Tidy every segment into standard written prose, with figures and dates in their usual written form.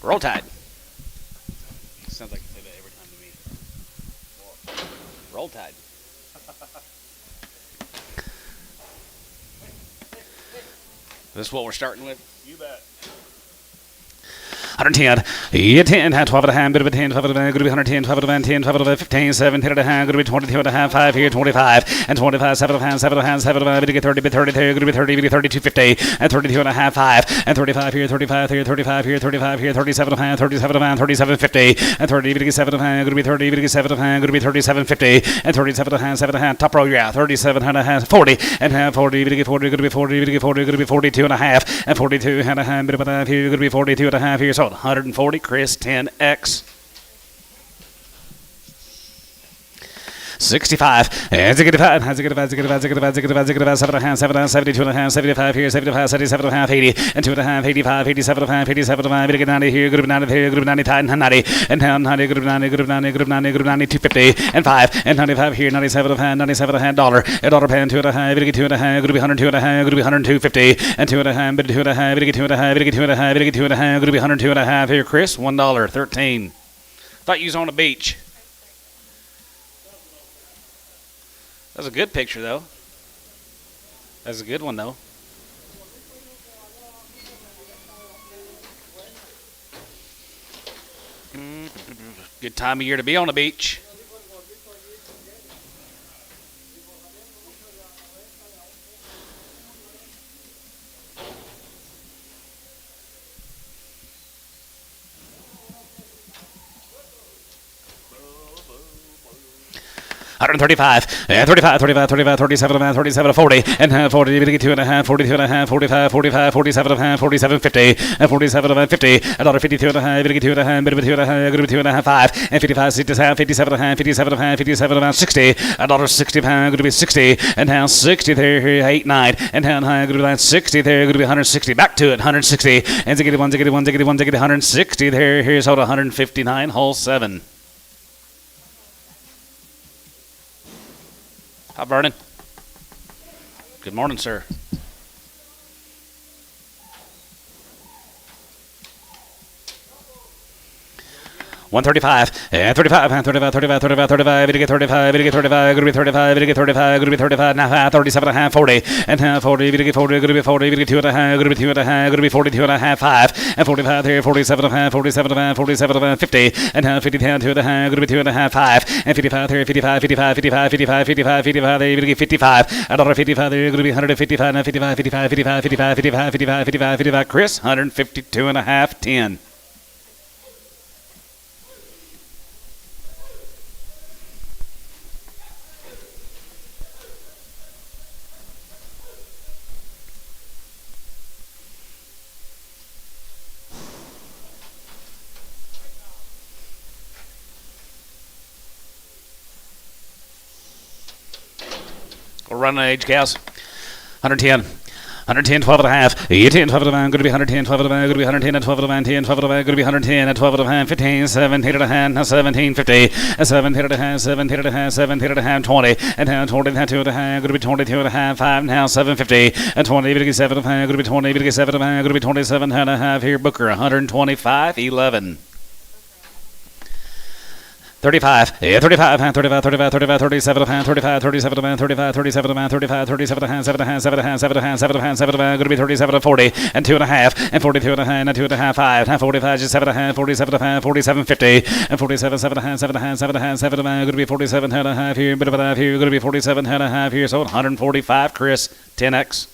Roll Tide. Sounds like you say that every time to me. Roll Tide. This is what we're starting with? You bet. 110, 10, 12 and a half, bit of a 10, 12 and a half, going to be 110, 12 and a half, 10, 12 and a half, 15, 17 and a half, going to be 22 and a half, 5 here, 25, and 25, 7 and a half, 7 and a half, 7 and a half, going to get 30, bit 30 there, going to be 30, bit 32, 50, and 32 and a half, 5, and 35 here, 35 here, 35 here, 35 here, 37 and a half, 37 and a half, 37, 50, and 30, bit 7 and a half, going to be 30, bit 7 and a half, going to be 37, 50, and 37 and a half, 7 and a half, top row, yeah, 37 and a half, 40, and half, 40, bit 40, going to be 40, bit 40, going to be 42 and a half, and 42 and a half, bit of a half here, going to be 42 and a half here, so 140. Chris 10X. 65, and 65, 7 and a half, 72 and a half, 75 here, 75, 77 and a half, 80, and 2 and a half, 85, 87 and a half, 87 and a half, 90 here, good 90 here, good 90, 90, and 90, good 90, good 90, good 90, good 90, 250, and 5, and 95 here, 97 and a half, 97 and a half, $1 pen, 2 and a half, 2 and a half, good to be 102 and a half, good to be 102.50, and 2 and a half, 2 and a half, 2 and a half, 2 and a half, 2 and a half, good to be 102 and a half here, Chris, $1.13. Thought you was on a beach. That's a good picture, though. That's a good one, though. Good time of year to be on the beach. $135, and 35, 35, 35, 37 and a half, 37 and 40, and 40, 42 and a half, 42 and a half, 45, 45, 47 and a half, 47, 50, and 47 and a half, 50, $1.52 and a half, 52 and a half, 2 and a half, 2 and a half, 5, and 55, 6 and a half, 57 and a half, 57 and a half, 57 and a half, 60, $1.60 pound, going to be 60, and now 60 there, 8, 9, and down high, going to be 60 there, going to be 160, back to it, 160, and ziggity 1, ziggity 1, ziggity 1, ziggity 160 there, here's hold 159, hole 7. Hi, Vernon. Good morning, sir. $135, and 35, and 35, 35, 35, 35, get 35, get 35, going to be 35, get 35, going to be 35, now 37 and a half, 40, and 40, get 40, going to be 40, get 2 and a half, going to be 2 and a half, going to be 42 and a half, 5, and 45 here, 47 and a half, 47 and a half, 47 and a half, 50, and 50 down, 2 and a half, going to be 2 and a half, 5, and 55 here, 55, 55, 55, 55, 55, 55, there, you're going to get 55, $1.55 there, you're going to be 155, now 55, 55, 55, 55, 55, 55, 55, 55, Chris, 152 and a half, 10. We're running age cows. 110. 110, 12 and a half. 10, 12 and a half. Going to be 110, 12 and a half. Going to be 110 and 12 and a half. 10, 12 and a half. Going to be 110 and 12 and a half. 15, 17 and a half. 17, 50. 17 and a half. 17 and a half. 17 and a half. 20 and now 20 and 2 and a half. Going to be 22 and a half. 5 now 750 and 20. Going to be 7 and a half. Going to be 20. Going to be 7 and a half. Going to be 27 and a half. Here Booker 125, 11. 35, 35, 35, 35, 35, 37, 35, 37, 35, 37, 35, 37, 7, 7, 7, 7, 7, going to be 37 and 40, and 2 and a half, and 42 and a half, and 2 and a half, 5, and 45, 7 and a half, 47 and a half, 47, 50, and 47, 7 and a half, 7 and a half, 7 and a half, 7 and a half, going to be 47 and a half here, bit of a half here, going to be 47 and a half here, so 145, Chris, 10X.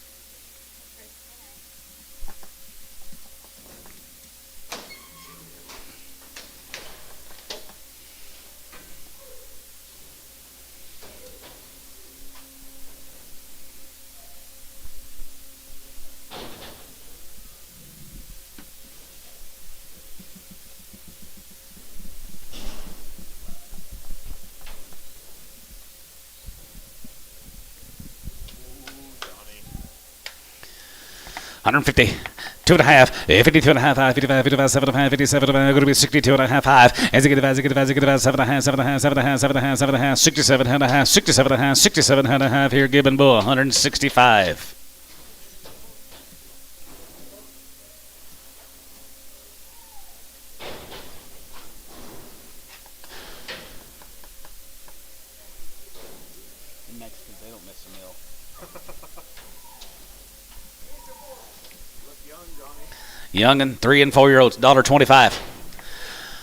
$150, 2 and a half, 52 and a half, 55, 55, 7 and a half, 57 and a half, going to be 62 and a half, 5, and 7 and a half, 7 and a half, 7 and a half, 7 and a half, 7 and a half, 7 and a half, 67 and a half, 67 and a half, 67 and a half here, Gibbon Bull, 165. thanks, because they don't miss a meal. Young and 3 and 4 year olds, $1.25.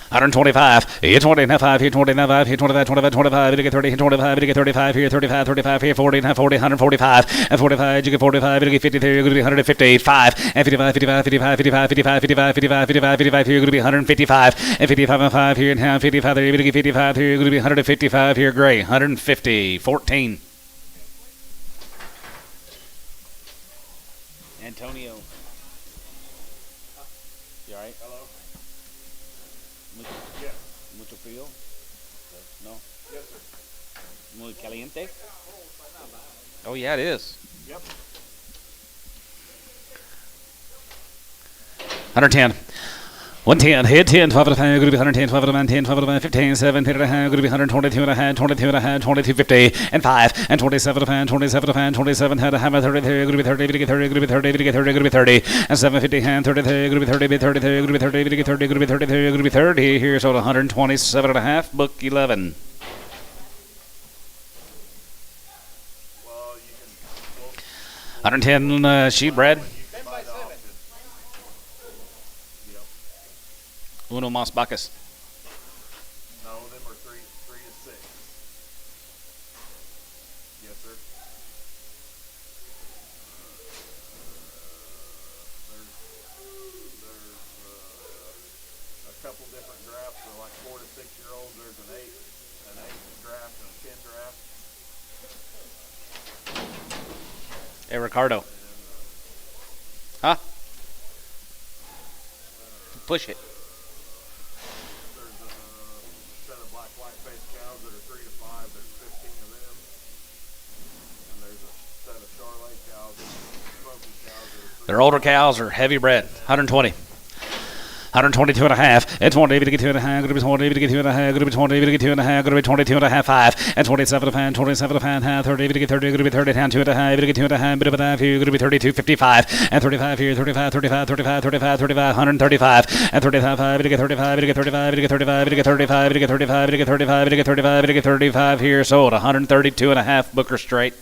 125, here 20, now 5, here 20, now 5, here 25, 25, 25, you get 30, here 25, you get 35, here 35, 35, here 40, now 40, 145, and 45, you get 45, you get 50, here you're going to be 155, and 55, 55, 55, 55, 55, 55, 55, 55, 55, here you're going to be 155, and 55 and 5 here, and now 55, there you're going to get 55, here you're going to be 155, here gray, 150, 14. Antonio. You all right? Hello. Yes. Mucho frío? No? Yes, sir. Muy caliente? Oh, yeah, it is. Yep. 110. 110, head 10, 12 and a half, going to be 110, 12 and a half, 10, 12 and a half, 15, 7, 10 and a half, going to be 122 and a half, 22 and a half, 22.50, and 5, and 27 and a half, 27 and a half, 27 and a half, 30, going to be 30, going to get 30, going to be 30, going to get 30, going to be 30, and 750 hand, 30, going to be 30, 30, going to be 30, going to get 30, going to be 30, going to be 30, here's so 127 and a half, book 11. Well, you can. 110 sheep bred. Uno más vacas. No, them are 3 to 6. Yes, sir. There's a couple different drafts. So like 4 to 6 year olds. There's an 8 draft and a 10 draft. Hey, Ricardo. Huh? Push it. Their older cows are heavy bred. 120. 122 and a half, and 20, to get 2 and a half, going to be 20, to get 2 and a half, going to be 20, to get 2 and a half, going to be 22 and a half, 5, and 27 and a half, 27 and a half, 30, to get 30, going to be 30, down 2 and a half, to get 2 and a half, bit of a half here, going to be 32, 55, and 35 here, 35, 35, 35, 35, 35, 135, and 35, to get 35, to get 35, to get 35, to get 35, to get 35, to get 35, to get 35, to get 35 here, sold 132 and a half, Booker straight.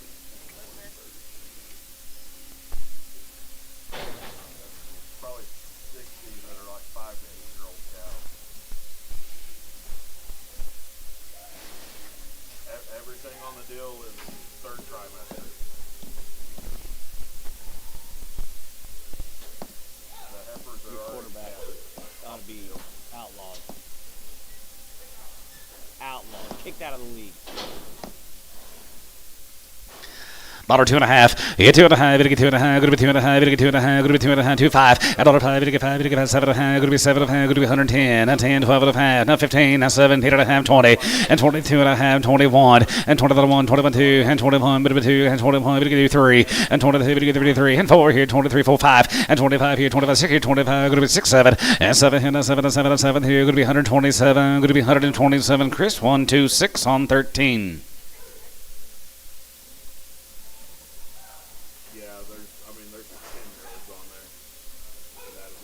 Kicked out of the league. $2 and a half, you get 2 and a half, you get 2 and a half, going to be 2 and a half, you get 2 and a half, going to be 2 and a half, 2, 5, $1.05, you get 5, you get 7 and a half, going to be 7 and a half, going to be 110, and 10, 12 and a half, now 15, now 17 and a half, 20, and 22 and a half, 21, and 21, 21, 2, and 21, bit of a 2, and 21, bit of a 3, and 22, bit of a 33, and 4 here, 23, 4, 5, and 25 here, 25, 6 here, 25, going to be 6, 7, and 7 here, 7, and 7, and 7 here, going to be 127, going to be 127, Chris, 1, 2, 6 on 13. There's some 10-year-olds on there. That'll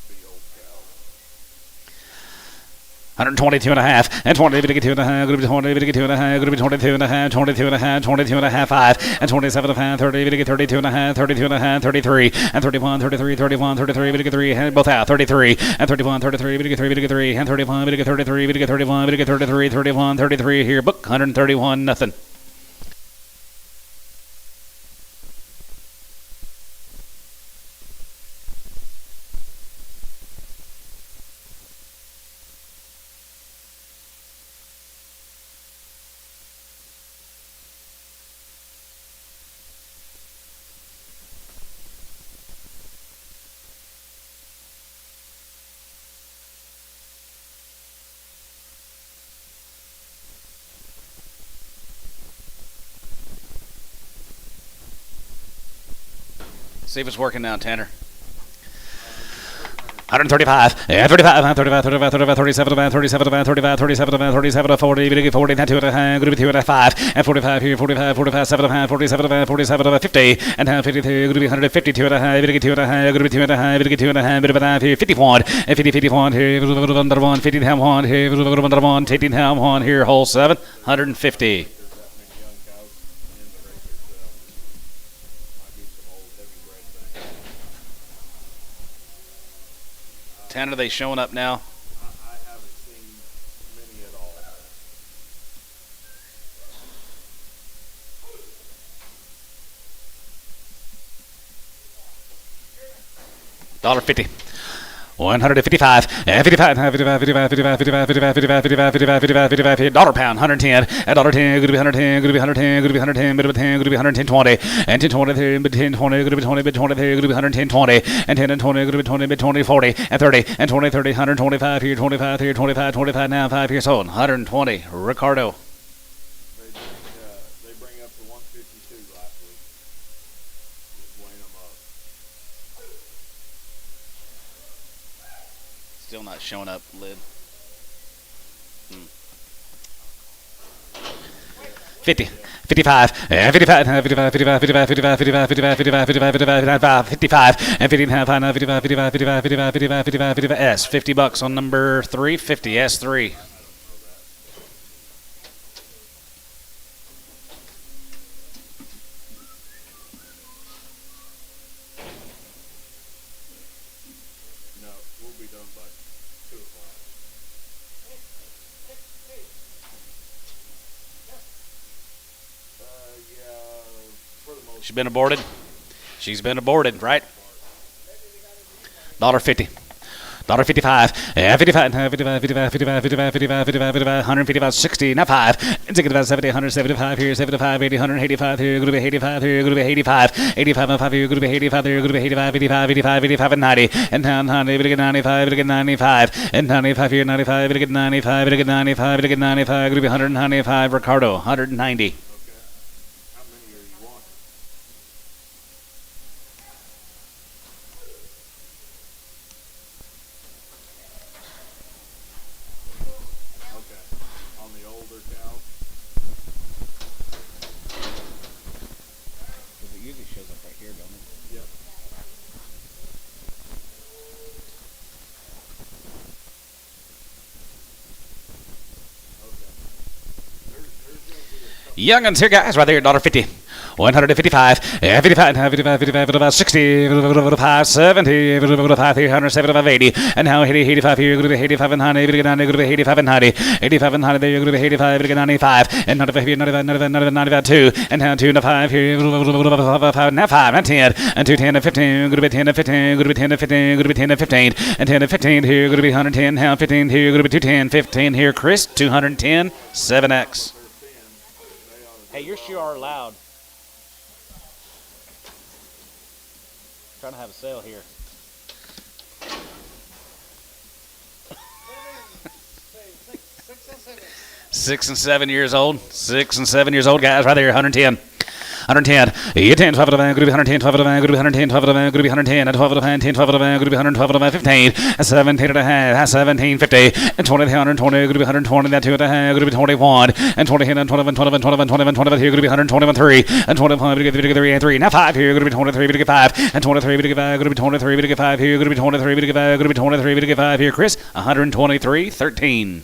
be old cows. 122 and a half, and 20, to get 2 and a half, going to be 20, to get 2 and a half, going to be 22 and a half, 22 and a half, 22 and a half, 5, and 27 and a half, 30, to get 32 and a half, 32 and a half, 33, and 31, 33, 31, 33, to get 3, and both out, 33, and 31, 33, to get 3, to get 3, and 31, to get 33, to get 31, to get 33, 31, 33, here, book 131, nothing. See if it's working now, Tanner. 135, yeah, 35, 35, 35, 35, 37, 37, 35, 37, 37, 40, 40, 2 and a half, going to be 2 and a 5, and 45 here, 45, 45, 7 and a half, 47, 47, 50, and 52, going to be 152 and a half, going to get 2 and a half, going to be 2 and a half, going to get 2 and a half, bit of a half here, 51, and 50, 51 here, 1, 50 down 1 here, 1, 18 down 1 here, hole 7, 150. 10 are they showing up now? I haven't seen many at all. $1.50. 155, 55, 55, 55, 55, 55, 55, 55, 55, 55, 55, dollar pound, 110, $110, going to be 110, going to be 110, going to be 110, bit of 10, going to be 110, 20, and 10, 20, bit 10, 20, going to be 20, bit 20, going to be 110, 20, and 10 and 20, going to be 20, bit 20, 40, and 30, and 20, 30, 125 here, 25 here, 25, 25 now, 5 here, sold, 120, Ricardo. They bring up to 152 last week. Just weighing them up. Still not showing up, lid. 50, 55, 55, 55, 55, 55, 55, 55, 55, 55, 55, and 55, 55, 55, 55, 55, 55, 55, 55, S, $50 on number 3, 50, S3. No, we'll be done by 2 o'clock. Yeah, for the most She's been aborted. She's been aborted, right? $1.50. $1.55, 55, 55, 55, 55, 55, 55, 55, 155, 60, now 5, and 70, 175 here, 75, 80, 185 here, going to be 85 here, going to be 85, 85 and 5 here, going to be 85 here, going to be 85, 85, 85, 85 and 90, and down 90, to get 95, to get 95, and 95 here, 95, to get 95, to get 95, to get 95, going to be 195, Ricardo, 190. Okay. How many are you wanting? Okay. On the older cows? Because it usually shows up right here, don't it? Yep. Okay. There's going to be a couple. Young'uns here, guys, right there, $1.50. 155, 55, 55, 55, 60, 55, 70, 55, 175, 80, and now 85 here, going to be 85 and 90, going to be 85 and 90, 85 and 90, there you're going to be 85, 95, and 95 here, 95, 95, 95, 2, and now 2 and 5 here, now 5, and 10, and 2, 10 and 15, going to be 10 and 15, going to be 10 and 15, going to be 10 and 15, and 10 and 15 here, going to be 110, now 15 here, going to be 210, 15 here, Chris, 210, 7X. Hey, you sure are loud. Trying to have a sale here. 6 and 7 years old. 6 and 7 years old, guys, right there, 110. 110. 10, 12 of the van, going to be 110, 12 of the van, going to be 110, 12 of the van, going to be 110, 12 of the van, 10, 12 of the van, going to be 112 of the van, 15, 17 and a half, 17, 50, and 20, 120, going to be 120, that 2 and a half, going to be 21, and 20, and 12, and 12, and 12, and 20, and 20, here, going to be 121, 3, and 25, going to get 3, and 3, now 5 here, going to be 23, going to get 5, and 23, going to get 5, going to be 23, going to get 5 here, going to be 23, going to get 5, going to be 23, going to get 5 here, Chris, 123, 13.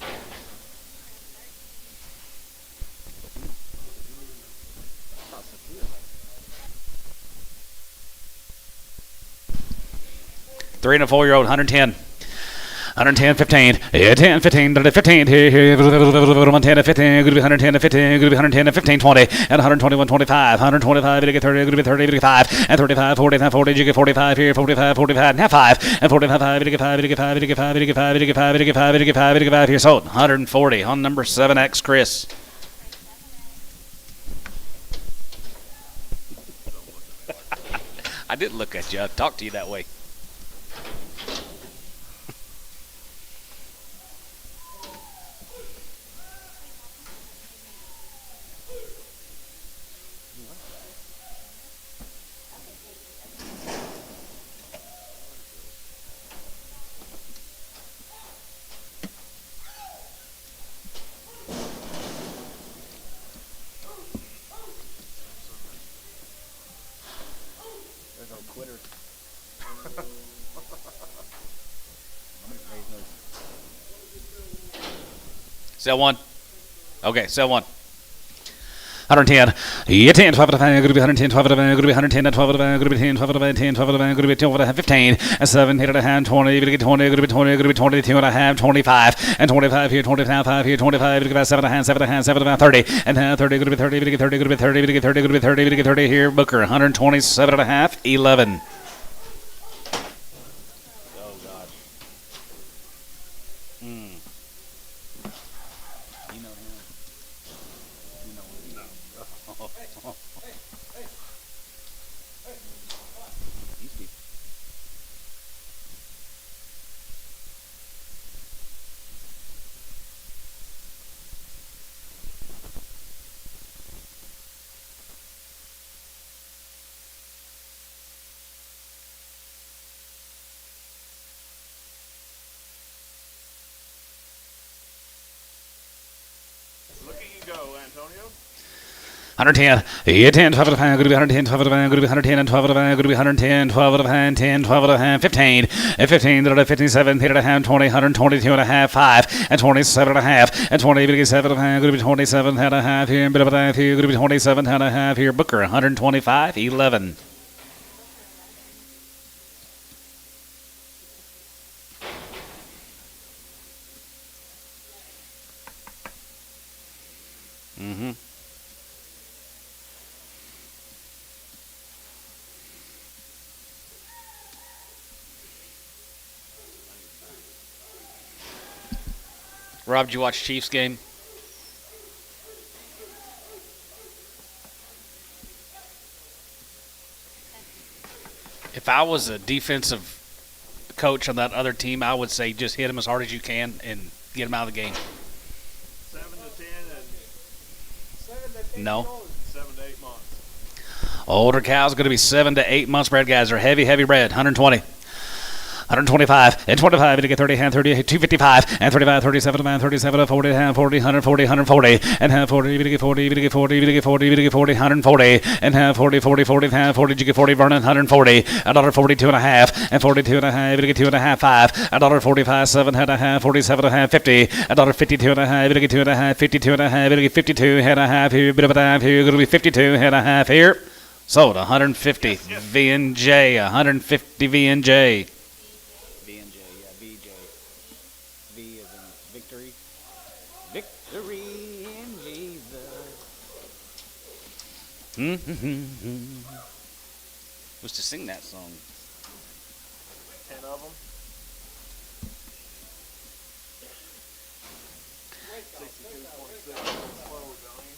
Three and a 4-year-old, 110. 110, 15, 10, 15, 15, here, 110 to 15, going to be 110 to 15, going to be 110 to 15, 20, and 121, 25, 125, you get 30, going to be 30, you get 5, and 35, 40, 40, you get 45 here, 45, 45, now 5, and 45, 5, you get 5, you get 5, you get 5, you get 5, you get 5, you get 5, you get 5, you get 5 here, sold, 140 on number 7X, Chris. I did look at you. I talked to you that way. Sell one. Okay, sell one. 110. Yeah, 10, 12 of a hand, going to be 110, 12 of a hand, going to be 110, 12 of a hand, going to be 10, 12 of a hand, 10, 12 of a hand, going to be 12 of a hand, 15, and 7, 8 of a hand, 20, going to get 20, going to be 20, going to be 22 and a half, 25, and 25 here, 25, 5 here, 25, going to get 7 of a hand, 7 of a hand, 7 of a hand, 30, and 30, going to be 30, going to get 30, going to be 30, going to get 30, going to be 30, going to get 30 here, Booker, 127 and a half, 11. Oh, God. You know him. You know him. No. Look at you go, Antonio. 110. Yeah, 10, 12 of a hand, going to be 110, 12 of a hand, going to be 110, and 12 of a hand, going to be 110, 12 of a hand, 10, 12 of a hand, 15, and 15, 57, 8 and a half, 20, 122 and a half, 5, and 27 and a half, and 20, 7 of a hand, going to be 27 and a half here, and bit of a half here, going to be 27 and a half here, Booker, 125, 11. Rob, did you watch Chiefs game? If I was a defensive coach on that other team, I would say just hit him as hard as you can and get him out of the game. 7 to 10 and No. 7 to 8 months. Older cows going to be 7 to 8 months bred, guys. Are heavy, heavy bred. 120. 125, and 25, to get 30, hand 30, 255, and 35, 37, man, 37, 40, hand 40, 140, 140, and hand 40, to get 40, to get 40, to get 40, to get 40, 140, and hand 40, 40, 40, hand 40, to get 40, Vernon, 140, $1.42 and a half, and 42 and a half, to get 2 and a half, 5, $1.45, 7 and a half, 47 and a half, 50, $1.52 and a half, to get 2 and a half, 52 and a half, to get 52 and a half here, bit of a half here, going to be 52 and a half here. Sold 150 V&J, 150 V&J. VNJ, yeah, VJ. V as in victory. Victory in Jesus. Who's to sing that song? 10 of them. 62.6. Slow, Johnny.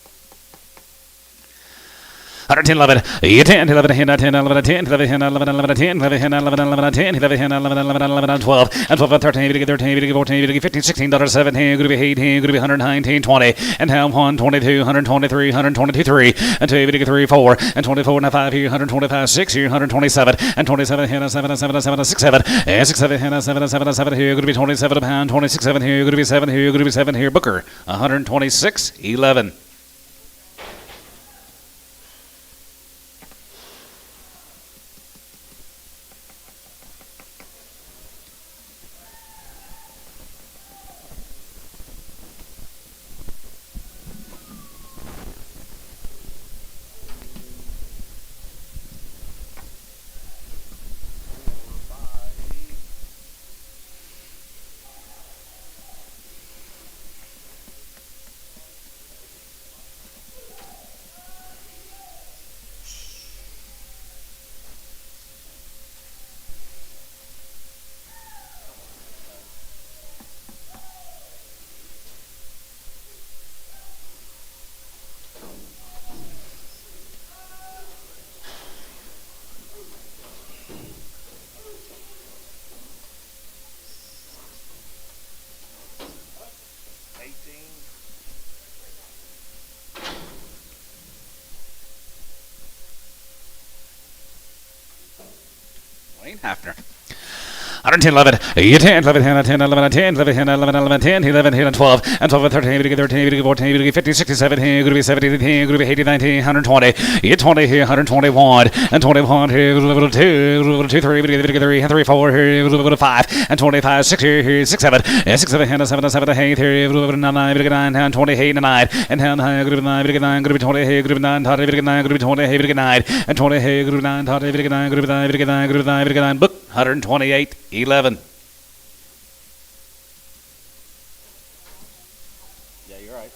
110, 11, 10, 11, 10, 10, 11, 10, 11, 11, 11, 10, 11, 11, 11, 10, 11, 11, 11, 12, and 12, 13, 13, 14, 15, 16, $17, going to be 18, going to be 119, 20, and now 122, 123, 122, 3, and 2, 3, 4, and 24 and 5 here, 125, 6 here, 127, and 27, 7, 7, 7, 6, 7, and 6, 7, 7, 7, 7 here, going to be 27 pound, 26, 7 here, going to be 7 here, going to be 7 here, Booker, 126, 11. Wayne Hafner. 110, 11, 10, 11, 10, 10, 11, 10, 11, 10, 11, 11, 10, 11, 10, 12, and 12, 13, 13, 14, 15, 16, 17, group 17, 18, 19, 120, 20 here, 121, and 21 here, 2, 2, 3, 3, and 3, 4 here, 5, and 25, 6 here, 6, 7, and 6, 7, 7, 7, 8 here, 9, 9, 28, 9, and 9, group 9, 9, group 20 here, group 9, 9, group 20 here, 9, and 20 here, group 9, 9, group 9, group 9, group 9, book 128, 11. Yeah, you're right.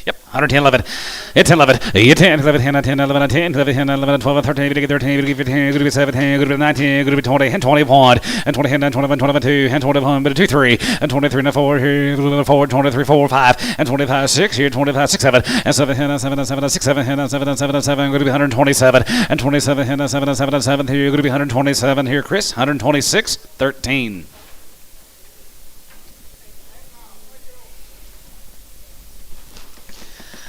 Yep, 110, 11, 10, 11, 10, 11, 10, 10, 11, 10, 11, 10, 11, 12, 13, 13, 15, 17, 19, 20, and 21, and 20, and 21, 22, and 21, 2, 3, and 23, and 4, 4, 23, 4, 5, and 25, 6, here, 25, 6, 7, and 7, and 7, 7, 6, 7, and 7, 7, 7, going to be 127, and 27, and 7, 7, 7, here, going to be 127, here, Chris, 126, 13.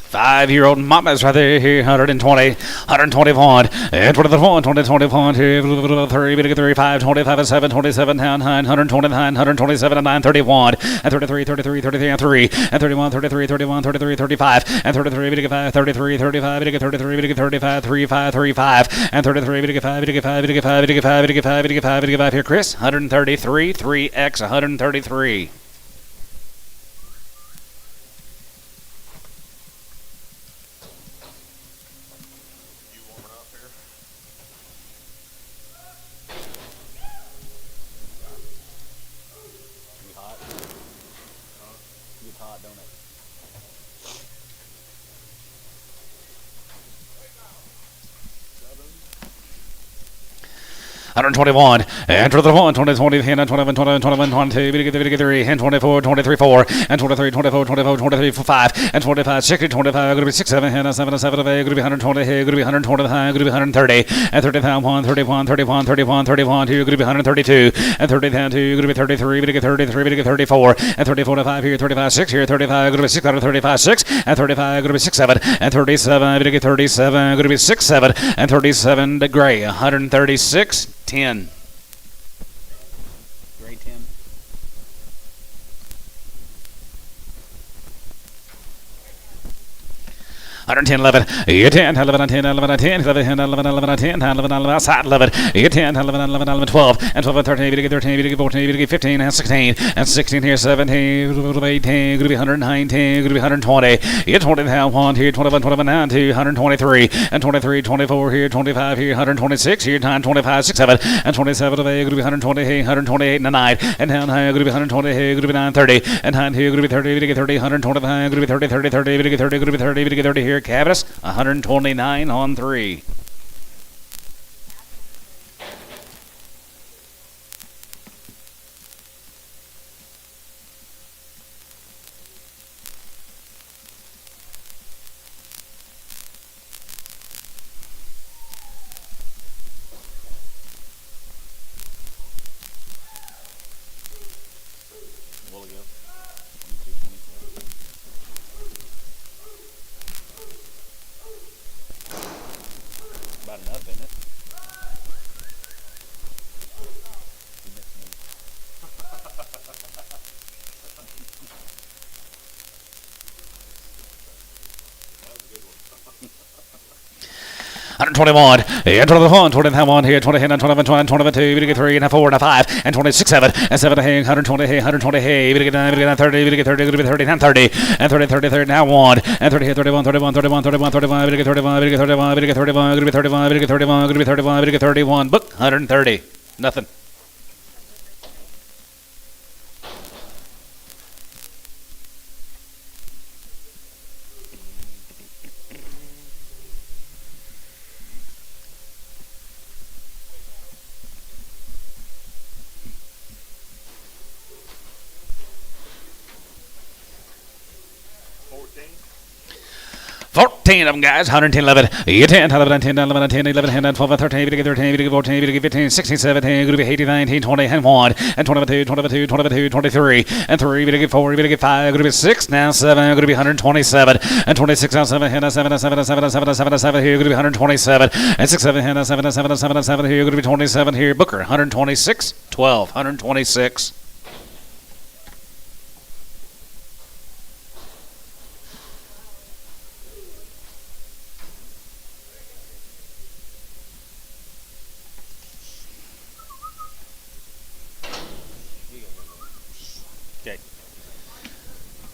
Five-year-old Mama's right there, here, 120, 121, and 21, 21, here, 3, 35, 25, 7, 27, 9, 129, 127, and 9, 31, and 33, 33, 33, and 3, and 31, 33, 31, 33, 35, and 33, 5, 33, 35, 33, 35, 35, 35, and 33, 5, 5, 5, 5, 5, 5, here, Chris, 133, 3x, 133. Hot, don't it? 121, and 21, 20, 20, 10, 21, 21, 21, 22, 23, and 24, 23, 4, and 23, 24, 24, 23, 5, and 25, 60, 25, going to be 6, 7, and 7, 7, going to be 120, going to be 125, going to be 130, and 31, 31, 31, 31, 31, 2, going to be 132, and 32, going to be 33, going to be 33, going to be 34, and 34 to 5 here, 35, 6 here, 35, going to be 6 out of 35, 6, and 35, going to be 6, 7, and 37, going to be 37, going to be 6, 7, and 37 to Gray, 136, 10. Gray 10. 110, 11, 10, 11, 10, 11, 10, 11, 11, 11, 10, 11, 11, outside 11, 10, 11, 11, 11, 12, and 12, 13, 13, 14, 15, and 16, and 16 here, 17, 18, going to be 119, going to be 120, 20 now, 1 here, 21, 21, 9, 2, 123, and 23, 24 here, 25 here, 126 here, 9, 25, 6, 7, and 27 going to be 120 here, 128, and 9, and down high, going to be 120 here, going to be 930, and 9 here, going to be 30, 30, 125, going to be 30, 30, 30, 30, going to be 30, 30 here, Cavus, 129 on 3. 121, and 21, 21 here, 20 and 21, 22, we get 3 and 4 and 5, and 26, 7, and 7 and 120, 120, hey, we get 9, we get 30, we get 30, we get 30, and 30, and 30, 30, 30, now 1, and 30, 31, 31, 31, 31, 31, we get 31, we get 31, we get 31, we get 31, we get 31, we get 31, we get 31, book, 130, nothing. $14. 14 of them, guys. 110, 11, 10, 11, 10, 11, 10, 11, 10, 12, 13, 13, 14, 15, 16, 17, 18, 19, 20, and 1, and 22, 22, 22, 23, and 3, 4, 5, 6, now 7, going to be 127, and 26, now 7, 7, 7, 7, 7, 7, 7, here, going to be 127, and 6, 7, 7, 7, 7, 7, here, going to be 27, here, Booker, 126, 12, 126.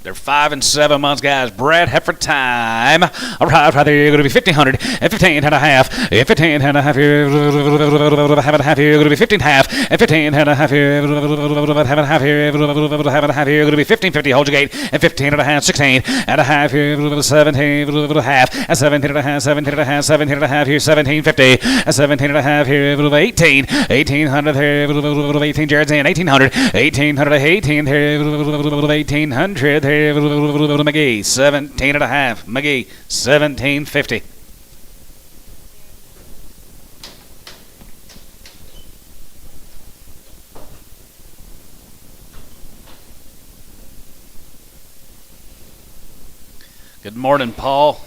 They're 5 and 7 months, guys. Brad Heifer time. All right there. You're going to be 1,500 and 15 and a half. And 15 and a half here. Have and a half here. You're going to be 15 half. And 15 and a half here. Have and a half here. Have and a half here. You're going to be 15.50. Hold your gate. And 15 and a half. 16 and a half here. 17 and a half. And 17 and a half. 17 and a half. 17 and a half here. 17.50. And 17 and a half here. 18. 1800 here. 18. Jared's in. 1800. 1800. 18 here. 1800 here. McGee, 17 and a half. McGee, 17.50. Good morning, Paul.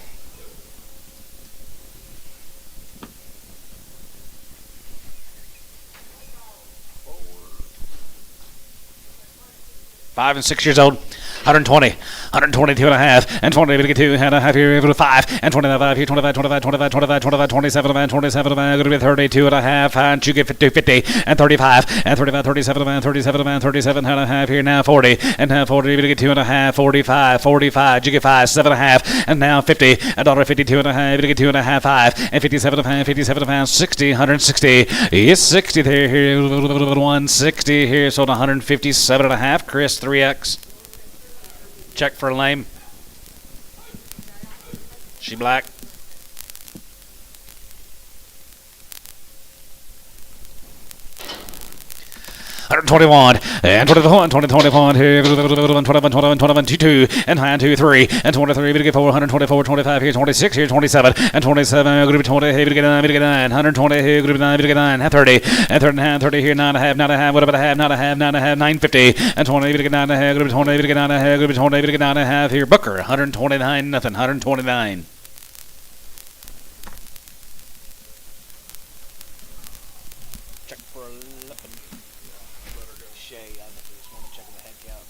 Five and 6 years old. 120, 122 and a half, and 20, we get 2 and a half here, 5, and 25 here, 25, 25, 25, 25, 25, 27, and 27, going to be 32 and a half, and you get 50, 50, and 35, and 35, 37, and 37, and 37 and a half here, now 40, and now 40, we get 2 and a half, 45, 45, you get 5, 7 and a half, and now 50, $1.52 and a half, we get 2 and a half, 5, and 57 and a half, 57 and a half, 60, 160, is 60 there, here, 160 here, sold 157 and a half, Chris, 3X. Check for a lame. She black. 121, and 21, 21 here, 21, 21, 22, and 2, 3, and 23, we get 4, 124, 25 here, 26 here, 27, and 27, going to be 20, here, we get 9, 120 here, going to be 9, we get 9, 30, and 30, 30 here, 9 and a half, 9 and a half, whatever I have, 9 and a half, 9 and a half, 950, and 20, we get 9 and a half, going to be 20, we get 9 and a half, going to be 20, we get 9 and a half here, Booker, 129, nothing, 129. Check for a lippin'. Shay, I just want to check the heck out.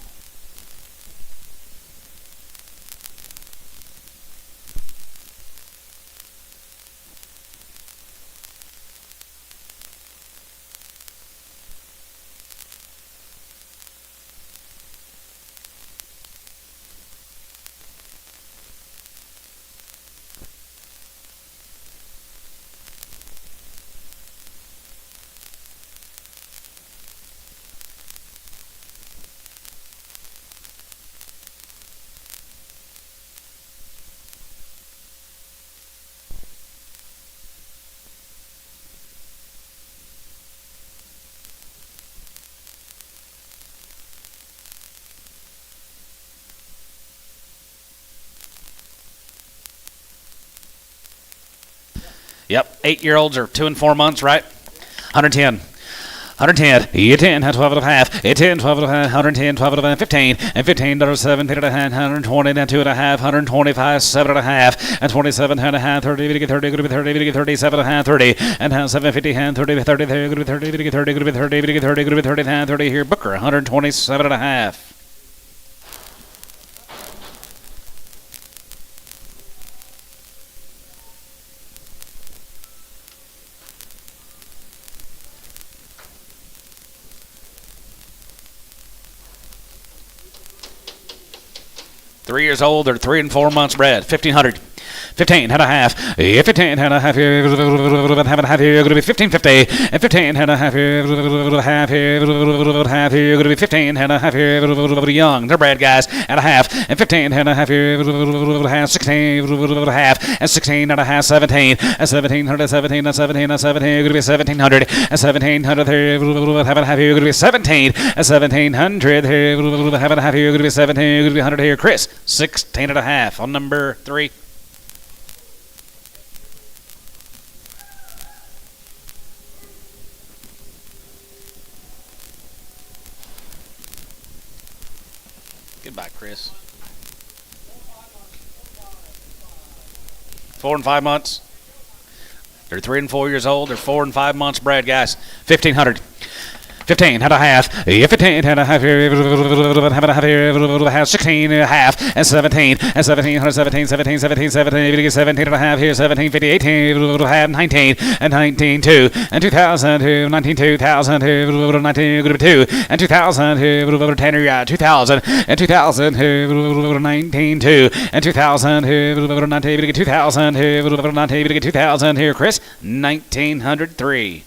Yep, 8-year-olds are 2 and 4 months, right? 110. 110, 10, 12 and a half, 10, 12 and a half, 110, 12 and a half, 15, and $15, 17 and a half, 120, and 2 and a half, 125, 7 and a half, and 27 and a half, 30, we get 30, going to be 30, we get 37 and a half, 30, and 750, and 30, 30, there, going to be 30, we get 30, going to be 30, we get 30, going to be 30, and 30 here, Booker, 127 and a half. 3 years old or 3 and 4 months bred. 1500. 15 and a half. 15 and a half here. Have and a half here. Going to be 1550. And 15 and a half here. Half here. Half here. Going to be 15 and a half here. Young. They're bred guys. And a half. And 15 and a half here. Half. 16 and a half. And 16 and a half. 17. And 1700. 17 and 17 and 17. Going to be 1700. And 1700 here. Have and a half here. Going to be 17. And 1700 here. Have and a half here. Going to be 17. Going to be 100 here. Chris. 16 and a half on number 3. Goodbye, Chris. 4 and 5 months. They're 3 and 4 years old. They're 4 and 5 months bred, guys. 1500. 15 and a half. 15 and a half here. Have and a half here. 16 and a half. And 17. And 17. 17. 17. 17. 17. 17 and a half here. 17. 50. 18. Have 19. And 19. 2. And 2000 here. 19. 2000 here. 19. Going to be 2. And 2000 here. 10 here. 2000. And 2000 here. 19. 2. And 2000 here. 19. 2000 here. 19. 2000 here. Chris. 1903.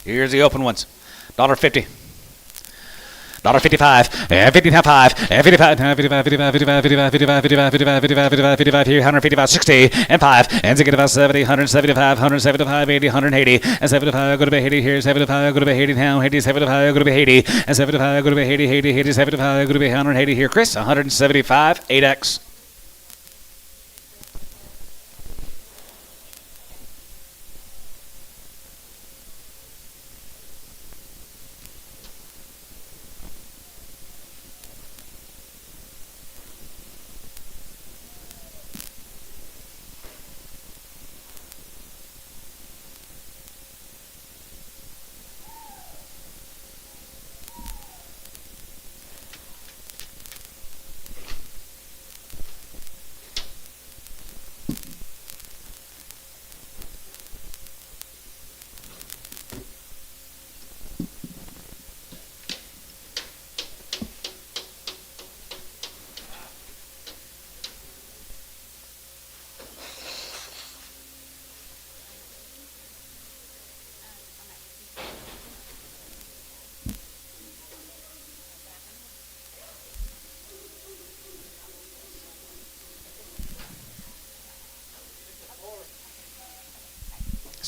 Here's the open ones. $1.50. $1.55. And 55. And 55. 55. 55. 55. 55. 55. 55. 55. 55. 55 here. 155. 60. And 5. And 70. 175. 175. 80. 180. And 75. Go to be 80 here. 75. Go to be 80 now. 80. 75. Go to be 80. And 75. Go to be 80. 80. 80. 75. Go to be 180 here. Chris. 175. 8X.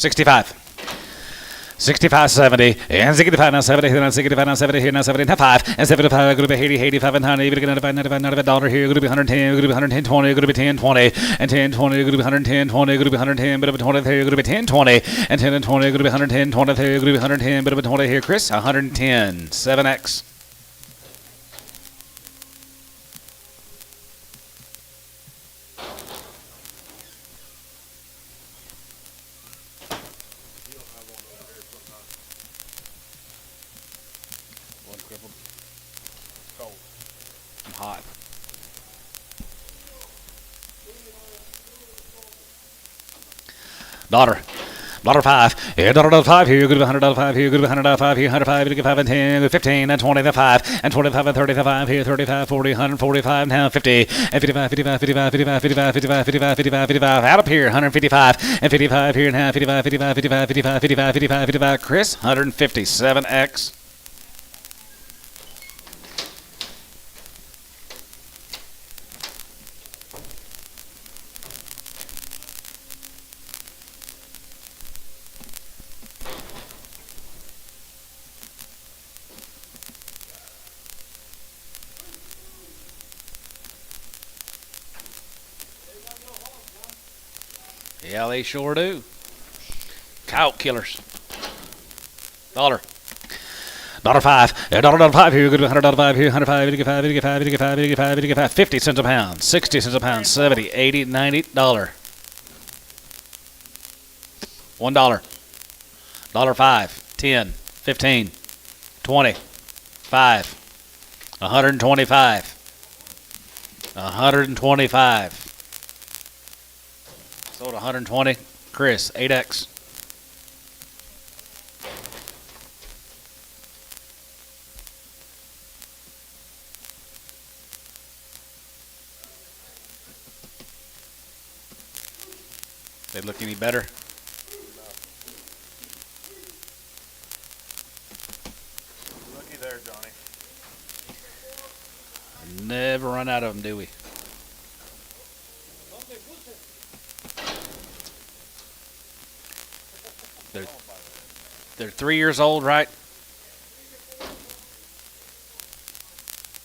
$65. 65, 70, and 65, now 70, now 65, now 70, here, now 70, now 5, and 75, going to be 80, 85, and 100, even 95, 95, 95, dollar here, going to be 110, going to be 110, 20, going to be 10, 20, and 10, 20, going to be 110, 20, going to be 110, but of 20 here, going to be 10, 20, and 10 and 20, going to be 110, 20 here, going to be 110, but of 20 here, Chris, 110, 7X. Hot. $5. Yeah, $5 here. Good $100 here. Good $100 here. 105. 5 and 10. 15 and 20. 5 and 25 and 35 here. 35, 40, 145 now. 50 and 55, 55, 55, 55, 55, 55, 55, 55, 55. Out up here. 155 and 55 here now. 55, 55, 55, 55, 55, 55, 55. Chris, 157X. Yeah, they sure do. Cow killers. $1. $5. $5 here. Good $100 here. 105. 85. 85. 85. 85. 85. 50 cents a pound. 60 cents a pound. 70. 80. $90. $1. $5. 10. 15. 20. 5. 125. 125. Sold 120. Chris, 8X. They look any better? Looky there, Johnny. Never run out of them, do we? They're 3 years old, right?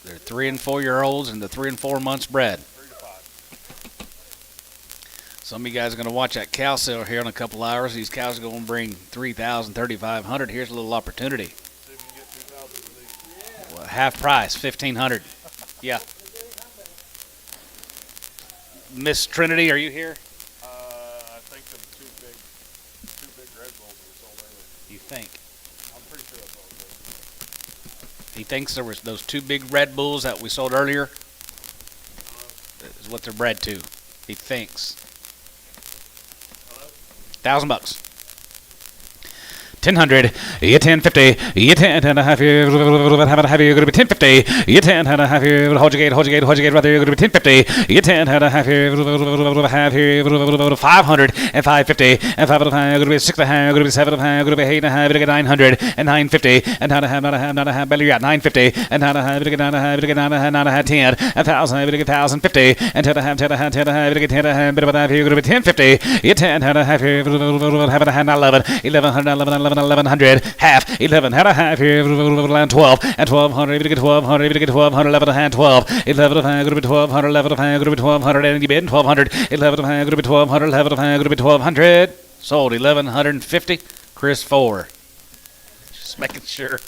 They're 3 and 4 year olds, and the 3 and 4 months bred. 3 to 5. Some of you guys are going to watch that cow sale here in a couple hours. These cows are going to bring 3,000, 3,500. Here's a little opportunity. See if you can get 2,000 for these. Well, half price, 1,500. Yeah. Miss Trinity, are you here? I think the two big red bulls were sold earlier. You think? I'm pretty sure that's all it is. He thinks there was those 2 big Red Bulls that we sold earlier. Is what they're bred to. He thinks. $1,000. 1000, you 1050, you 10 and a half, you have a half, you're going to be 1050, you 10 and a half, you hold your gate, right there, you're going to be 1050, you 10 and a half, you have here, 500 and 550, and 5 and a half, you're going to be 6 and a half, you're going to be 7 and a half, you're going to be 8 and a half, you're going to get 900 and 950, and not a half, belly, you're at 950, and not a half, you're going to get 9 and a half, you're going to get 9 and a half, 10, and 1,000, you're going to get 1,050, and 10 and a half, 10 and a half, 10 and a half, you're going to get 10 and a half, bit of a half, you're going to be 1050, you 10 and a half, you have a half, 11, 1100, half, 11, had a half here, 12, and 1,200, you get 1,200, you get 1,200, 11 and 12, 11 and going to be 1,200, 11 and going to be 1,200, and you bid 1,200, 11 and going to be 1,200, 11 and going to be 1,200, Sold 1,150. Chris 4. Just making sure.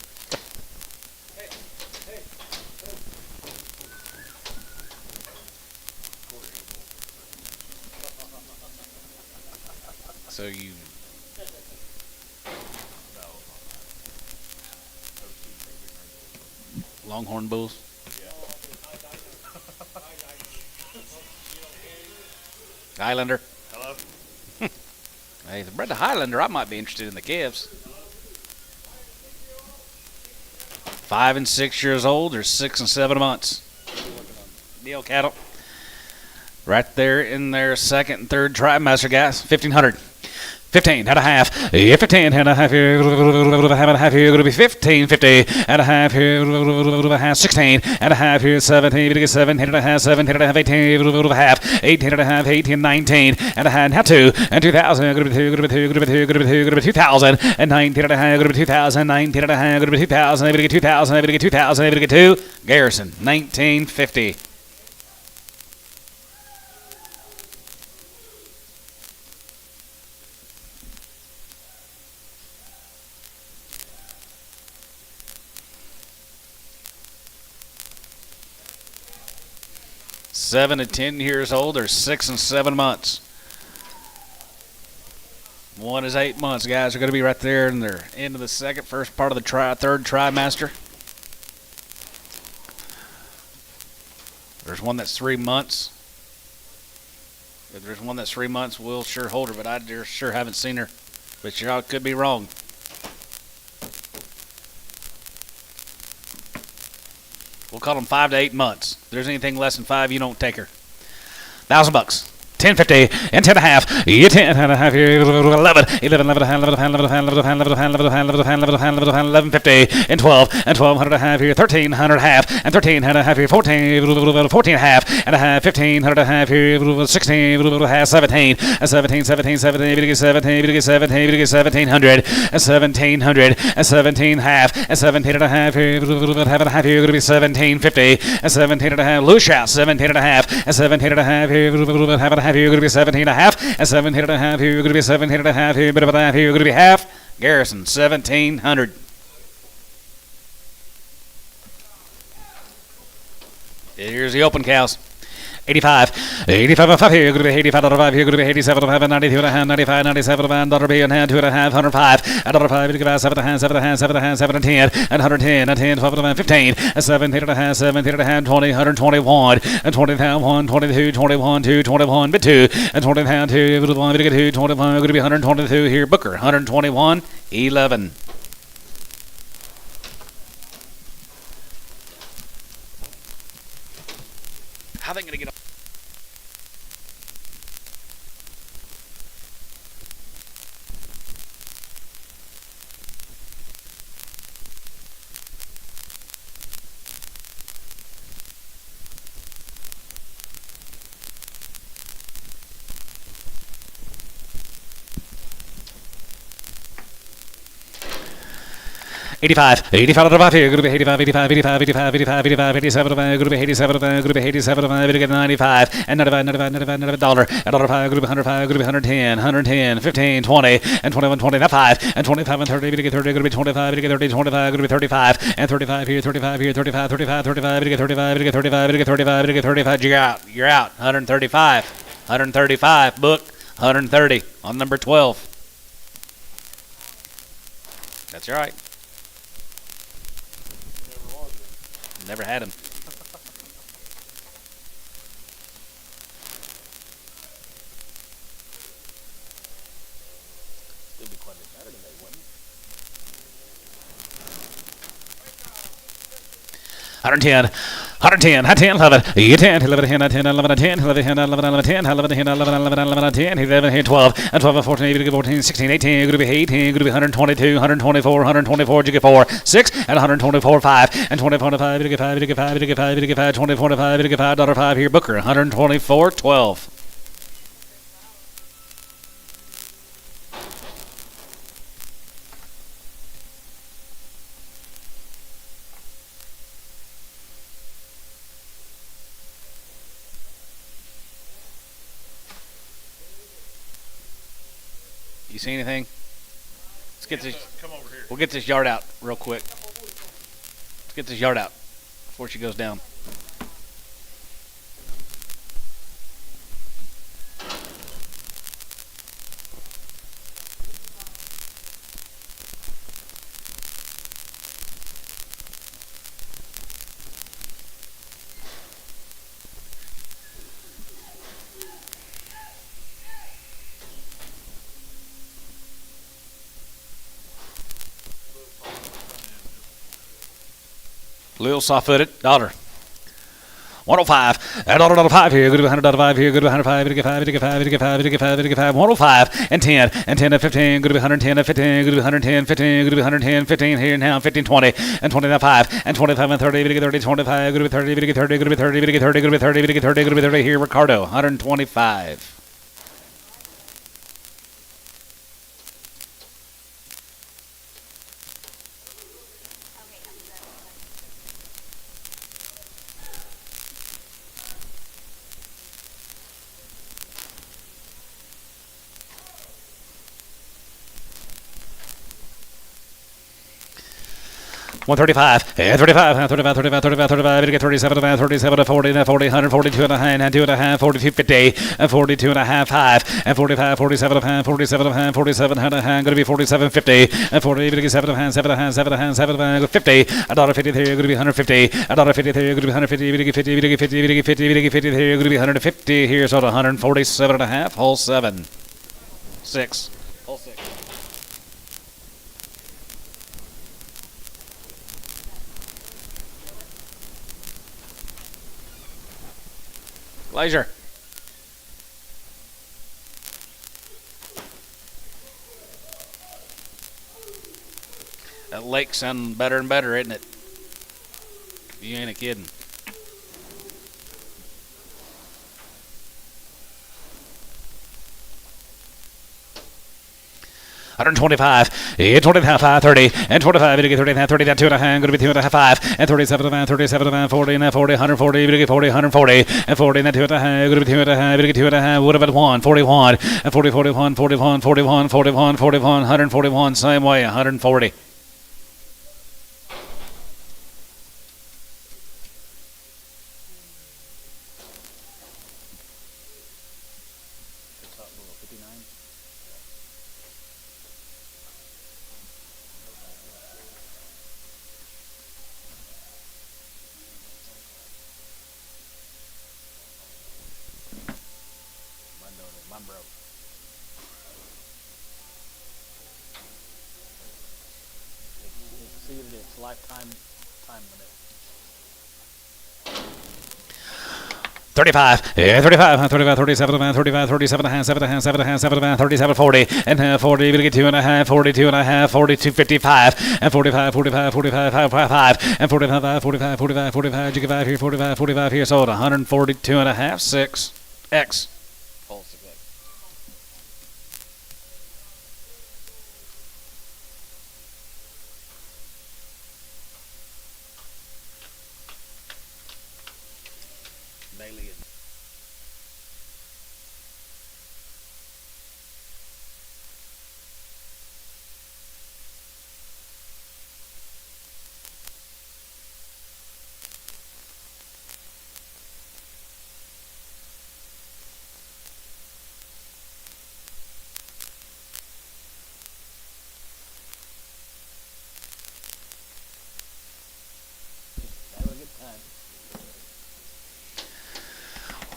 So you. Longhorn bulls. Highlander. Hello? Hey, if I bred the Highlander, I might be interested in the calves. 5 and 6 years old, or 6 and 7 months. Deal cattle. Right there in their second and third trimester, guys. 1,500. 15 and a half, 15 and a half here, have a half here, going to be 1550 and a half here, half 16 and a half here, 17, 17 and a half, 17 and a half, 18 and a half, 18 and a half, 18, 19 and a half, 2 and 2,000, going to be 2, going to be 2, going to be 2, going to be 2, going to be 2,000 and 19 and a half, going to be 2,000, 19 and a half, going to be 2,000, able to get 2,000, able to get 2,000, able to get 2. Garrison, 1950. Seven to 10 years old, or 6 and 7 months. One is 8 months. Guys are going to be right there in their end of the second, first part of the third trimester. There's one that's 3 months. If there's one that's 3 months, we'll sure hold her, but I just sure haven't seen her. But y'all could be wrong. We'll call them 5 to 8 months. If there's anything less than 5, you don't take her. $1,000. 1050 and 10 and a half. You 10 and a half here. 11 and a half. 1150 and 12 and 1,200 and a half here. 1,300 and a half and 13 and a half here. 14 and a half and a half. 1,500 and a half here. 16 and a half. 17 and 17 17 17 17 17 1,700 and 1,700 and 17 half and 17 and a half here. Half and a half here. Going to be 1,750 and 17 and a half. Loose out 17 and a half and 17 and a half here. Half and a half here. You're going to be 17 and a half and 17 and a half here. You're going to be 17 and a half here. Bit of a half here. You're going to be half. Garrison 1,700. Here's the open cows. 85, 85 and 5 here, going to be 85 out of 5 here, going to be 87 out of 5 and 92 and a half, 95, 97 of and dollar B and hand 2 and a half, 105, and dollar 5, you give out 7 and a half, 7 and a half, 7 and a half, 7 and 10, and 110, and 10, 12 and a half, 15, and 17 and a half, 17 and a half, 20, 121, and 20 and a half, 1, 22, 21, 2, 21, bit 2, and 20 and a half, 2, 1, 2, 21, going to be 122 here, Booker, 121, 11. How are they going to get up? $85 out of 5 here, going to be 85, 85, 85, 85, 85, 85, 87 of going to be 87 going to be 87 of going to get 95, and 95, 95, 95, $95, and $5, going to be 105, going to be 110, 110, 15, 20, and 21, 20, not 5, and 25 and 30, going to get 30, going to be 25, going to get 30, 25, going to be 35, and 35 here, 35 here, 35, 35, 35, going to get 35, going to get 35, going to get 35, going to get 35, you're out, 135, 135, book, 130 on number 12. That's right. Never had him. Still be quite a bit better today, wouldn't it? 110. 110, 10, 11, 10, 11, 10, 10, 11, 10, 11, 10, 11, 11, 10, 11, 10, 11, 11, 11, 10, 11, 12, and 12, 14, 14, 16, 18, going to be 18, going to be 122, 124, 124, you get 4, 6, and 124, 5, and 24, 5, you get 5, you get 5, you get 5, you get 5, 24, 5, you get $5, 5 here, Booker, 124, 12. You see anything? Let's get this. Come over here. We'll get this yard out real quick. Let's get this yard out before she goes down. Little soft-footed, dollar. 105, and $105 here, good to $100 here, good to 105, get 5, get 5, get 5, get 5, get 5, 105, and 10, and 10 and 15, good to 110 and 15, good to 110, 15, good to 110, 15 here now, 15, 20, and 25, and 25 and 30, get 30, 25, good to 30, get 30, good to 30, get 30, good to 30, get 30, good to 30 here, Ricardo, 125. $135, and 35, 35, 35, 35, 35, you get 37, 37, 40, 40, 142 and a half, and 2 and a half, 42, 50, and 42 and a half, 5, and 45, 47 and a half, 47 and a half, 47 and a half, going to be 47, 50, and 40, you get 7 and a half, 7 and a half, 7 and a half, 7 and a half, 50, $1.50 there, going to be 150, $1.50 there, going to be 150, you get 50, you get 50, you get 50, you get 50 there, going to be 150 here, so 147 and a half, hole 7, 6, hole 6. Glazier. That lake's sounding better and better, isn't it? You ain't a kidding. $125, 25, 30, and 25, you get 30, 30, that 2 and a half, going to be 2 and a half, 5, and 37, 37, 40, and 40, 140, you get 40, 140, and 40, and that 2 and a half, going to be 2 and a half, you get 2 and a half, what about 1, 41, and 40, 41, 41, 41, 41, 41, 141, same way, 140. exceeded its lifetime time limit. 35, 35, 35, 37, 35, 37 and a half, 7 and a half, 7 and a half, 7 and a half, 37, 40, and 40, we get 2 and a half, 42 and a half, 42, 55, and 45, 45, 45, 55, and 45, 45, 45, 45, you get 5 here, 45, 45 here, sold 142 and a half, 6, X. Pulse again. Bailey. Having a good time.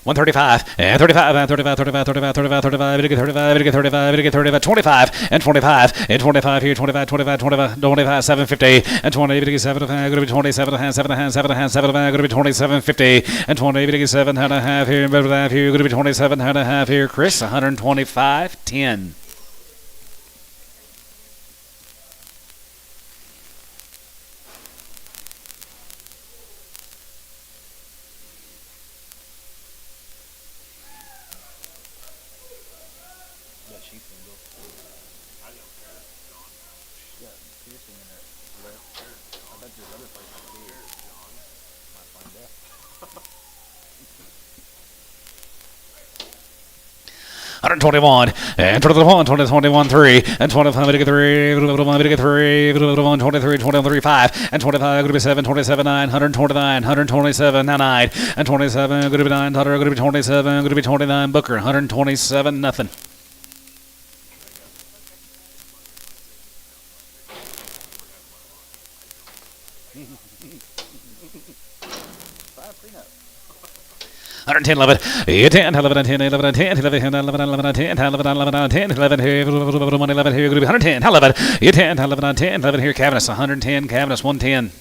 135, and 35, and 35, 35, 35, 35, 35, we get 35, we get 35, we get 35, 25, and 25, and 25 here, 25, 25, 25, 25, 750, and 20, we get 7 and a half, going to be 27 and a half, 7 and a half, 7 and a half, 7 and a half, going to be 27.50, and 20, we get 7 and a half here, going to be 27 and a half here, Chris, 125.10. Bet she's single. I don't care, John. Yeah, piercing in her lip. I bet there's other places too. John. Might find out. 121, and 21, 21, 3, and 25, we get 3, we get 3, 23, 23, 5, and 25, going to be 7, 27, 9, 129, 127, 9, and 27, going to be 9, going to be 27, going to be 29, Booker, 127, nothing. Five prenup. 110, 11, 10, 11, 10, 11, 10, 11, 11, 11, 10, 11, 11, 10, 11 here, 11 here, going to be 110, 11, 10, 11, 10, 11 here, Cavness, 110, Cavness, 110.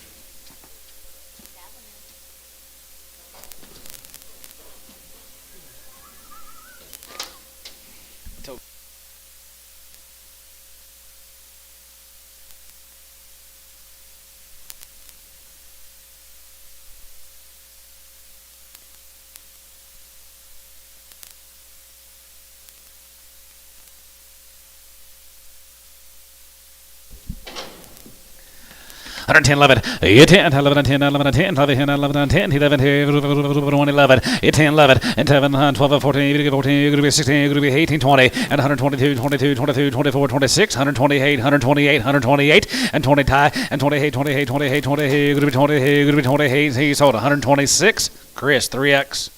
Hundred 10, 11, 10, 11, 10, 11, 10, 11, 11, 10, 11, 1, 11, 10, 11, and 7, 12, 14, 14, going to be 16, going to be 18, 20, and 122, 22, 22, 24, 26, 128, 128, 128, and 20 tie, and 28, 28, 28, 28, going to be 20, going to be 28, he sold 126, Chris, 3X.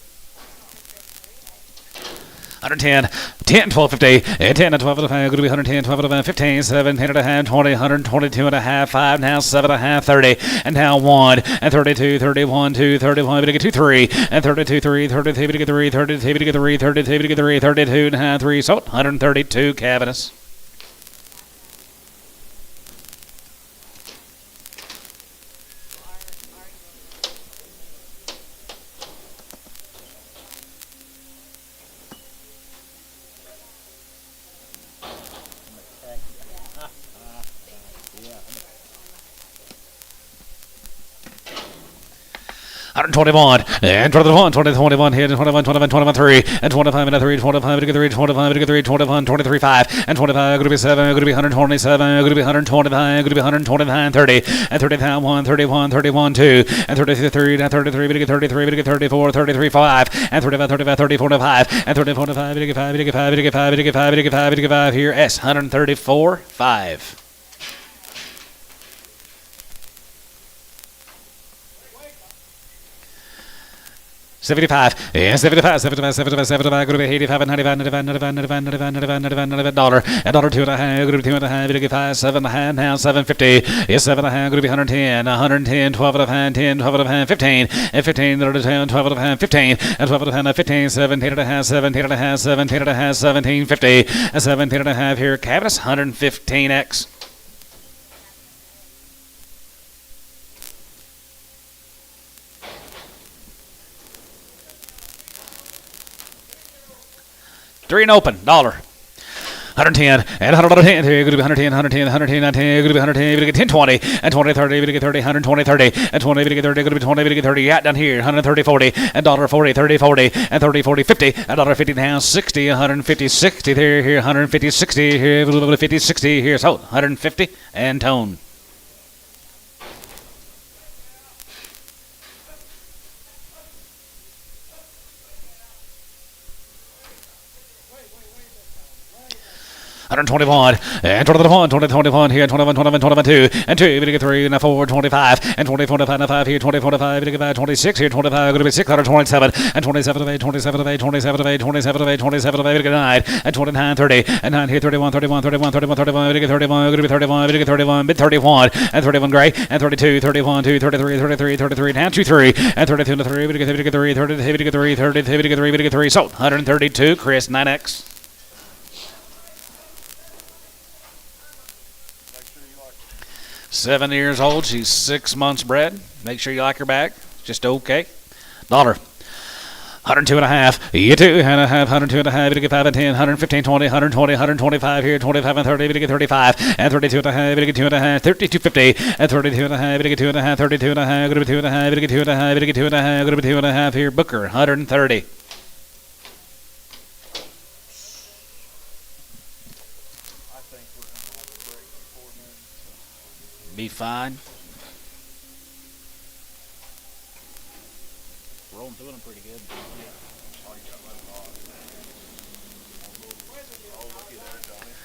110, 10, 12, 50, 10, 12, going to be 110, 12, 15, 7, 10 and a half, 20, 122 and a half, 5, now 7 and a half, 30, and now 1, and 32, 31, 2, 31, we get 2, 3, and 32, 3, 33, we get 3, 32, we get 3, 32, we get 3, 32 and a half, 3, so 132, Cavness. Yeah. 121, and 21, 20, 21 here, and 21, 21, 21, 3, and 25, and 3, 25, we get 3, 25, we get 3, 21, 23, 5, and 25, going to be 7, going to be 127, going to be 125, going to be 129, 30, and 30, 1, 31, 31, 2, and 33, and 33, we get 33, we get 34, 33, 5, and 35, 35, 34, 5, and 34, 5, we get 5, we get 5, we get 5, we get 5, we get 5, we get 5 here, S, 134, 5. 75, yeah, 75, 75, 75, 75, going to be 85, 95, 95, 95, 95, 95, 95, 95, 95, dollar, and dollar 2 and a half, going to be 2 and a half, going to get 5, 7 and a half, now 750, yes, 7 and a half, going to be 110, 110, 12 and a half, 10, 12 and a half, 15, and 15, 10, 12 and a half, 15, and 12 and a half, 15, 17 and a half, 17 and a half, 17 and a half, 1750, and 17 and a half here, Cavness, 115X. 3 and open. $1. 110 and 110 here, going to be 110, 110, 110, 110, going to be 110, going to get 10, 20, and 20, 30, going to get 30, 120, 30, and 20, going to get 30, going to be 20, going to get 30, out down here, 130, 40, and $40, 30, 40, and 30, 40, 50, and $50 down, 60, 150, 60 there, here, 150, 60 here, 50, 60 here, so 150 and tone. $121 and 21, 21 here, 21, 21, 22, and 2, we get 3, and 4, 25, and 20, 25, and 5 here, 20, 45, we get 5, 26 here, 25, going to be 627, and 27 of 8, 27 of 8, 27 of 8, 27 of 8, 27 of 8, we get 9, and 29, 30, and 9 here, 31, 31, 31, 31, 31, we get 31, going to be 31, we get 31, mid 31, and 31 gray, and 32, 31, 2, 33, 33, 33, down 2, 3, and 32 to 3, we get 3, 30, 30, we get 3, 30, we get 3, we get 3, so 132, Chris, 9X. 7 years old. She's 6 months bred. Make sure you like her back. Just okay. $1. 102 and a half. You 2 and a half. 102 and a half. You get 5 and 10. 115, 20, 120, 125 here. 25 and 30. You get 35 and 32 and a half. You get 2 and a half. 32, 50 and 32 and a half. You get 2 and a half. 32 and a half. Going to be 2 and a half. You get 2 and a half. You get 2 and a half. Going to be 2 and a half here. Booker 130. Be fine. Rolling through them pretty good.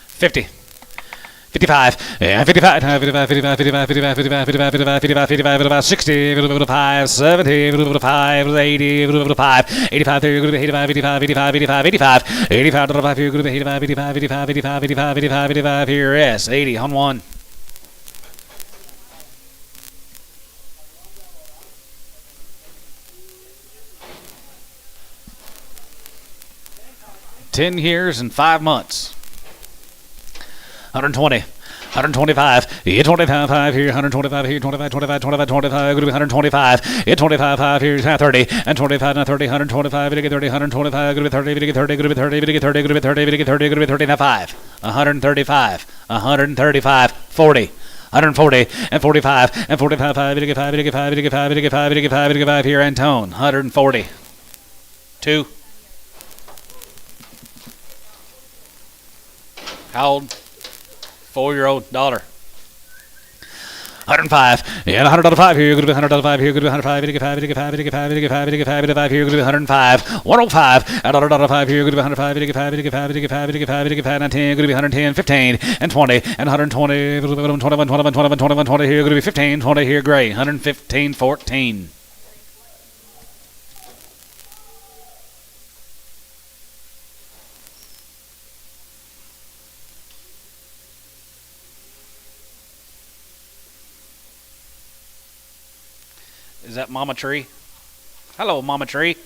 50. 55, yeah, 55, 55, 55, 55, 55, 55, 55, 55, 55, 55, 60, 55, 70, 5, 80, 5, 85, 85, 85, 85, 85, 85, 85, 85, 85, 85, 85, 85, 85, 85, here, yes, 80 on 1. $10 years and 5 months. 120. 125, yeah, 25, 5 here, 125 here, 25, 25, 25, 25, going to be 125, yeah, 25, 5 here, 30, and 25, and 30, 125, going to get 30, 125, going to be 30, going to get 30, going to be 30, going to get 30, going to be 30, going to get 30, going to be 30, now 5, 135, 135, 40. 140 and 45 and 45, 5, to get 5, to get 5, to get 5, to get 5, to get 5, to get 5 here, and tone, 140. 2. How old? 4-year-old $1. 105. Yeah, 105 here. You're going to be 105 here. You're going to be 105. You get 5. You get 5. You get 5. You get 5. You get 5. You get 5 here. You're going to be 105. 105. And $105 here. You're going to be 105. You get 5. You get 5. You get 5. You get 5. You get 5. And 10. You're going to be 110. 15 and 20 and 120. 21, 21, 21, 21, 20 here. You're going to be 15. 20 here. Gray. 115. 14. Is that Mama Tree? Hello, Mama Tree.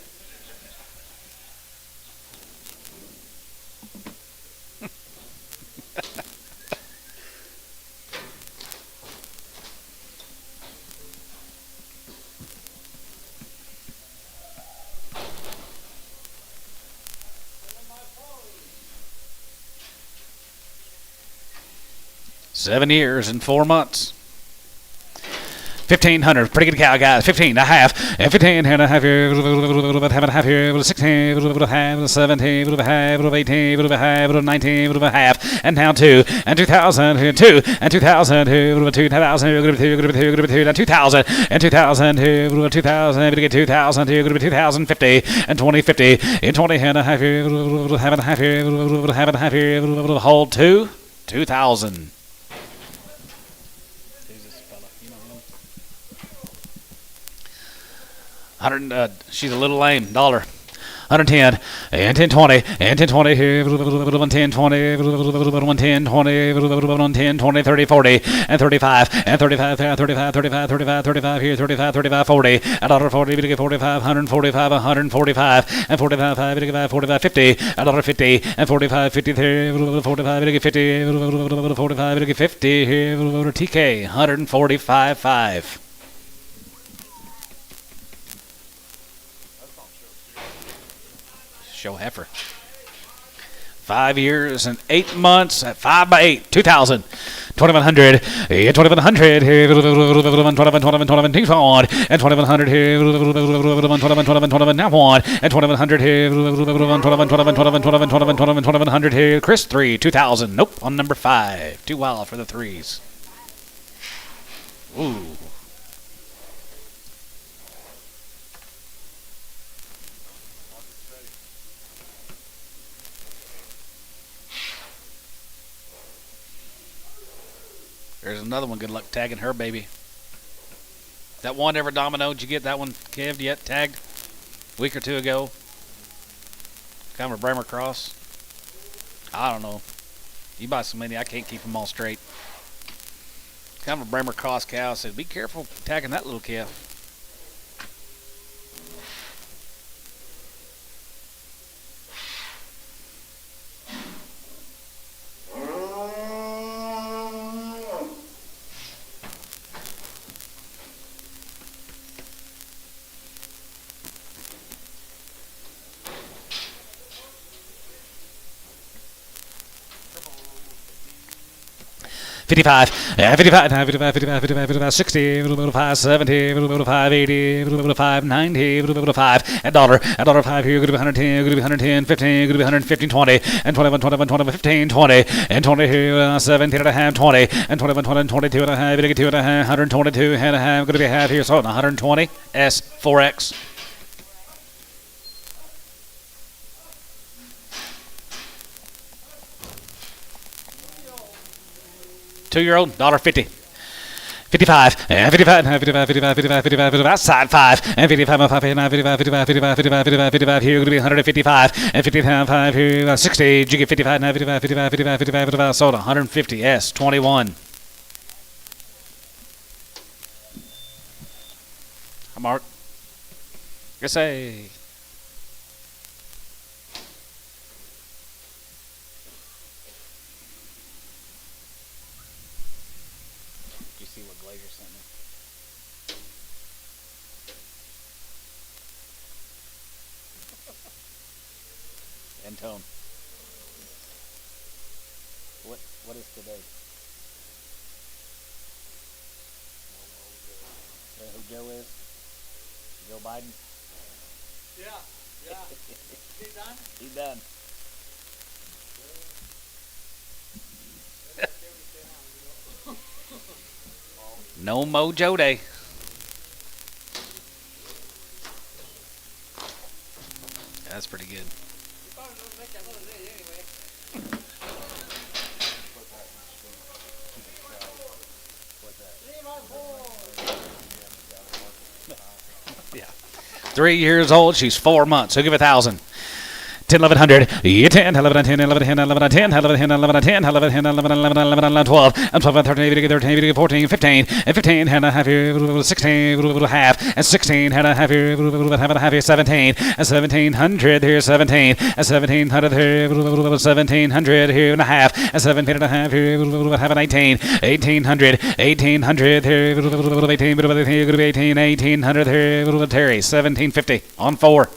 Seven years and 4 months. 1,500, pretty good cow, guys. 15 and a half, and 15 and a half here, half and a half here, 16, half, 17, half, 18, half, 19, half, and down 2, and 2,000 here, 2, and 2,000 here, 2,000 here, 2, and 2,000, and 2,000 here, 2,000, we get 2,000 here, 2,050, and 2050, and 20 and a half here, half and a half here, half and a half here, hold 2, 2,000. She's a little lame. $1. 110 and 1020 and 1020 here, 11020, 11020, 110 30 40 and 35 and 35 35 35 35 35 here, 35 35 40 and $40 we get 45 145 145 and 45 5 we get 45 50 and $50 and 45 50 there, 45 we get 50 45 we get 50 here, TK 145 5. Show heifer. 5 years and 8 months at 5 by 8, 2,000. 2,100, 2,100 here, 2,100 on, and 2,100 here, 2,100 now on, and 2,100 here, 2,100 here. Chris 3, 2,000. Nope, on number 5. Too wild for the threes. Ooh. There's another one. Good luck tagging her, baby. That one ever dominoed? Did you get that one, Kev, yet tagged? A week or two ago? Kind of a Bremer cross? I don't know. You buy so many, I can't keep them all straight. Kind of a Bremer cross cow. Said, be careful tagging that little calf. $55, 55, 55, 55, 55, 55, 60, 5, 70, 5, 80, 5, 90, 5, $1, $5 here, good to be 110, good to be 110, 15, good to be 115, 20, and 21, 21, 21, 15, 20, and 20 here, 17 and a half, 20, and 21, 20, 22 and a half, 2 and a half, 122 and a half, good to be half here, so 120, S, 4X. Two-year-old, $1.50. 55, 55, 55, 55, 55, 55, outside 5, and 55, 55, 55, 55, 55, 55, 55, here, going to be 155, and 55 here, 60, did you get 55, 55, 55, 55, 55, 55, sold 150, S, 21. Hi, Mark. Yes, hey. See what Glazier sent me. Antone. What is today? Who Joe is? Joe Biden? Yeah. He done? He done. No Mojo Day. That's pretty good. Yeah. 3 years old. She's 4 months. So give 1,000. 10, 1100, 10, 11, 10, 11, 10, 11, 10, 11, 10, 11, 10, 11, 10, 11, 11, 11, 12, and 12, 13, 13, 14, 15, and 15, and a half here, 16, half, and 16, and a half here, half and a half here, 17, and 1700 here, 17, and 1700 here, 1700 here and a half, and 17 and a half here, half and 18, 1800, 1800 here, 18, 18, 1800 here, Terry, 1750 on 4.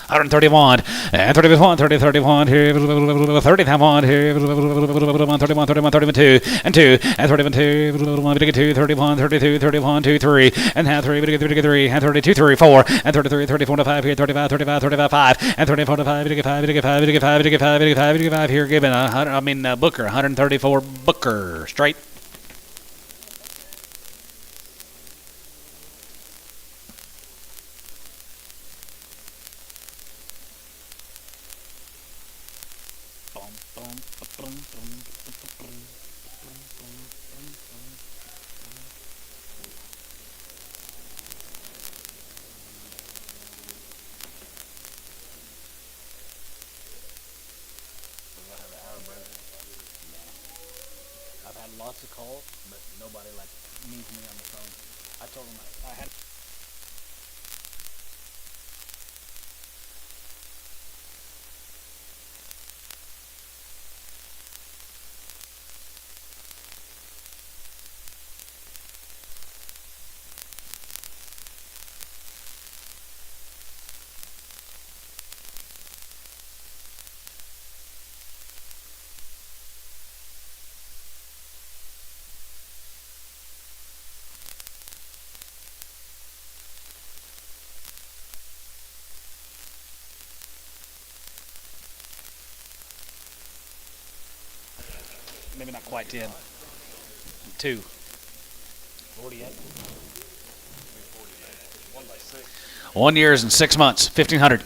131, and 31, 30, 31 here, 31 here, 31, 31, 32, and 2, and 31, 2, 31, 32, 31, 2, 3, and half 3, 3, and 32, 3, 4, and 33, 34, 5 here, 35, 35, 35, 5, and 34, 5, 5, 5 here, given Booker, 134 Booker, straight. I've had lots of calls, but nobody needs me on the phone. I told them I had. maybe not quite 10. 2. 48. 1 year and 6 months. 1,500.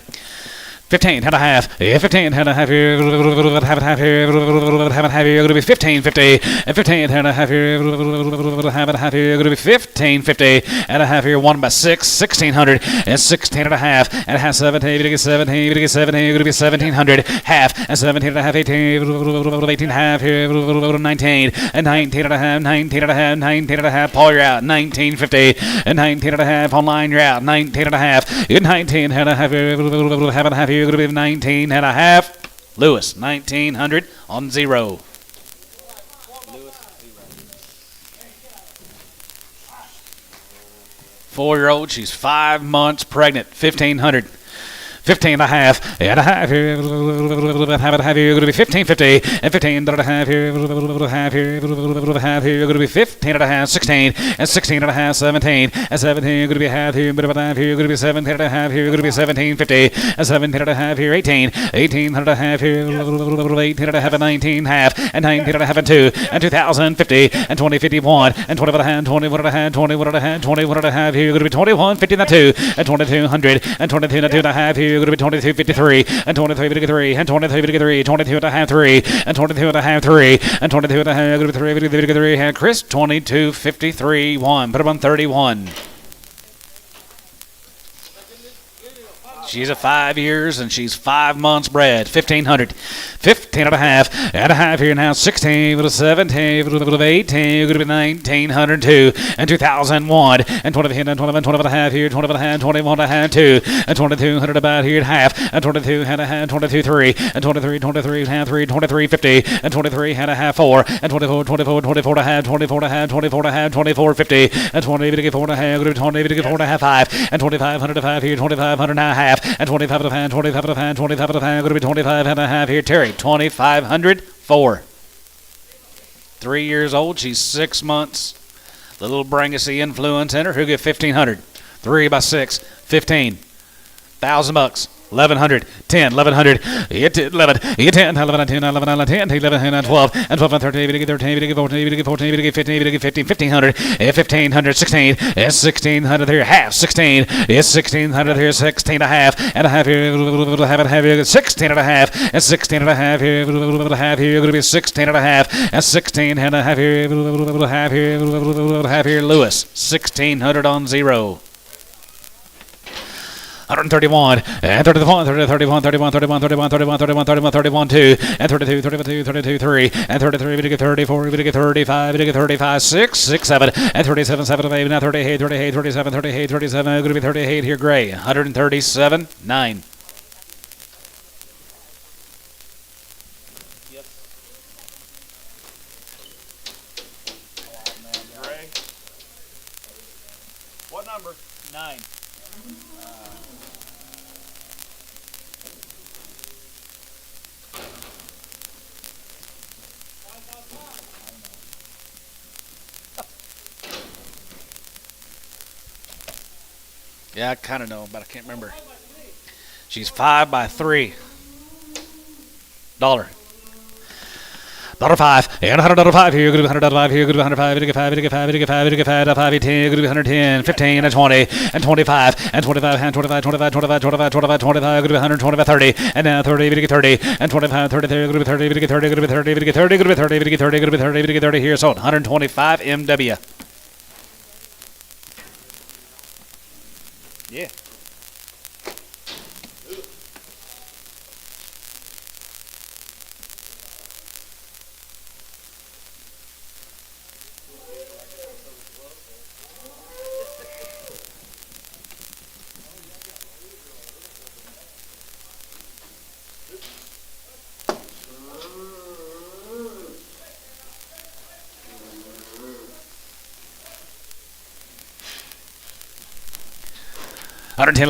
15 and a half. 15 and a half here. Have it half here. Have it half here. Going to be 15.50. And 15 and a half here. Have it half here. Going to be 15.50 and a half here. 1 by 6. 1,600 and 16 and a half. And a half 17. Going to get 17. Going to get 17. Going to be 1,700. Half and 17 and a half. 18. 18 half here. 19 and 19 and a half. 19 and a half. 19 and a half. Paul, you're out. 19.50 and 19 and a half. Online, you're out. 19 and a half. 19 and a half. Have it half here. Going to be 19 and a half. Lewis, 1,900 on 0. Lewis, 0. 4-year-old, she's 5 months pregnant. 1,500. 15 and a half. And a half here. Have it half here. Going to be 15.50 and 15 and a half here. Half here. Half here. Going to be 15 and a half. 16 and 16 and a half. 17 and 17. Going to be half here. Bit of a half here. Going to be 17 and a half here. Going to be 17.50 and 17 and a half here. 18. 18 and a half here. 18 and a half and 19 half and 19 and a half and 2 and 2,050 and 2051 and 20 and a half. 21 and a half. 21 and a half. 21 and a half here. Going to be 21.50 and 2 and 2,200 and 22 and 2 and a half here. Going to be 22.53 and 23.53 and 23.53, 22 and a half 3 and 22 and a half 3 and 22 and a half. Going to be 3.53 and Chris 22.53 1. Put him on 31. She's a 5 years and she's 5 months bred. 1,500. 15 and a half here now. 16 with a 17 with a 18. Going to be 1,902 and 2,001 and 20 and 20 and a half here. 20 and a half, 21 and a half 2 and 2,200 about here at half and 22 and a half, 22 3 and 23 and a half 3, 23.50 and 23 and a half 4 and 24 and a half, 24 and a half, 24.50 and 20 to get 4 and a half. Going to be 20 to get 4 and a half 5 and 2,500 to 5 here. 2,500 and a half. And 25 and a half, 25 and a half, 25 and a half. Going to be 25 and a half here. Terry, 2,500, 4. 3 years old. She's 6 months. The little Brangasy influence in her. Who get 1,500? 3 by 6, 15. $1,000. 1,100, 10, 1,100, 11, 10, 11, 10, 11, 10, 11, 12, and 12, and 13, 13, 14, 14, 15, 15, 1,500, 1,500, 16, 1,600 here, half, 16, 1,600 here, 16 and a half here, have it, have it, 16 and a half, and 16 and a half here, half here, going to be 16 and a half, and 16 and a half here, half here, Lewis, 1,600 on 0. 131 and 31, 31, 31, 31, 31, 31, 31, 31, 31, 2 and 32, 32, 32, 3 and 33, we get 34, we get 35, we get 35, 6, 6, 7 and 37, 7, 8, now 38, 38, 37, 38, 37, going to be 38 here, Gray, 137, 9. Gray. What number? 9. Yeah, I kind of know, but I can't remember. She's 5 by 3. $1. $5 and $100 here, good to be $100 here, good to be 105, to get 5, to get 5, to get 5, to get 5, 5, 10, good to be 110, 15 and 20 and 25 and 25 and 25, 25, 25, 25, 25, 25, good to be 125, 30 and now 30, to get 30 and 25, 30, good to be 30, to get 30, good to be 30, to get 30, good to be 30, to get 30, good to be 30, to get 30 here, so 125 MW. Yeah. $110,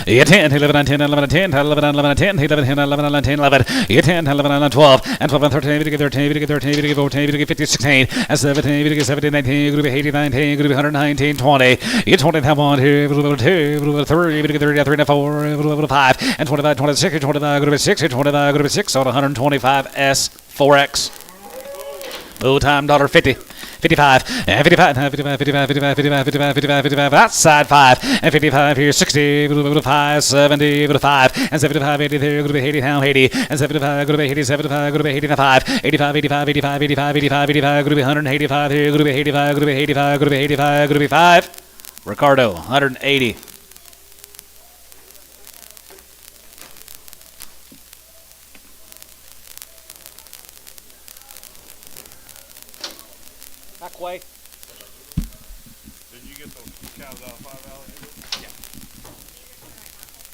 11, 10, 11, 10, 11, 10, 11, 11, 10, 11, 10, 11, 10, 11, 10, 11, 12, and 12, and 13, we get 13, we get 13, we get 14, we get 15, 16, and 17, we get 17, 19, going to be 18, 19, going to be 119, 20, you 20, have 1, 2, 2, 3, we get 3, 3, 4, 5, and 25, 26, 25, going to be 6, 25, going to be 6, on 125 S4X. Full time $1.50. 55, and 55, 55, 55, 55, 55, 55, 55, 55, outside 5, and 55 here, 60, 5, 70, 5, and 75, 80 there, going to be 80 now, 80, and 75, going to be 80, 75, going to be 85, 85, 85, 85, 85, 85, 85, going to be 185 here, going to be 85, going to be 85, going to be 85, going to be 5. Ricardo, 180. Quay. Did you get those cows out of 5 Valley? Yeah.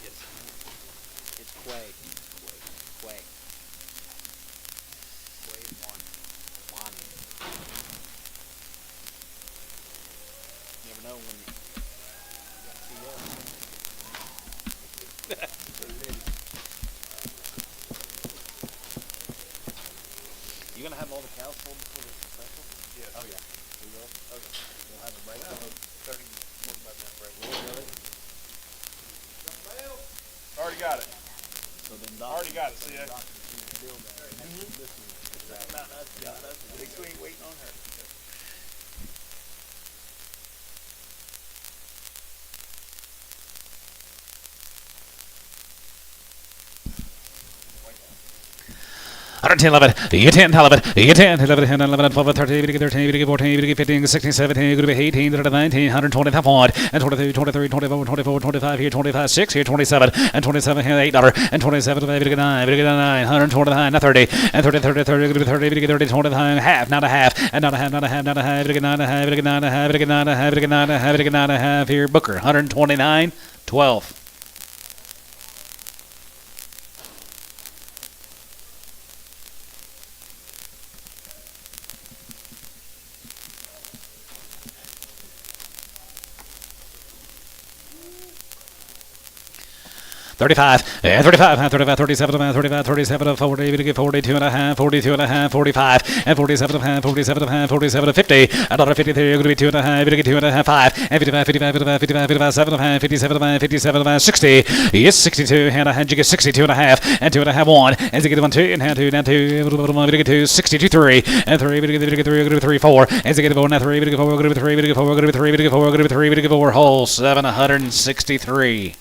Yes. It's Quay. Quay. Quay 1. You never know when you gotta see You gonna have all the cows sold before the special? Yes. Oh yeah. We will? Okay. We'll have a break. 30, 45 minute break. Really? Already got it. So then Already got it, see ya. Big Queen waiting on her. Hundred 10, 11, you 10, 11, you 10, 11, 10, 11, 12, 13, 13, 14, 15, 16, 17, 18, 19, 120, that point, and 22, 23, 24, 24, 25, here, 25, 6, here, 27, and 27, here, $8, and 27, 9, 129, not 30, and 30, 30, 30, 30, 30, 29, half, not a half, and not a half, not a half, not a half, 9, a half, 9, a half, 9, a half, 9, a half, 9, a half, here, Booker, 129, 12. $35, 35, 35, 37, 35, 37, 40, 42 and a half, 42 and a half, 45, and 47 and a half, 47 and a half, 47, 50, $1.50 there, going to be 2 and a half, 2 and a half, 5, and 55, 55, 55, 55, 55, 7 and a half, 57 and a half, 57 and a half, 60, yes, 62, and a half, you get 62 and a half, and 2 and a half, 1, and you get 1, 2, and half, 2, down 2, 62, 3, and 3, 3, 3, 4, and you get 4, now 3, 4, 3, 3, 4, 3, 4, 3, 4, whole, 763.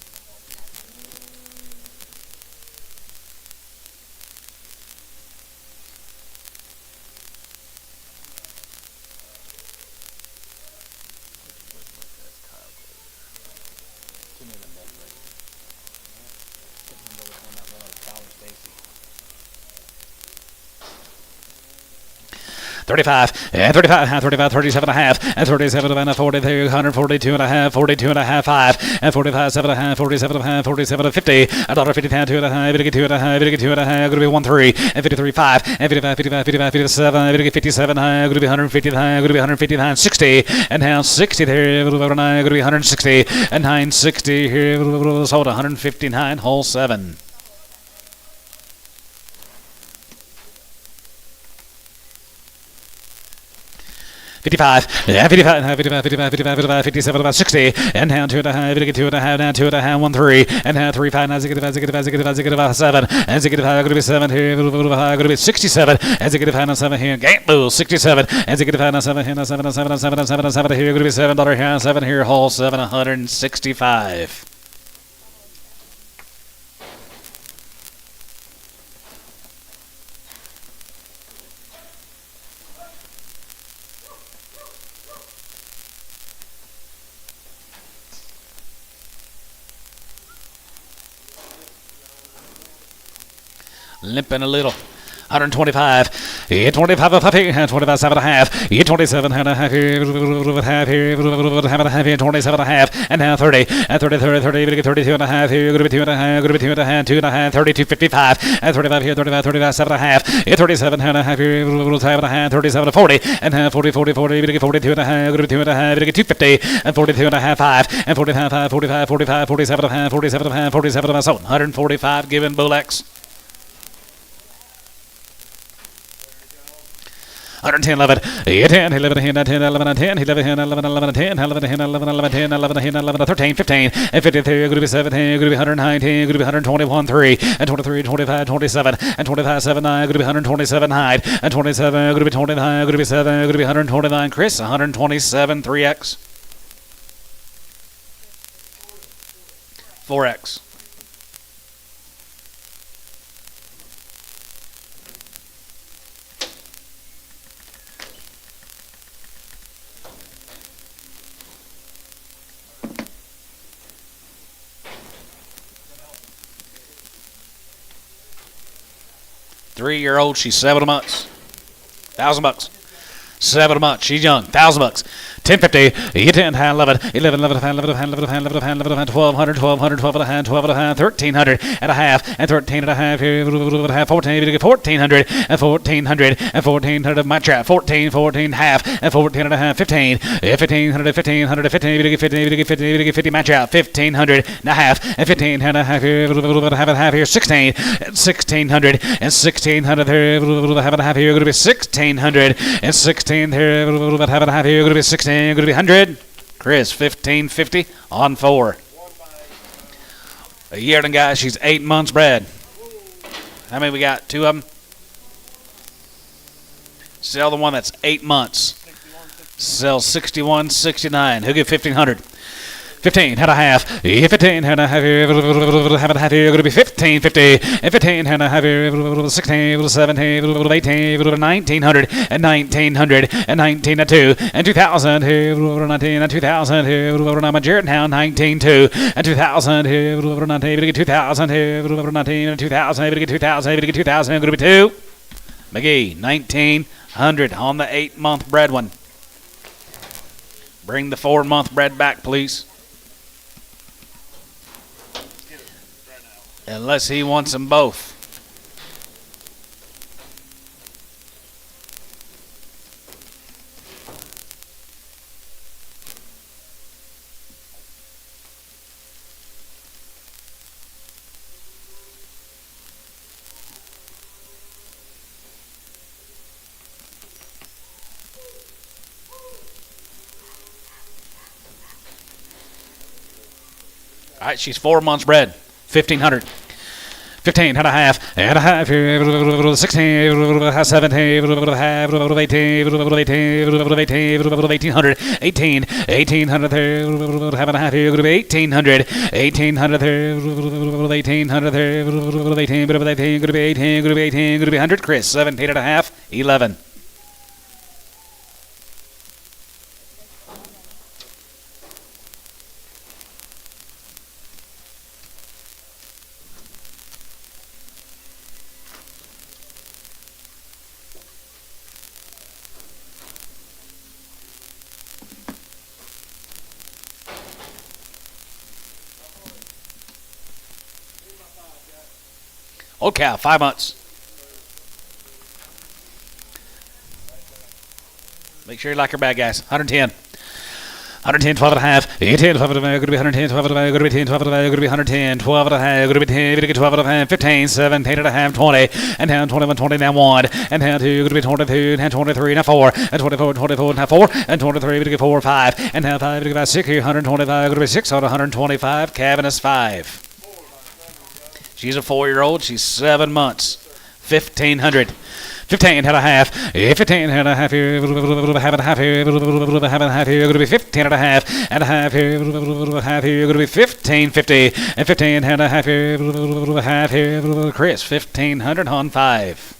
Too many of them beds right there. Couldn't remember which one that was. Fowler Stacy. 35, and 35, 35, 37 and a half, and 37 and a half, 43, 142 and a half, 42 and a half, 5, and 45, 7 and a half, 47 and a half, 47 and 50, $1.50, 2 and a half, 2 and a half, 2 and a half, going to be 1, 3, and 53, 5, and 55, 55, 55, 57, 57, going to be 150, going to be 159, 60, and now 60 there, going to be 160, and 960 here, sold 159, whole 7. 55, 55, 55, 55, 55, 57, about 60, and now 2 and a half, 2 and a half, now 2 and a half, 1, 3, and now 3, 5, now 7, and going to be 7 here, going to be 67, and 5, now 7 here, game boo, 67, and 5, now 7 here, now 7, 7, 7, 7, 7 here, going to be $7 here, 7 here, whole 765. Limping a little. 125, 25 a puppy, 25 7 and a half, 27 and a half here, half here, half and a half here, 27 and a half, and now 30, and 30, 30, 30, 32 and a half here, going to be 2 and a half, going to be 2 and a half, 2 and a half, 32, 55, and 35 here, 35, 35, 7 and a half, 37 and a half here, 7 and a half, 37 to 40, and 40, 40, 40, 42 and a half, going to be 2 and a half, 250, and 42 and a half, 5, and 45, 5, 45, 45, 47 and a half, 47 and a half, 47 and a half, so 145 given Bullocks. 110, 11, 10, 11, 10, 10, 11, 10, 11, 10, 11, 11, 10, 11, 10, 11, 11, 10, 11, 10, 11, 13, 15, and 53, going to be 17, going to be 119, going to be 121, 3, and 23, 25, 27, and 25, 7, 9, going to be 127, height, and 27, going to be 29, going to be 7, going to be 129, Chris, 127, 3X. 4X. Three-year-old, she's 7 months. $1,000. 7 months. She's young. $1,000. 1050. You 10 hand 11. 11 11 hand 11 hand 11 hand 11 hand 11 hand 1200 1200 12 and a hand 12 and a hand 1300 and a half and 13 and a half here 14 1400 and 1400 and 1400 my trap 14 14 half and 14 and a half 15 1500 1500 15 50 50 match out 1500 and a half and 15 and a half here have a half here 16 and 1600 and 1600 here have a half here going to be 1600 and 16 here have a half here going to be 16 going to be 100. Chris 1550 on 4. A yearling, guys. She's 8 months bred. How many we got? 2 of them. Sell the one that's 8 months. Sell 61, 69. Who give 1500? 15 and a half. 15 and a half. Have a half here. Going to be 1550. 15 and a half. 16, 17, 18, 1900 and 1900 and 19 and 2 and 2000 here. 19 and 2000 here. I'm a Jared now. 19 2 and 2000 here. 19 2000 here. 19 and 2000 2000 2000 going to be 2. McGee 1900 on the 8-month bred one. Bring the 4-month bred back, please. Unless he wants them both. All right, she's 4 months bred. 1500. 15 and a half, 16, 17, 1800, 18, 1800, have a half here, going to be 1800, 1800, 1800, 18, going to be 18, going to be 18, going to be 18, going to be 100, Chris, 17 and a half, 11. Old cow, 5 months. Make sure you like her bag, guys. 110. 110, 12 and a half. 10, 12 and a half. Going to be 110, 12 and a half. Going to be 10, 12 and a half. Going to be 110, 12 and a half. Going to be 10, 12 and a half. 15, 17 and a half. 20. And down 21, 20, down 1. And down 2. Going to be 22. And 23, now 4. And 24, 24, now 4. And 23, going to get 4, 5. And now 5, going to get 6 here. 125. Going to be 6 on 125. Cavaness 5. She's a 4-year-old. She's 7 months. 1500. 15 and a half. 15 and a half here. Have a half here. Have a half here. Going to be 15 and a half. And a half here. Half here. Going to be 1550. And 15 and a half here. Half here. Chris 1500 on 5.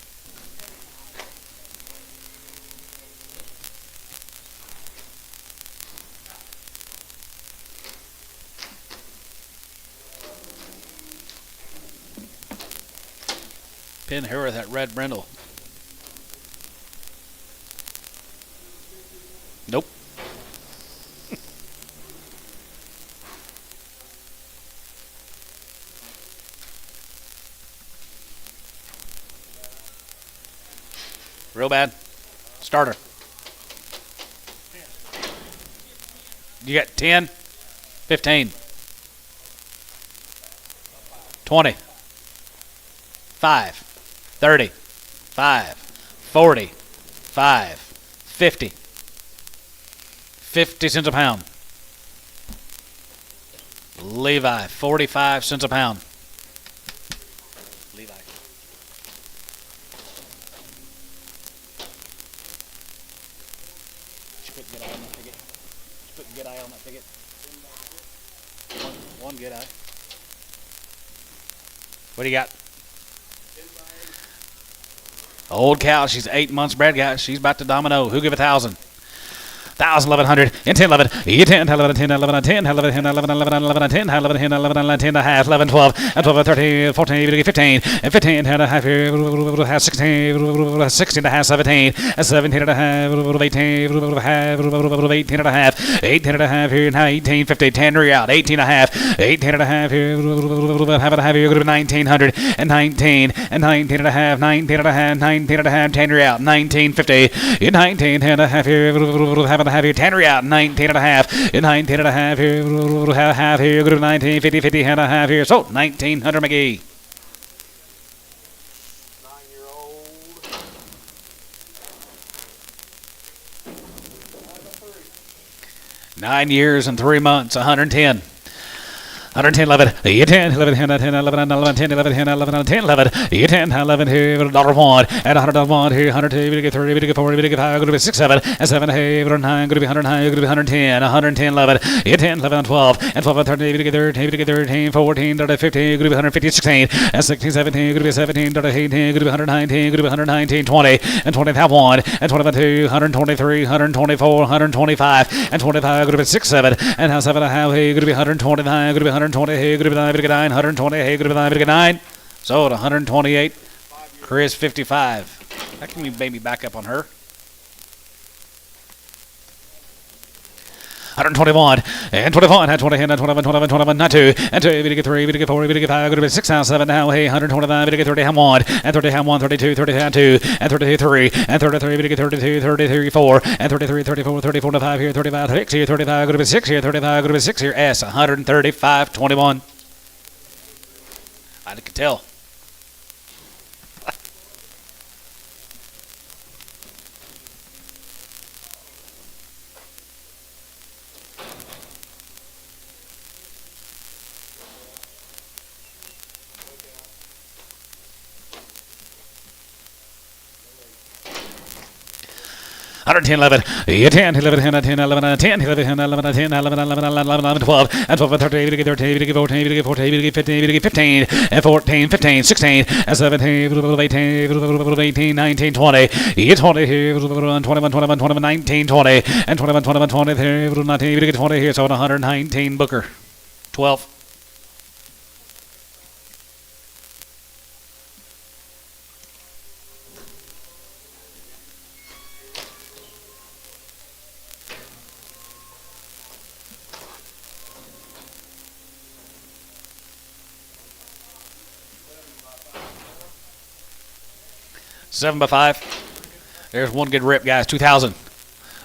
Pin her with that red brindle. Nope. Real bad. Starter. You got 10, 15, 20, 5, 30, 5, 40, 5, 50. 50 cents a pound. Levi, 45 cents a pound. Levi. Just put good eye on that ticket. Just put good eye on that ticket. One good eye. What do you got? Old cow, she's 8 months bred, guys. She's about to domino. Who give 1,000? 1,000, 1,100, and 10, 11, 10, 11, 10, 11, 10, 11, 10, 11, 11, 11, 10, 11, 10, 11, 10 and a half, 11, 12, and 12, 13, 14, 15, and 15 and a half, 16, 16 and a half, 17, and 17 and a half, 18, 18 and a half, 18 and a half here, now 18, 50, 10 out, 18 and a half, 18 and a half here, half and a half here, 1,900, and 19, and 19 and a half, 19 and a half, 19 and a half, 10 out, 1950, 19 and a half here, half and a half here, 10 out, 19 and a half, 19 and a half here, half here, go to 19, 50, 50 and a half here, so 1,900 McGee. 9-year-old. 9 years and 3 months, 110. 110, 11, 10, 11, 10, 11, 11, 10, 11, 10, 11, 10, 11, 10, 11, here, $1, and $100 here, 102, we get 30, we get 40, we get 5, going to be 6, 7, and 7, hey, 9, going to be 109, going to be 110, 110, 11, 10, 11, 12, and 12, 13, we get 13, we get 13, 14, 30, 15, going to be 150, 16, and 16, 17, going to be 17, 30, 18, going to be 119, going to be 119, 20, and 20, have 1, and 20, 2, 123, 124, 125, and 25, going to be 6, 7, and have 7, how, hey, going to be 129, going to be 120, hey, good to be 9, 120, hey, good to be 9, 9. Sold 128. Chris 55. How can you maybe back up on her? 121 and 21 and 20 and 21, 21, 21, not 2 and 2, we get 3, we get 4, we get 5, go to 6 now, 7 now, hey, 129, we get 30 and 1 and 30 and 1, 32, 30 and 2 and 33 and 33, we get 32, 33, 4 and 33, 34, 34 to 5 here, 35, 6 here, 35, go to 6 here, 35, go to 6 here, S, 135, 21. I could tell. $110, 11, 10, 11, 10, 10, 11, 10, 11, 11, 10, 11, 11, 11, 12, and 12, 13, we get 13, we get 14, we get 14, we get 15, we get 15, and 14, 15, 16, and 17, 18, 18, 19, 20, 20 here, 21, 21, 21, 19, 20, and 21, 21, 20 here, 19, we get 20 here, so 119 Booker, 12. Seven by 5. There's one good rip, guys. 2,000.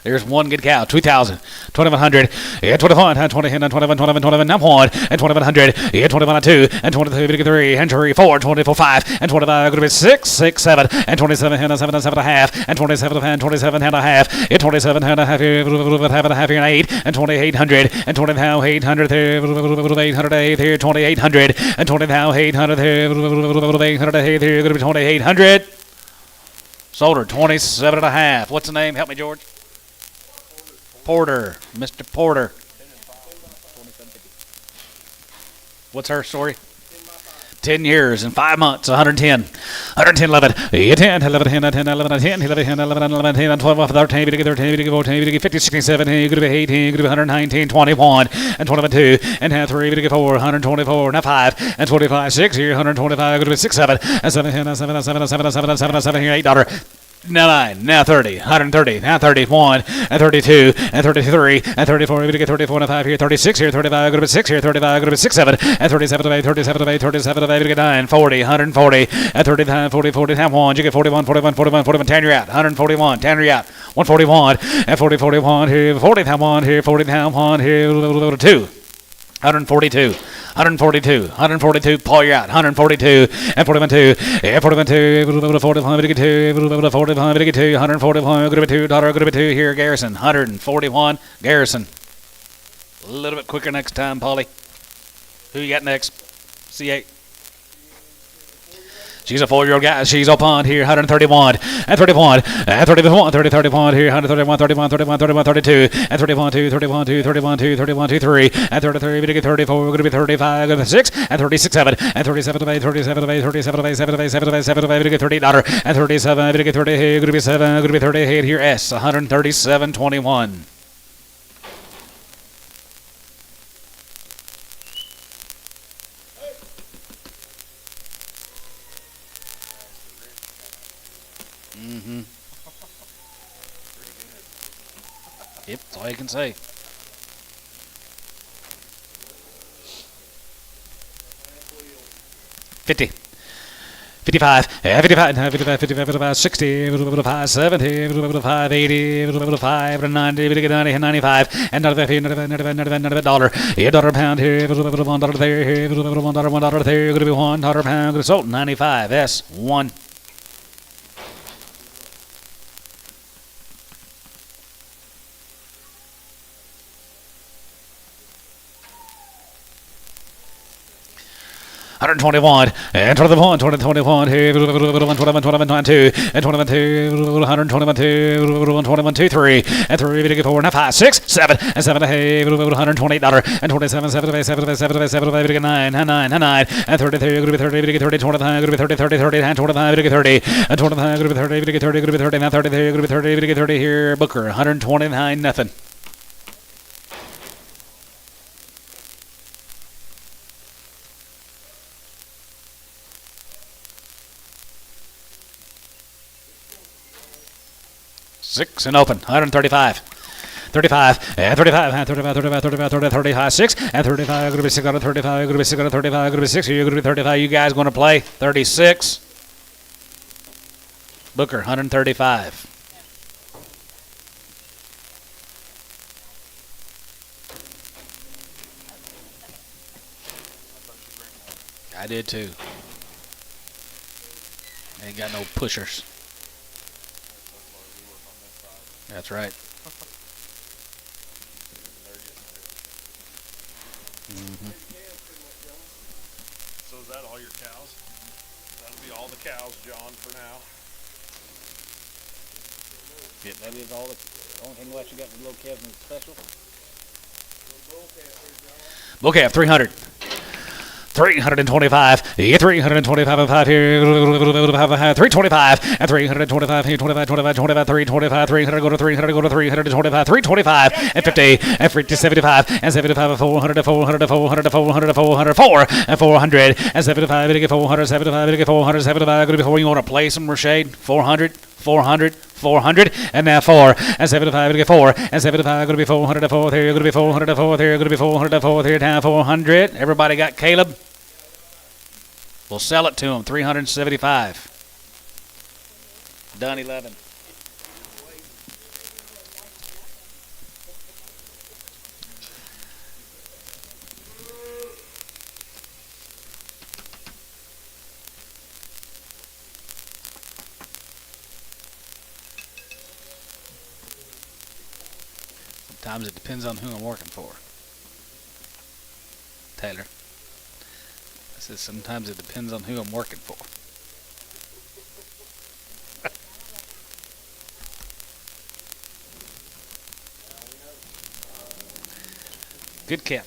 There's one good cow. 2,000. 2,100. Yeah, 21. 20. 21. 21. 21. Now 1. And 2,100. Yeah, 21. 2. And 23. 3. And 3. 4. 24. 5. And 25. Going to be 6. 6. 7. And 27. And 7. And 7 and a half. And 27. And 27 and a half. Yeah, 27 and a half here. Half and a half here. And 8. And 2,800. And 20 now 800 there. 800 here. 2,800. And 20 now 800 there. 800 here. Going to be 2,800. Sold her 27 and a half. What's the name? Help me, George. Porter. Mr. Porter. What's her story? 10 years and 5 months, 110. 110, 11, 10, 11, 10, 10, 11, 10, 11, 10, 11, 11, 10, 12, 13, 13, 14, 15, 16, 17, 18, 119, 21, and 22, and 3, 4, 124, now 5, and 25, 6 here, 125, 6, 7, and 7, 7, 7, 7, 7, 7, 7 here, $8. Now 9, now 30, 130, now 31, and 32, and 33, and 34, we get 34 and 5 here, 36 here, 35, go to 6 here, 35, go to 6, 7, and 37 to 8, 37 to 8, 37 to 8, we get 9, 40, 140, and 35, 40, 40, have 1, you get 41, 41, 41, 41, 10 you're out, 141, 10 you're out, 141, and 40, 41 here, 40, have 1 here, 40, have 1 here, 2. 142. 142. 142. Paul, you're out. 142. And 41 2. And 41 2. 45 to get 2. 45 to get 2. 141. Good to be 2. Daughter, good to be 2. Here, Garrison. 141. Garrison. A little bit quicker next time, Paulie. Who you got next? C8. She's a 4-year-old guy. She's up on here. 131 and 31 and 31, 30, 31 here. 131, 31, 31, 31, 32 and 31, 2, 31, 2, 31, 2, 31, 2, 3 and 33. Going to get 34. Going to be 35. Going to be 6 and 36, 7 and 37 to 8, 37 to 8, 37 to 8, 7 to 8, 7 to 8, 7 to 8. Going to get 38 daughter and 37. Going to get 38. Going to be 7. Going to be 38 here. S 137, 21. Yep, that's all you can say. $50. 55, 55, 55, 55, 55, 60, 55, 70, 55, 80, 55, 90, 95, and $95, $1 pound here, $1 there, here, $1 there, going to be $1 pound, going to sold 95, S1. $121 and 21, 21 here, 21, 21, 22 and 22, 121, 121, 2, 3 and 3, 4 and 5, 6, 7 and 7 hey, $128 and 27, 7, 7, 7, 7, 9, 9, 9 and 33, 30, 30, 25, 30, 30, 30 and 25, 30 and 25, 30, 30, 30, 30 now 30, 30, 30 here, Booker 129 nothing. Six and open, 135. 35, and 35, and 35, 35, 35, 35, 35, 6, and 35, going to be 6 out of 35, going to be 6 out of 35, going to be 6, you're going to be 35, you guys going to play 36. Booker, 135. I did too. Ain't got no pushers. That's right. So is that all your cows? That'll be all the cows, John, for now. Yeah, that is all the only thing left you got with little Kevin special. Okay, 300. 325, 325 and 5 here, 325, and 325 here, 25, 25, 25, 325, 300, go to 300, go to 325, 325, and 50, and 50, 75, and 75, 400, 400, 400, 400, 400, 4, and 400, and 75, and 400, 75, and 400, 75, going to be 4, you want to play some Rashade? 400, 400, 400, and now 4, and 75, going to be 4, and 75, going to be 400, 4, here, going to be 400, 4, here, going to be 400, 4, here, down 400, everybody got Caleb? We'll sell it to him, 375. Done 11. Sometimes it depends on who I'm working for. Taylor. I said sometimes it depends on who I'm working for. Good cap.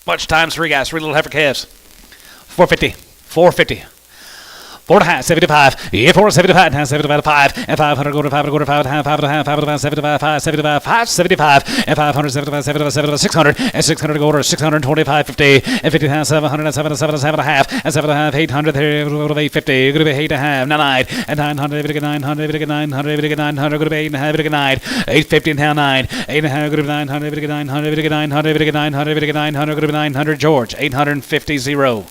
Much times 3 guys, 3 little heifer calves. 450, 450, 4 and a half, 75. Yeah, 4 and 75 and a half, 75 to 5. And 500 go to 5 and a quarter, 5 and a half, 5 and a half, 5 and a half, 75, 5, 75, 5, 75. And 500, 75, 75, 75, 600. And 600 go to 625, 50. And 50 and a half, 700, and 7 and 7 and 7 and a half. And 7 and a half, 800, 850. Go to 8 and a half, 9. And 900, 900, 900, 900, go to 8 and a half, 9. 850 and a half, 9. 8 and a half, go to 900, 900, 900, 900, 900, go to 900, George. 850, 0.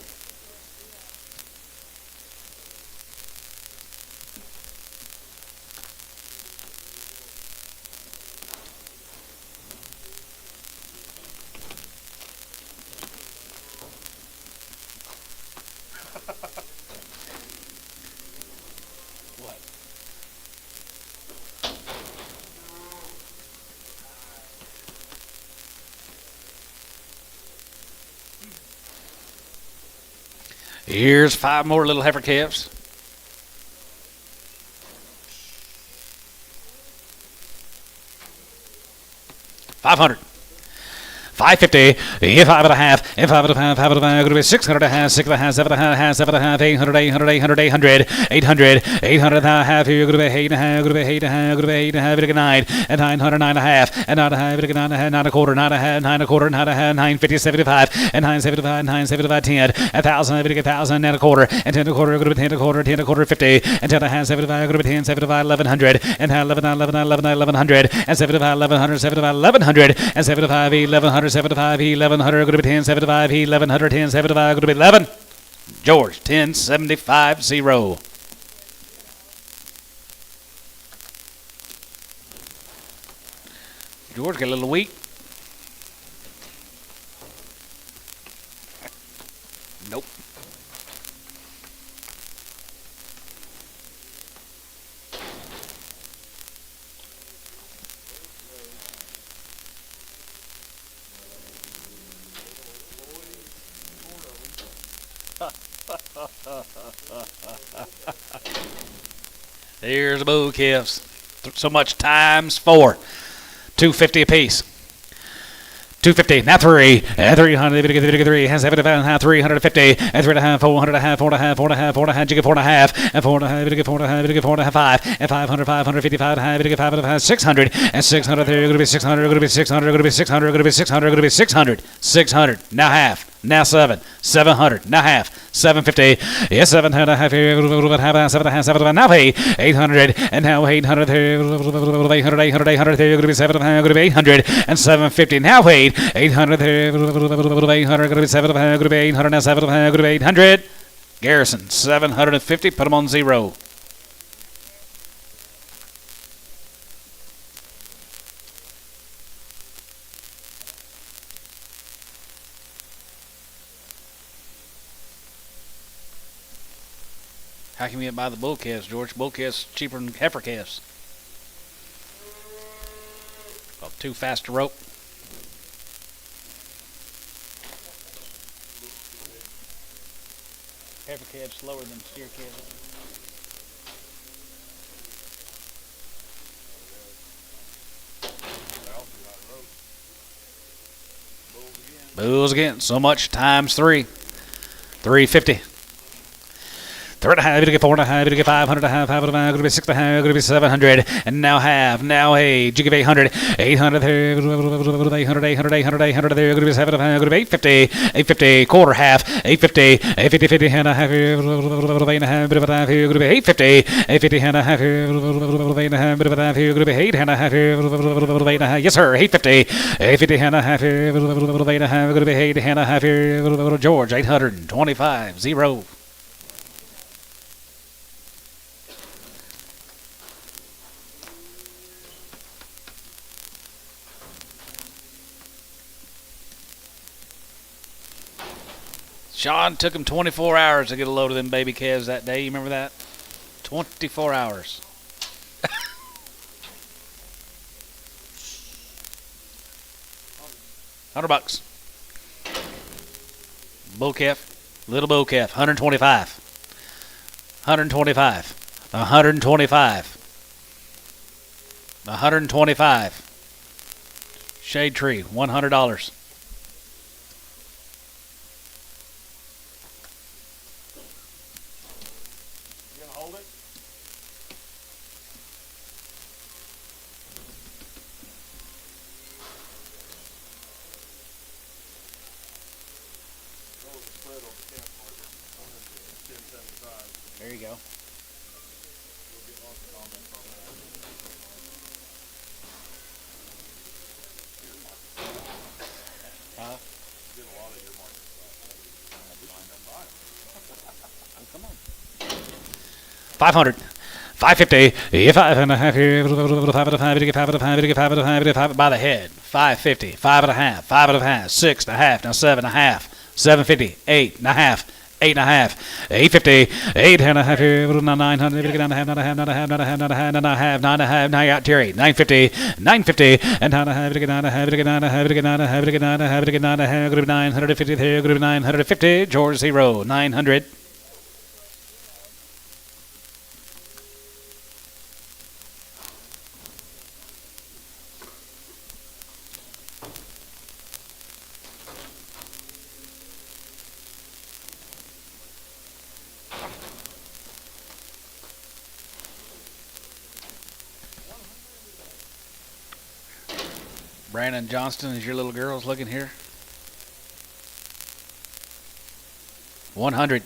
Here's 5 more little heifer calves. $500. 550, 5 and a half, and 5 and a half, 5 and a half, going to be 600 and a half, 6 and a half, 7 and a half, 7 and a half, 800, 800, 800, 800, 800, 800 and a half, you're going to be 8 and a half, going to be 8 and a half, going to be 8 and a half, 9, and 900, 9 and a half, and 9 and a half, 9 and a half, 9 and a quarter, 9 and a half, 9 and a quarter, 9 and a half, 950, 75, and 975, 975, 10, 1,000, 1,000, and a quarter, and 10 and a quarter, going to be 10 and a quarter, 10 and a quarter, 50, and 10 and a half, 75, going to be 10, 75, 1100, and 11, 11, 11, 1100, and 75, 1100, 75, 1100, and 75, 1100, 75, 1100, going to be 1075, 1100, 1075, going to be 11. George, 1075, 0. George got a little weak. Nope. There's the bull calves. So much times 4. 250 apiece. 250, now 3, and 300, 3, and 75, 350, and 3 and a half, 400 and a half, 4 and a half, 4 and a half, 4 and a half, you get 4 and a half, and 4 and a half, 4 and a half, 4 and a half, 5, and 500, 555, and 5 and a half, 600, and 600, there, going to be 600, going to be 600, going to be 600, going to be 600, going to be 600, 600, now half, now 7, 700, now half, 750, yes, 7 and a half, 7 and a half, 7 and a half, now 800, and now 800, 800, 800, 800, there, going to be 7 and a half, going to be 800, and 750, now 800, 800, going to be 7 and a half, going to be 800, now 7 and a half, going to be 800, Garrison, 750, put them on 0. How can we buy the bull calves, George? Bull calves cheaper than heifer calves. Well, too fast to rope. Heifer calves slower than steer calves. Bulls again. So much times 3. 350. 3 and a half, you get 4 and a half, you get 500 and a half, 5 and a half, going to be 6 and a half, going to be 700, and now half, now 8, you give 800, 800, 800, 800, 800, 800, there, going to be 7 and a half, going to be 850, 850, quarter half, 850, 850, 50 and a half, 8 and a half, bit of a half, here, going to be 850, 850 and a half, 8 and a half, bit of a half, here, going to be 8 and a half, 8 and a half, yes sir, 850, 850 and a half, 8 and a half, going to be 8 and a half, here, George, 825, 0. Sean took him 24 hours to get a load of them baby calves that day. You remember that? 24 hours. $100. Bull calf, little bull calf, 125. 125. 125. 125. Shade tree, $100. There you go. Huh? Get a lot of your market Oh, come on. 500. 550. Five and a half here. 5 by the head. 550. 5.5. 5.5. 6.5. Now 7.5. 750. 8.5. 8.5. 850. 8.5 here. 900. 9.5. Now you got Terry. 950. 950. And 9.5. Group 950 there. Group 950. George 0. 900. Brandon Johnston is your little girls looking here. 100.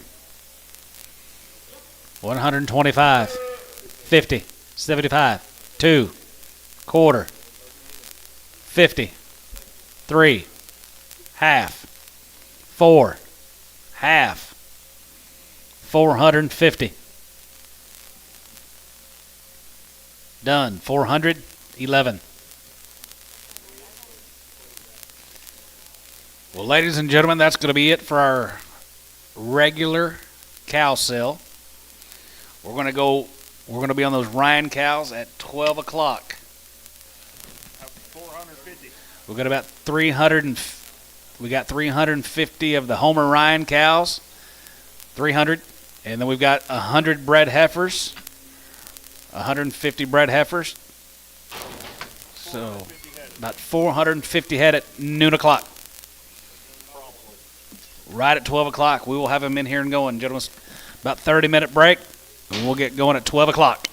125. 50. 75. 2. Quarter. 50. 3. Half. 4. Half. 450. Done. 411. Well, ladies and gentlemen, that's going to be it for our regular cow sale. We're going to be on those Ryan cows at 12 o'clock. 450. We've got about 350 of the Homer Ryan cows. 300. And then we've got 100 bred heifers. 150 bred heifers. So about 450 head at noon o'clock. Right at 12 o'clock. We will have them in here and going, gentlemen. About 30-minute break, and we'll get going at 12 o'clock.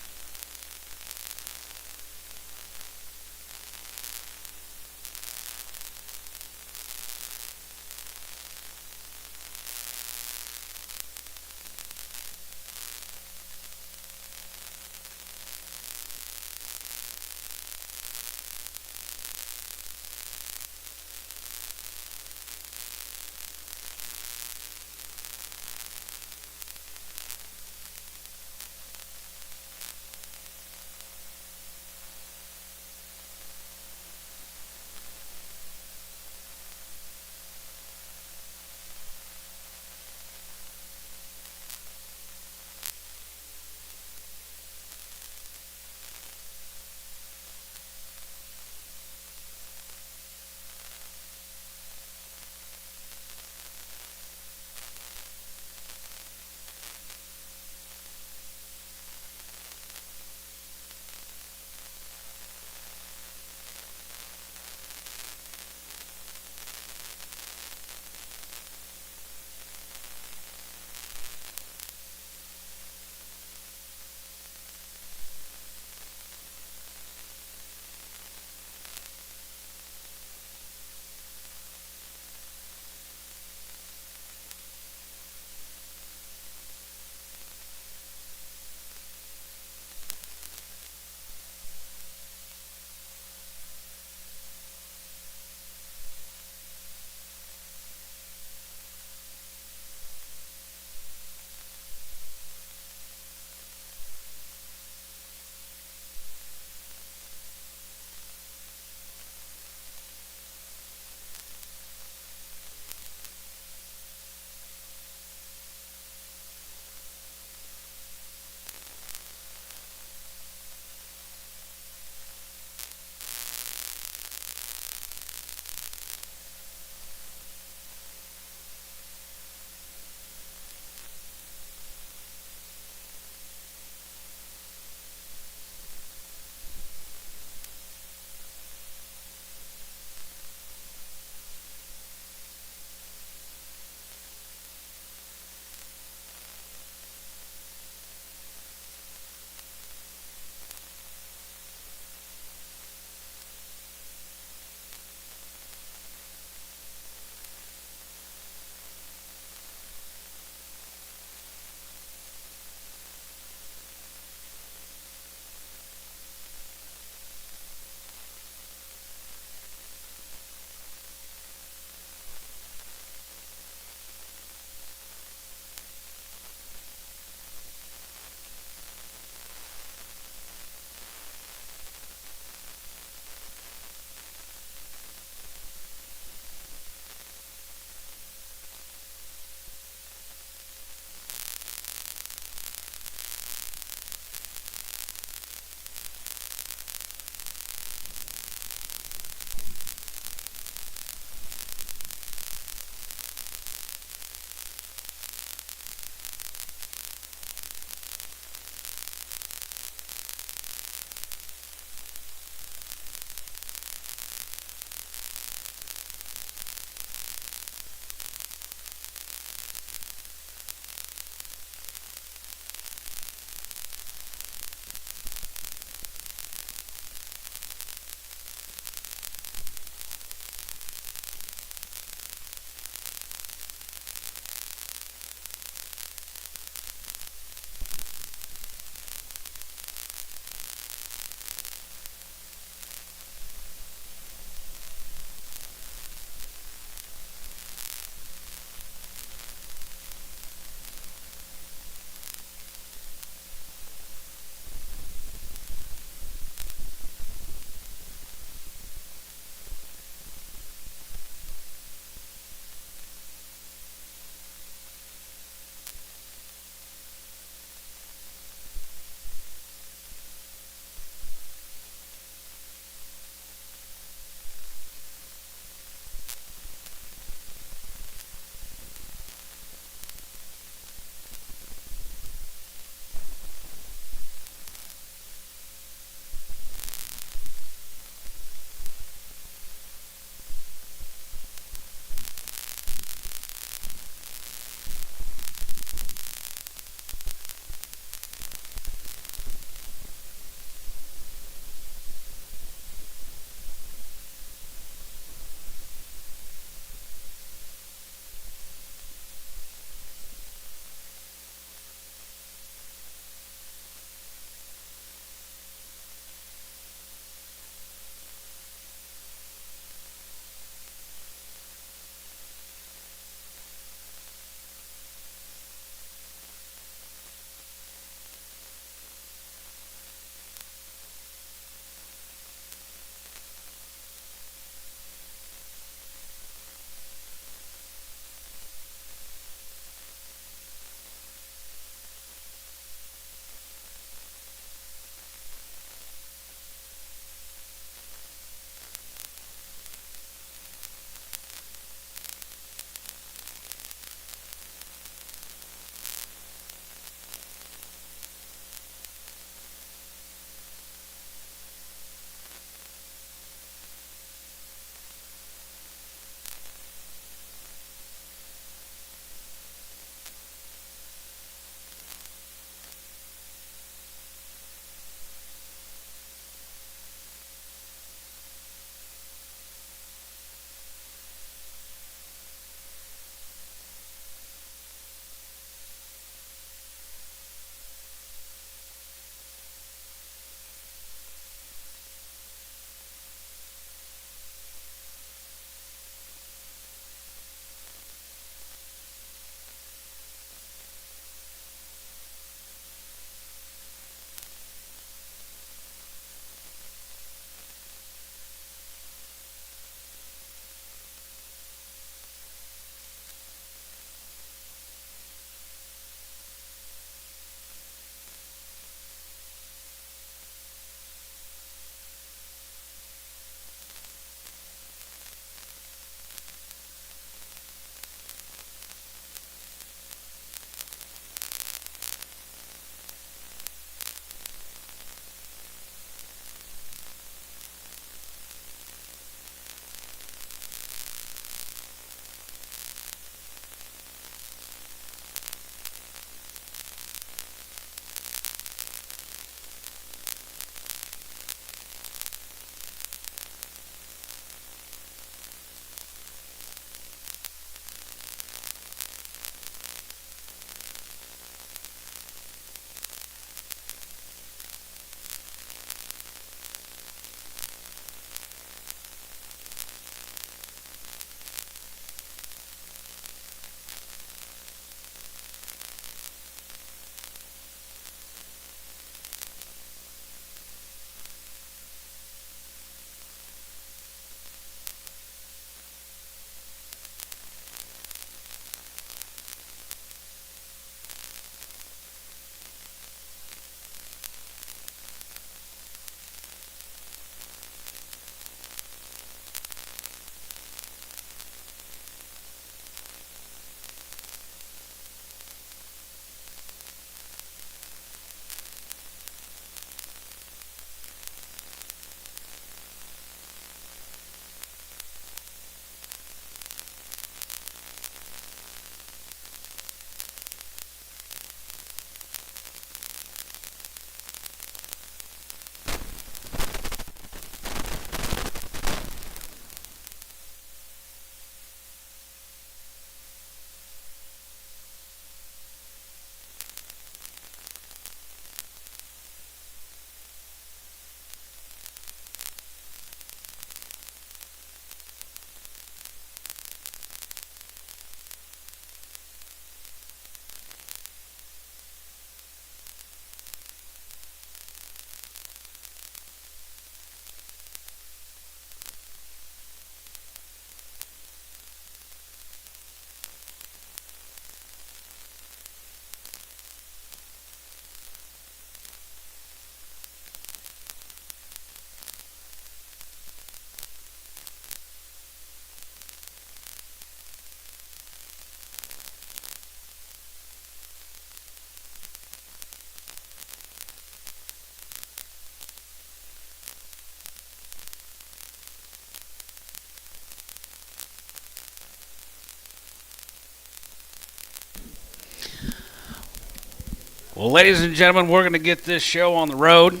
Well, ladies and gentlemen, we're going to get this show on the road.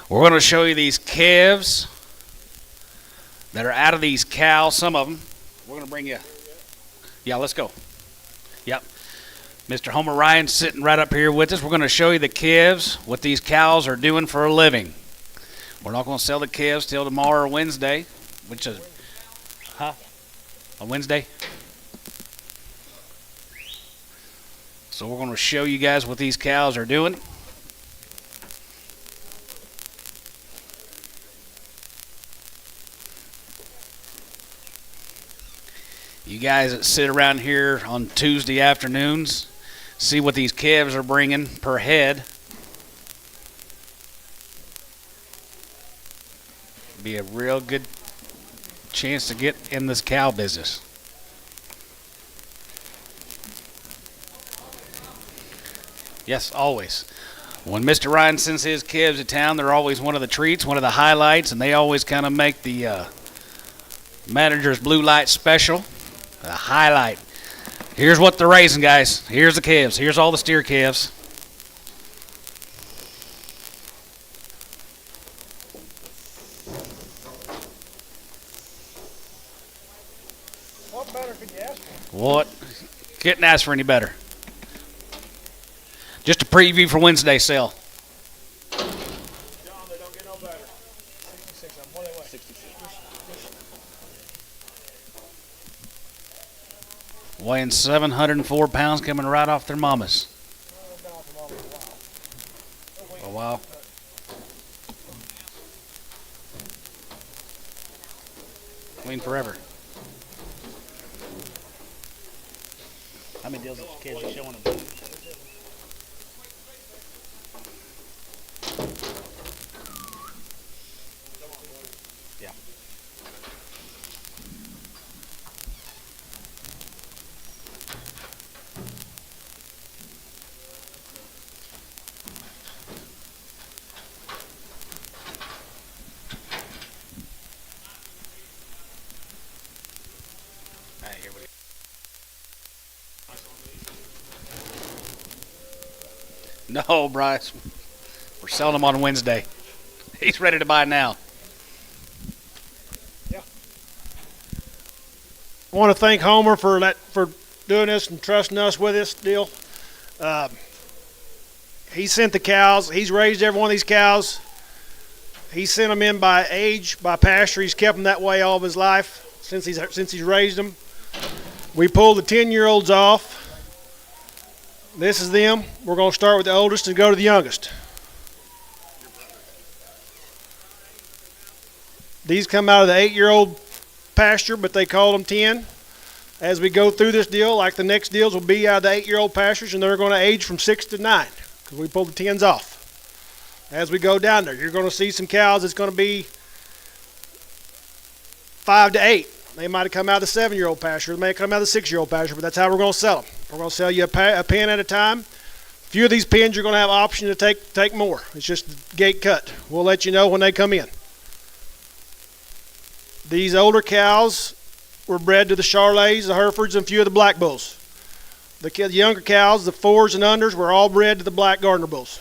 We're going to show you these calves that are out of these cows, some of them. We're going to bring you. Yeah, let's go. Yep. Mr. Homer Ryan's sitting right up here with us. We're going to show you the calves, what these cows are doing for a living. We're not going to sell the calves till tomorrow or Wednesday, which is, on Wednesday? So we're going to show you guys what these cows are doing. You guys that sit around here on Tuesday afternoons, see what these calves are bringing per head. Be a real good chance to get in this cow business. Yes, always. When Mr. Ryan sends his calves to town, they're always one of the treats, one of the highlights, and they always kind of make the manager's blue light special. The highlight. Here's what they're raising, guys. Here's the calves. Here's all the steer calves. What better could you ask for? What? Couldn't ask for any better. Just a preview for Wednesday sale. John, they don't get no better. 66 of them. What do they weigh? 66. Weighing 704 pounds, coming right off their mamas. A while. Queen forever. How many deals kids are showing them? Yeah. All right, here we go. No, Bryce. We're selling them on Wednesday. He's ready to buy now. I want to thank Homer for doing this and trusting us with this deal. He sent the cows. He's raised every one of these cows. He sent them in by age, by pasture. He's kept them that way all of his life since he's raised them. We pulled the 10-year-olds off. This is them. We're going to start with the oldest and go to the youngest. These come out of the 8-year-old pasture, but they call them 10. As we go through this deal, like the next deals will be out of the 8-year-old pastures, and they're going to age from 6 to 9 because we pulled the 10s off. As we go down there, you're going to see some cows that's going to be 5 to 8. They might have come out of the 7-year-old pasture. They may have come out of the 6-year-old pasture, but that's how we're going to sell them. We're going to sell you a pen at a time. A few of these pens you're going to have option to take more. It's just gate cut. We'll let you know when they come in. These older cows were bred to the Charolais, the Herefords, and a few of the Black Bulls. The younger cows, the 4s and unders, were all bred to the Black Gardner Bulls.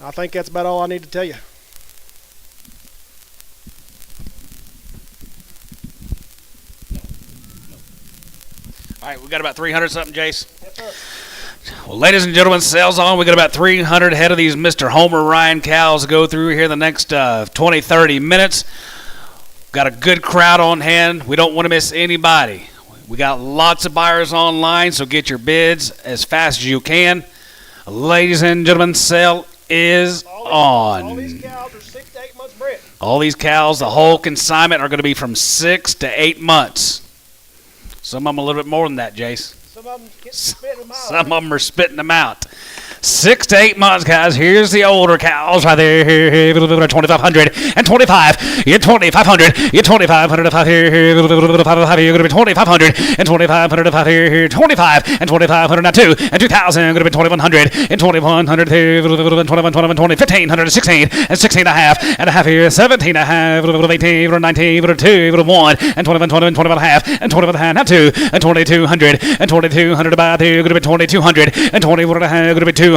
I think that's about all I need to tell you. All right, we got about 300 something, Jace. Yes, sir. Well, ladies and gentlemen, sales on. We got about 300 head of these Mr. Homer Ryan cows to go through here the next 20, 30 minutes. Got a good crowd on hand. We don't want to miss anybody. We got lots of buyers online, so get your bids as fast as you can. Ladies and gentlemen, sale is on. All these cows are 6 to 8 months bred. All these cows, the whole consignment, are going to be from 6 to 8 months. Some of them a little bit more than that, Jace. Some of them spit them out. Some of them are spitting them out. 6 to 8 months, guys. Here's the older cows right there. 2,500 and 25. You're 2,500. You're 2,500 if I hear. You're going to be 2,500 and 2,500 if I hear. 25 and 2,500 now 2 and 2,000. Going to be 2,100 and 2,100. 21, 20, 1,500 and 16 and 16 and a half here. 17 and a half. 18, 19, 2, 1 and 21, 20, 21 and a half and 21 and a half now 2 and 2,200 and 2,200 about here. Going to be 2,200 and 21 and a half. Going to be 200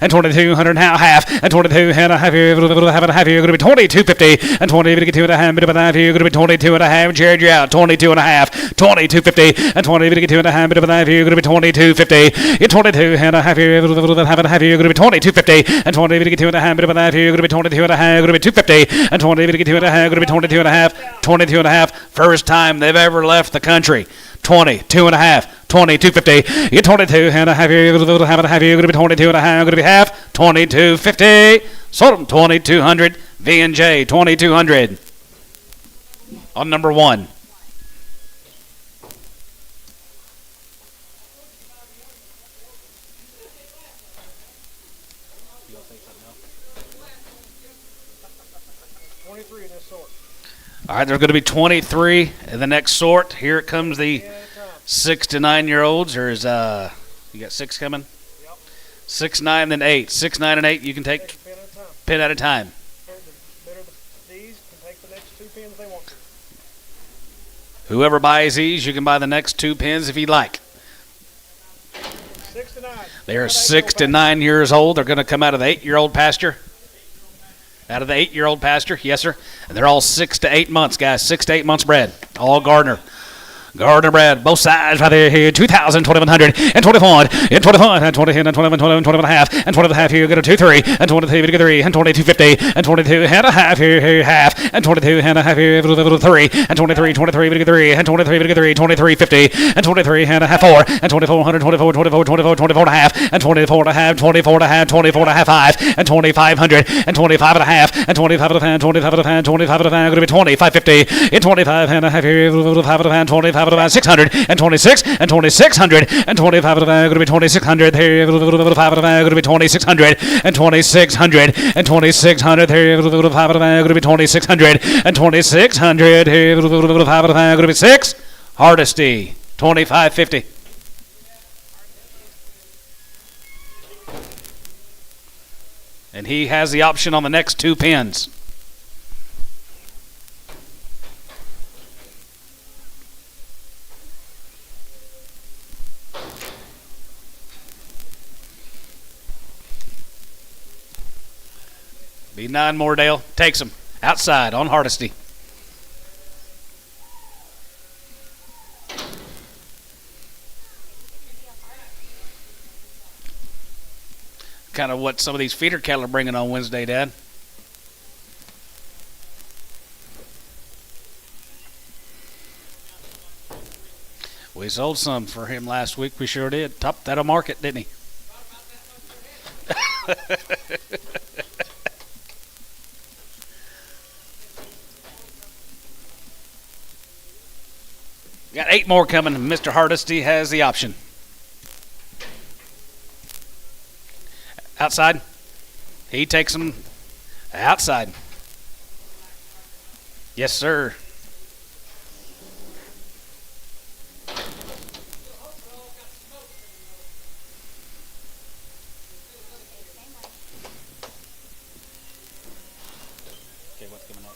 and 2,200 now half and 22 and a half here. Half and a half here. Going to be 2,250 and 22 and a half. Bit of a half here. Going to be 22 and a half. Jared, you out. 22 and a half. 2,250 and 22 and a half. Bit of a half here. Going to be 2,250. You're 22 and a half here. Half and a half here. Going to be 2,250 and 22 and a half. Bit of a half here. Going to be 22 and a half. Going to be 250 and 22 and a half. Going to be 22 and a half. 22 and a half. First time they've ever left the country. 22 and a half. 2,250. You're 22 and a half here. Half and a half here. Going to be 22 and a half. Going to be half. 2,250. Sold them 2,200. V&J 2,200 on number 1. All right, there's going to be 23 in the next sort. Here it comes the 6 to 9 year olds. There's you got 6 coming. 6, 9, then 8. 6, 9, and 8. You can take pin at a time. These can take the next 2 pins they want to. Whoever buys these, you can buy the next 2 pins if you like. 6 to 9. They are 6 to 9 years old. They're going to come out of the 8-year-old pasture. Out of the 8-year-old pasture, yes, sir. And they're all 6 to 8 months, guys. 6 to 8 months bred. All Gardner. Gardner bred, both sides right there here. 2,000, 2,100, and 21, and 21, and 20, and 21, 21, 21 and a half, and 20 and a half here. Get a 2, 3, and 23, get a 3, and 22.50, and 22 and a half here, half, and 22 and a half here, 3, and 23, 23, get a 3, and 23, get a 3, 23.50, and 23 and a half, 4, and 2,400, 24, 24, 24, 24 and a half, and 24 and a half, 24 and a half, 24 and a half, 5, and 2,500, and 25 and a half, and 25 and a half, 25 and a half, 25 and a half, going to be 25.50, and 25 and a half here, 5 and a half, 25 and a half, 600, and 26, and 2,600, and 25 and a half, going to be 2,600 here, 5 and a half, going to be 2,600, and 2,600, and 2,600 here, 5 and a half, going to be 2,600, and 2,600 here, 5 and a half, going to be 6, Hardesty, 25.50. And he has the option on the next 2 pins. Be 9 more, Dale. Takes him outside on Hardesty. Kind of what some of these feeder cattle are bringing on Wednesday, Dad. We sold some for him last week. We sure did. Topped that a market, didn't he? Got 8 more coming. Mr. Hardesty has the option. Outside. He takes them outside. Yes, sir. Okay, what's coming up?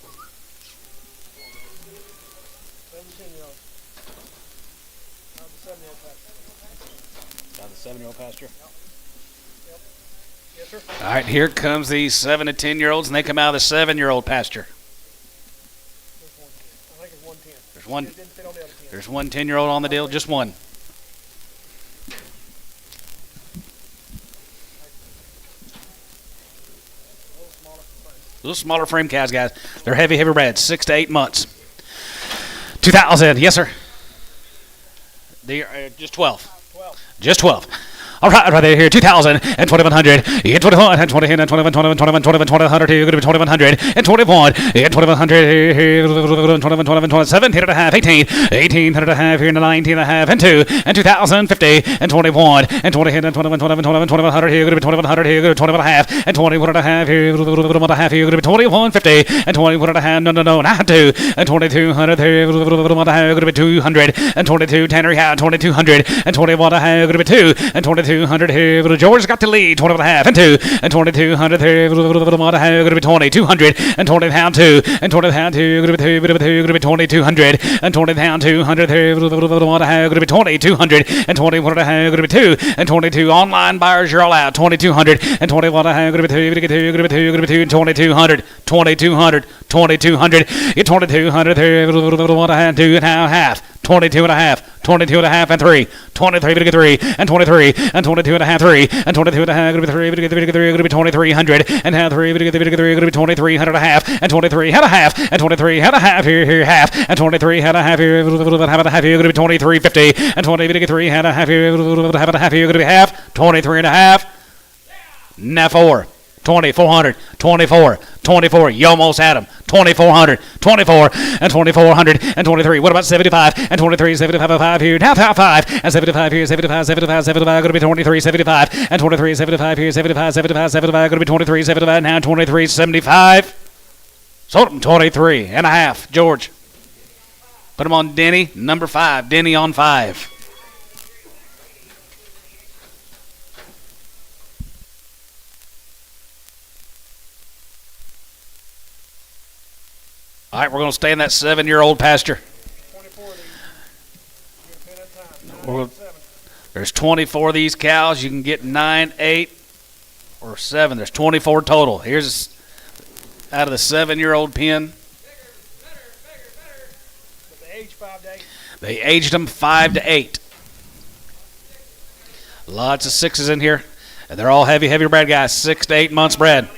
17-year-old. Not the 7-year-old pasture. Got the 7-year-old pasture. Yes, sir. All right, here comes the 7 to 10-year-olds, and they come out of the 7-year-old pasture. I think it's 110. There's one. It didn't fit on the other 10. There's one 10-year-old on the deal, just one. A little smaller frame cows, guys. They're heavy bred, 6 to 8 months. 2,000, yes, sir. They are just 12. 12. Just 12. All right there here, 2,000 and 2,100 and 21 and 20 and 21, 21, 21, 21, 2,100 here, going to be 2,100 and 21 and 2,100 here, 21, 21, 27, hit and a half, 18, 18, hit and a half here, 19 and a half, and 2 and 2,050 and 21 and 20 and 21, 21, 21, 2,100 here, going to be 2,100 here, going to be 21 and a half and 21 and a half here, 21 and a half here, going to be 2150 and 21 and a half, no, not 2 and 2,200 here, going to be 200 and 22, Tanner, yeah, 2,200 and 21 and a half, going to be 2 and 2,200 here, George got the lead, 21 and a half and 2 and 2,200 here, going to be 20, 200 and 20 pound 2 and 20 pound 2, going to be 2, going to be 2,200 and 20 pound 200 here, going to be 20, 200 and 21 and a half, going to be 2 and 22, online buyers, you're all out, 2,200 and 21 and a half, going to be 2, going to be 2, going to be 2, going to be 2 and 2,200, 2,200, 2,200, get 2,200 here, 2 and a half, 22 and a half, 22 and a half and 3, 23 to get 3 and 23 and 22 and a half 3 and 22 and a half, going to be 3 going to be 2,300 and half 3 going to be 3 going to be 2,300 and a half and 23 and a half and 23 and a half here half and 23 and a half here half and a half here going to be 2350 and 20 to get 3 and a half here half and a half here going to be half 23 and a half now 4 2,400, 24, 24, you almost had him. 2,400, 24, and 2,400, and 23. What about 75, and 23, 75, 5 here, now 5, and 75 here, 75, 75, 75, going to be 23, 75, and 23, 75 here, 75, 75, 75, going to be 23, 75, now 23, 75. Sold him 23 and a half, George. Put him on Denny, number 5, Denny on 5. All right, we're going to stay in that 7-year-old pasture. 24 of these. Get 10 at a time. 9, 7. There's 24 of these cows. You can get 9, 8, or 7. There's 24 total. Here's out of the 7-year-old pen. But they age 5 to 8. They aged them 5 to 8. Lots of 6s in here. And they're all heavy bred guys. 6 to 8 months bred.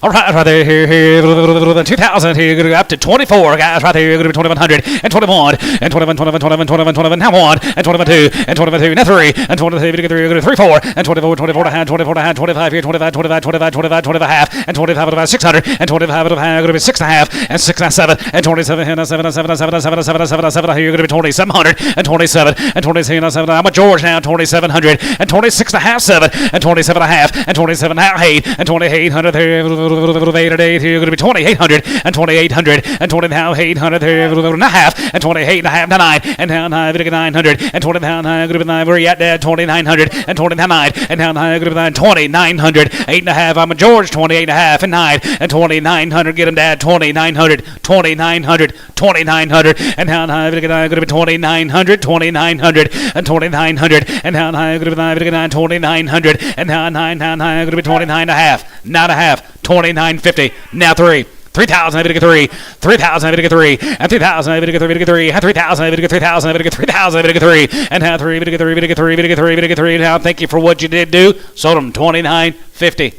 All right there, here, 2,000 here, going to go up to 24, guys, right there, going to be 2,100, and 21, and 21, 21, 21, 21, 21, now 1, and 21, 2, and 21, 2, now 3, and 23, going to 3, 4, and 24, 24 to hand, 24 to hand, 25 here, 25, 25, 25, 25, 25 half, and 25 about 600, and 25 to hand, going to be 6 and a half, and 6 and 7, and 27, and 7, and 7, and 7, and 7, and 7, and 7, and 7, here, going to be 2,700, and 27, and 27, and 7, I'm a George now, 2,700, and 26 and a half, 7, and 27 and a half, and 27 and a half, 8, and 2,800 here, 8 at 8 here, going to be 2,800 and 2,800 and 20 now 800 here, and a half and 28 and a half to 9 and down high, 900 and 20 down high, going to be 9. Where you at, Dad? 2,900 and 20 down 9 and down high, going to be 9. 2,900, 8 and a half. I'm a George. 28 and a half and 9 and 2,900. Get him, Dad. 2,900, 2,900, 2,900 and down high, going to be 2,900, 2,900 and 2,900 and down high, going to be 9, 2,900 and down high, going to be 29 and a half, not a half. 29.50. Now 3. 3,000, I get 3. 3,000, I get 3. And 3,000, I get 3, I get 3. And 3,000, I get 3,000, I get 3,000, I get 3. And now 3, I get 3, I get 3, I get 3, I get 3. Now thank you for what you did do. Sold them 29.50.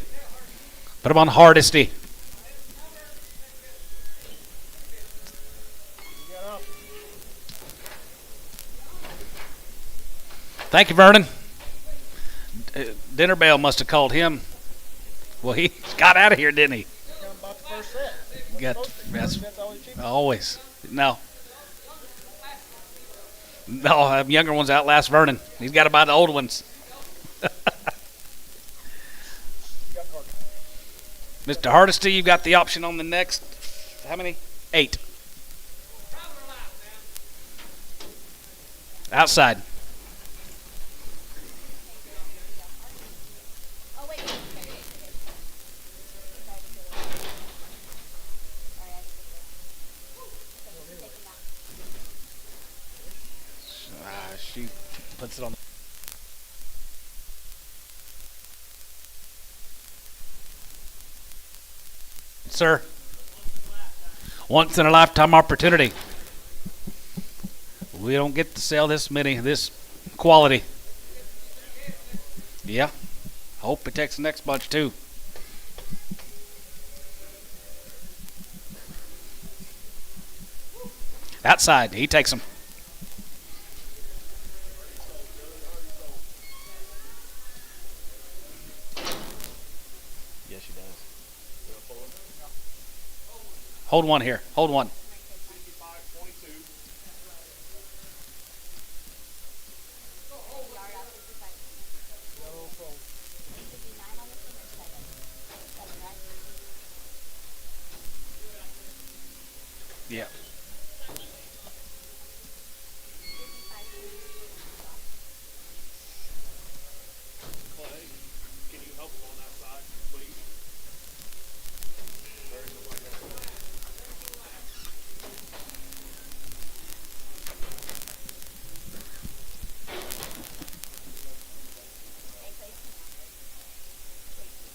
Put them on Hardesty. Thank you, Vernon. Dinner bell must have called him. Well, he got out of here, didn't he? About the first set. Got that's always cheap. always. No, younger ones outlast Vernon. He's got to buy the old ones. Mr. Hardesty, you got the option on the next. How many? 8. Outside. She puts it on. Sir, once in a lifetime opportunity. We don't get to sell this many, this quality. Yeah. Hope he takes the next bunch too. Outside, he takes them. Hold one here. Hold one. 55.22. No problem. Yeah. Clay, can you help him on that side, please? There's the way there.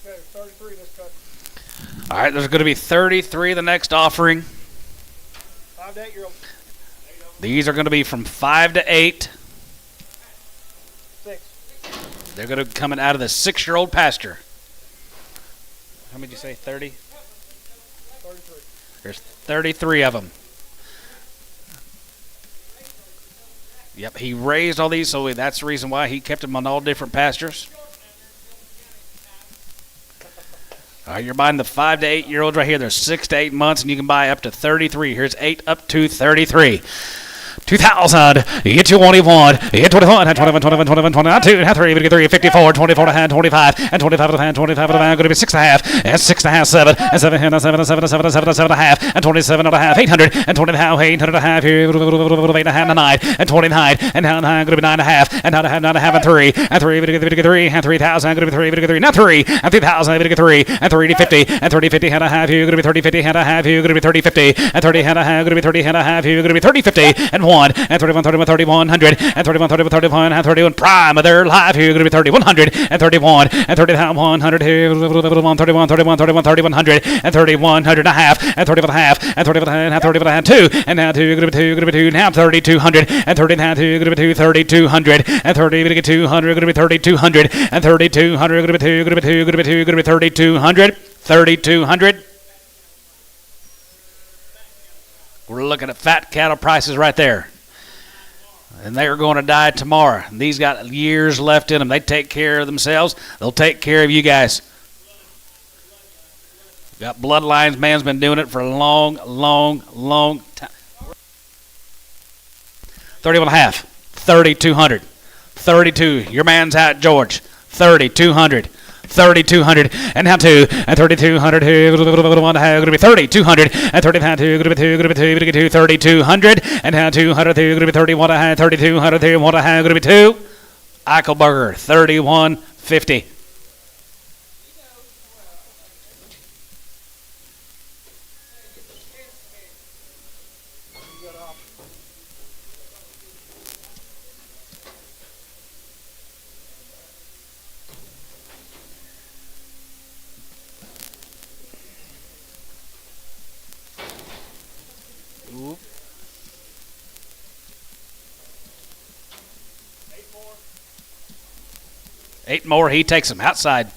Okay, 33 this cut. All right, there's going to be 33 the next offering. 5 to 8-year-old. These are going to be from 5 to 8. 6. They're going to be coming out of the 6-year-old pasture. How many did you say? 30? 33. There's 33 of them. Yep, he raised all these, so that's the reason why he kept them on all different pastures. All right, you're buying the 5 to 8-year-olds right here. They're 6 to 8 months, and you can buy up to 33. Here's 8 up to 33. 2,000, you get 21, you get 21, 21, 21, 21, 22, 3, 54, 24 to hand, 25, and 25 to hand, 25 to hand, going to be 6.5, and 6.5, 7, and 7, and 7, and 7, and 7, and 7, and 7 and a half, and 27 and a half, 800, and 20 and a half, 800 and a half, 8 and a half, and 9, and 29, and now going to be 9 and a half, and 9 and a half, and 3, and 3, and 3,000, going to be 3, now 3, and 3,000, 3, and 3 to 50, and 30, 50, and a half, you're going to be 30, 50, and a half, you're going to be 30, 50, and 30, and a half, going to be 30, and a half, you're going to be 30, 50, and 1, and 31, 31, 3100, and 31, 31, 31, and 31 prime of their life, you're going to be 3100, and 31, and 3100, 31, 31, 31, 31, 3100, and 3100 and a half, and 31 and a half, and 31 and a half, 31 and a half, 2, and now 2, you're going to be 2, you're going to be 2, now 3200, and 30 now 2, you're going to be 2, 3200, and 30, you're going to get 200, you're going to be 3200, and 3200, you're going to be 2, you're going to be 2, you're going to be 2, you're going to be 3200, 3200. We're looking at fat cattle prices right there. And they're going to die tomorrow. These got years left in them. They take care of themselves. They'll take care of you guys. Got bloodlines. Man's been doing it for a long, long, long time. 31 and a half. 3,200. 32. Your man's out, George. 3,200. 3,200, and now 2, and 3,200, going to be 3,200, and 30 now 2, going to be 2, going to be 2, going to be 2, 3,200, and now 200, going to be 31, 3,200, 31, going to be 2. Eichelberger, 3,150. Oop. 8 more. He takes them outside.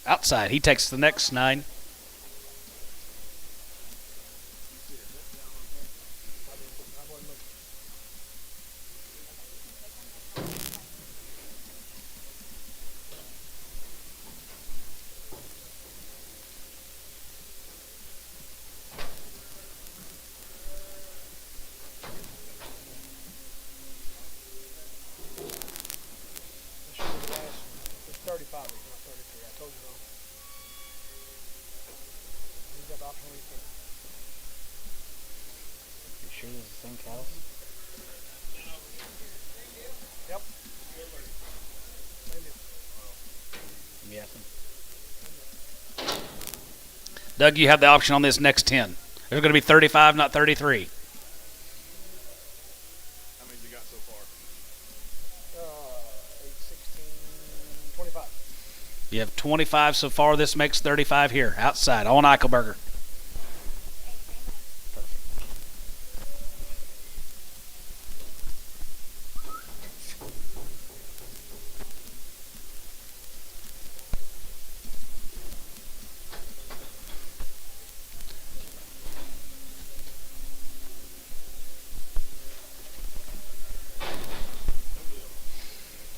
Outside. He takes the next 9. It's 35, it's not 33. I told you wrong. sure these are the same cows? Yep. Yes. Doug, you have the option on this next 10. There's going to be 35, not 33. How many you got so far? 8, 16, 25. You have 25 so far. This makes 35 here, outside, on Eichelberger.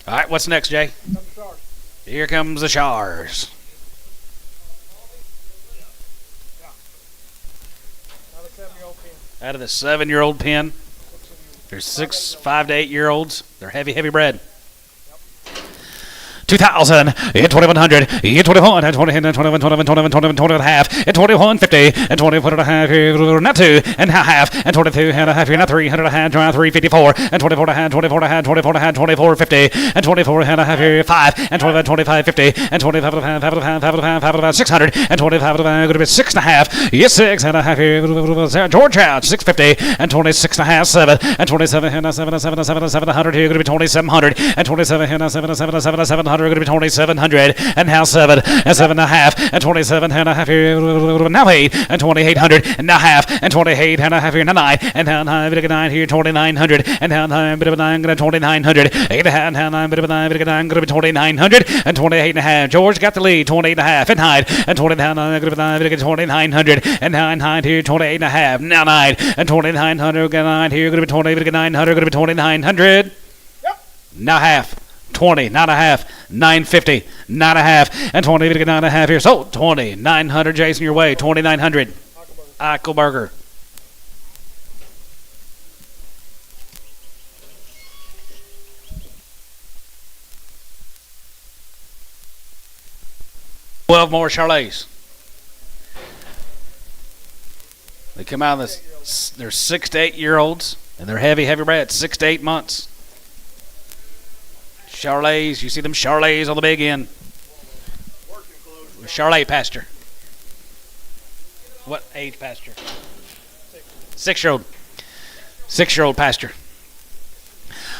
All right, what's next, Jay? Here comes the Shars. Another 7-year-old pin. Out of the 7-year-old pen, there's 5 to 8 year olds. They're heavy bred. 2,000, 2,100, 21, 20, 21, 21, 21, 21, 20 and a half, 21, 50, 21 and a half, not 2 and a half, 22 and a half, not 300 and a half, 354, 24 and a half, 24 and a half, 24 and a half, 24, 50, 24 and a half, 5, 25, 50, 25 and a half, 5 and a half, 600, 25 and a half, going to be 6 and a half, yes, 6 and a half, George House, 650, 26 and a half, 7, 27 and a 700, here going to be 2,700, 27 and a 700, going to be 2,700, and now 7 and 7 and a half, and 27 and a half here, now 8 and 2,800, and now half, and 28 and a half here, now 9, and now 9, bit of 9 here, 2,900, and now 9, bit of 9, going to 2,900, 8 and a half, now 9, bit of 9, bit of 9, going to be 2,900, and 28 and a half. George got the lead, 28 and a half, and 9, and 29, going to be 9, bit of 2,900, and now 9 here, 28 and a half, now 9, and 2,900, 9 here, going to be 20, bit of 900, going to be 2,900, now half. 20, 9.5, 950, 9.5, and 20, to get 9.5 here. So 20, 900, Jason, your way, 2,900. Eichelberger. $12 more Charolais. They come out of this, they're 6 to 8 year olds, and they're heavy bred, 6 to 8 months. Charolais, you see them Charolais on the big end. Charolais pasture. What age pasture? 6-year-old. 6-year-old pasture.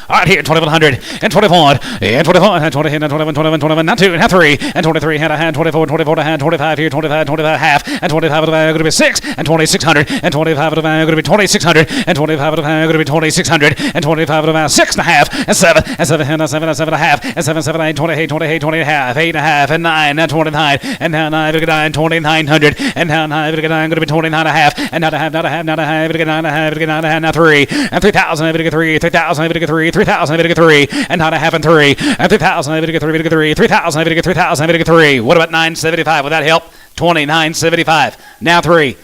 All right, here, 2,100, and 21, and 21, and 20, and 21, 21, 21, not 2, and 3, and 23, and a hand, 24, 24, and 25 here, 25, 25, half, and 25 of the going to be 6, and 2,600, and 25 of the going to be 2,600, and 25 of the going to be 2,600, and 25 of the 6 and a half, and 7, and 7, and 7, and 7 and a half, and 7, 7, 8, 28, 28, 20 and a half, 8 and a half, and 9, and 29, and now 9, 2,900, and now 9, going to be 29 and a half, and not a half, not a half, not a half, 9 and a half, 9 and a half, now 3, and 3,000, 3, 3,000, 3, 3,000, 3, and not a half and 3, and 3,000, 3, 3,000, 3,000, 3. What about 975? Would that help? 2975. Now 3.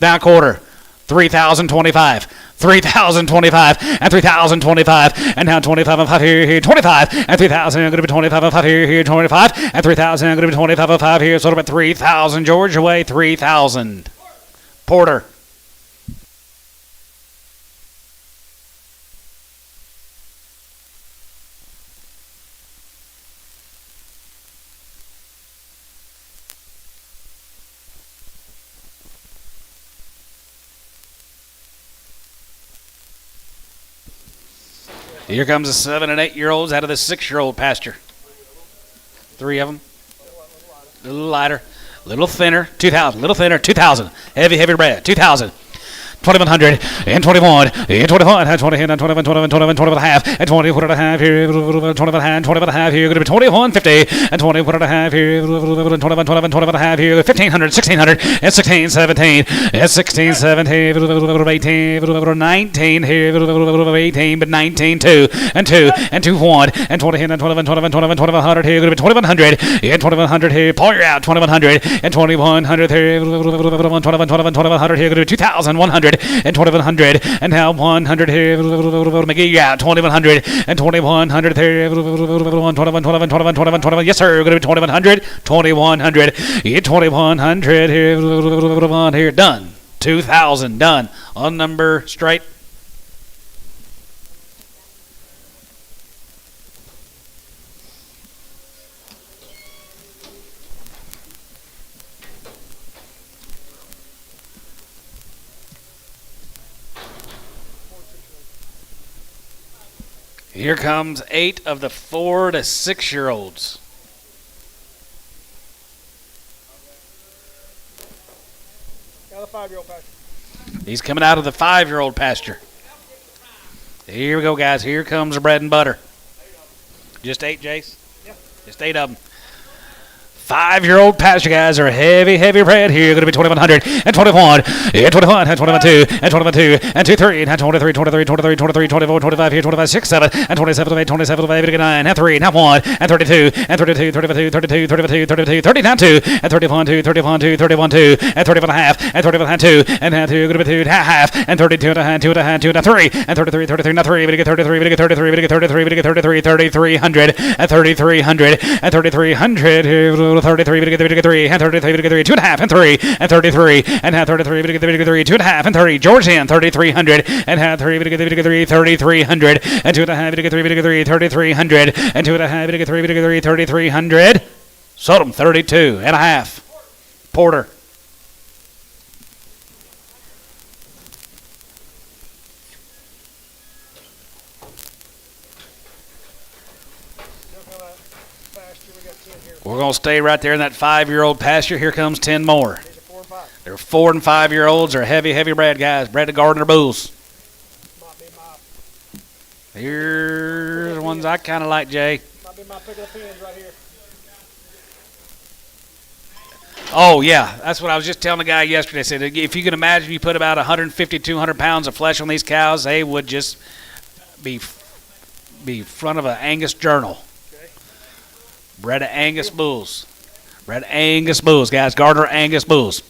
Now quarter. 3,025. 3,025 and 3,025 and now 25 and 5 here 25 and 3,000 going to be 25 and 5 here 25 and 3,000 going to be 25 and 5 here, so about 3,000. George away 3,000. Porter. Here comes the 7 and 8 year olds out of the 6-year-old pasture. 3 of them. A little lighter, a little thinner. 2,000. Little thinner. 2,000. Heavy bred. 2,000. 2,100 and 21 and 21 and 20 and 21, 21, 21, 21 and a half and 21 and a half here, 21 and a half, 21 and a half here, going to be 2150 and 21 and a half here, 21, 21, 21 and a half here, 1,500, 1,600 and 16, 17 and 16, 17, 18, 19 here, 18, but 19, 2 and 2 and 2, 1 and 20 and 21, 21, 21, 2100 here, going to be 2,100 and 2,100 here, Paul, you're out, 2,100 and 2,100 here, 21, 2,100 here, going to be 2,100 and 2,100 and now 100 here, McGee, yeah, 2,100 and 2,100 here, 21, 21, 21, 21, 21, 21, yes sir, going to be 2,100, 2,100, yeah, 2,100 here, here, done, 2,000, done, on number straight, Here comes 8 of the 4 to 6 year olds. Got a 5-year-old pasture. He's coming out of the 5-year-old pasture. Here we go, guys. Here comes the bread and butter. Just 8, Jace? Yeah. Just 8 of them. 5-year-old pasture guys are heavy, heavy bread here. Going to be 2,100 and 21, and 21, and 21, 2, and 21, 2, and 2, 3, and 23, 23, 23, 23, 24, 25 here, 25, 6, 7, and 27, 8, 27, 8, 9, and 3, and 1, and 32, and 32, 32, 32, 32, 32, 39, 2, and 31, 2, 31, 2, 31, 2, and 31 and a half, and 31 and 2, and 2, going to be 2 and a half, and 32 and a half, 2 and a half, 2 and a 3, and 33, 33, and 3, we get 33, we get 33, we get 33, we get 33, 3,300, and 3,300, and 3,300, 33, we get 3, and 33, we get 3, 2 and a half, and 3, and 33, and 33, we get 3, 2 and a half, and 30, Georgian, 3,300, and 3, we get 3, 3,300, and 2 and a half, we get 3, 3,300, and 2 and a half, we get 3, 3,300, sold them 32 and a half. Porter. Jump on that pasture. We got 10 here. We're going to stay right there in that 5-year-old pasture. Here comes 10 more. These are 4 and 5. They're 4 and 5-year-olds. They're heavy, heavy bred guys. Bred to Gardner bulls. Might be my Here's the ones I kind of like, Jay. might be my pick of the pins right here. Oh, yeah. That's what I was just telling the guy yesterday. I said, if you can imagine you put about 150, 200 pounds of flesh on these cows, they would just be front of an Angus journal. Okay. Bred to Angus bulls. Bred to Angus bulls, guys. Gardner Angus bulls.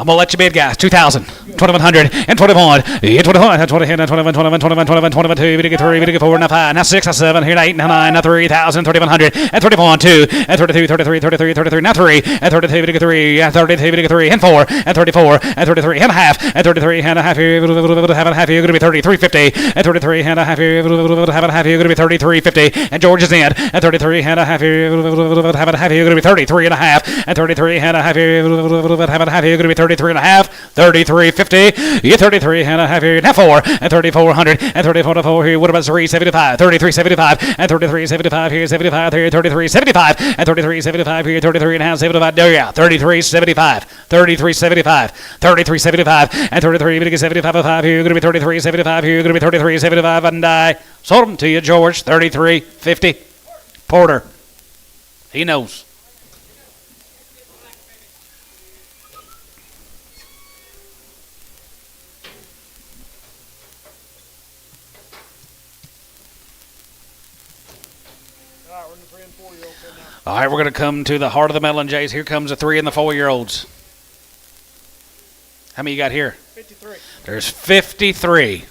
I'm going to let you bid, guys. 2,000, 2,100, and 21, and 21, and 20, and 21, 21, 21, 21, 22, we get 3, we get 4, now 5, now 6, now 7, here, now 8, now 9, now 3,000, 3,100, and 31, 2, and 32, 33, 33, 33, now 3, and 32, we get 3, and 33, we get 3, and 4, and 34, and 33, and a half, and 33, and a half, here, have a half, you're going to be 33.50, and 33, and a half, here, have a half, you're going to be 33.50, and George is in, and 33, and a half, here, have a half, you're going to be 33 and a half, and 33, and a half, here, have a half, you're going to be 33 and a half, 33.50, you 33 and a half here, now 4, and 3,400, and 34 to 4 here, what about 375, 33.75, and 33.75 here, 75 here, 33.75, and 33.75 here, 33 and a half, 75, there you go, 33.75, 33.75, 33.75, and 33, we get 75.5 here, you're going to be 33.75 here, you're going to be 33.75, and I sold them to you, George, 33.50, Porter, he knows. All right, we're in the 3 and 4-year-old pin now. All right, we're going to come to the heart of the metal and Jays. Here comes the 3 and the 4-year-olds. How many you got here? 53. There's 53.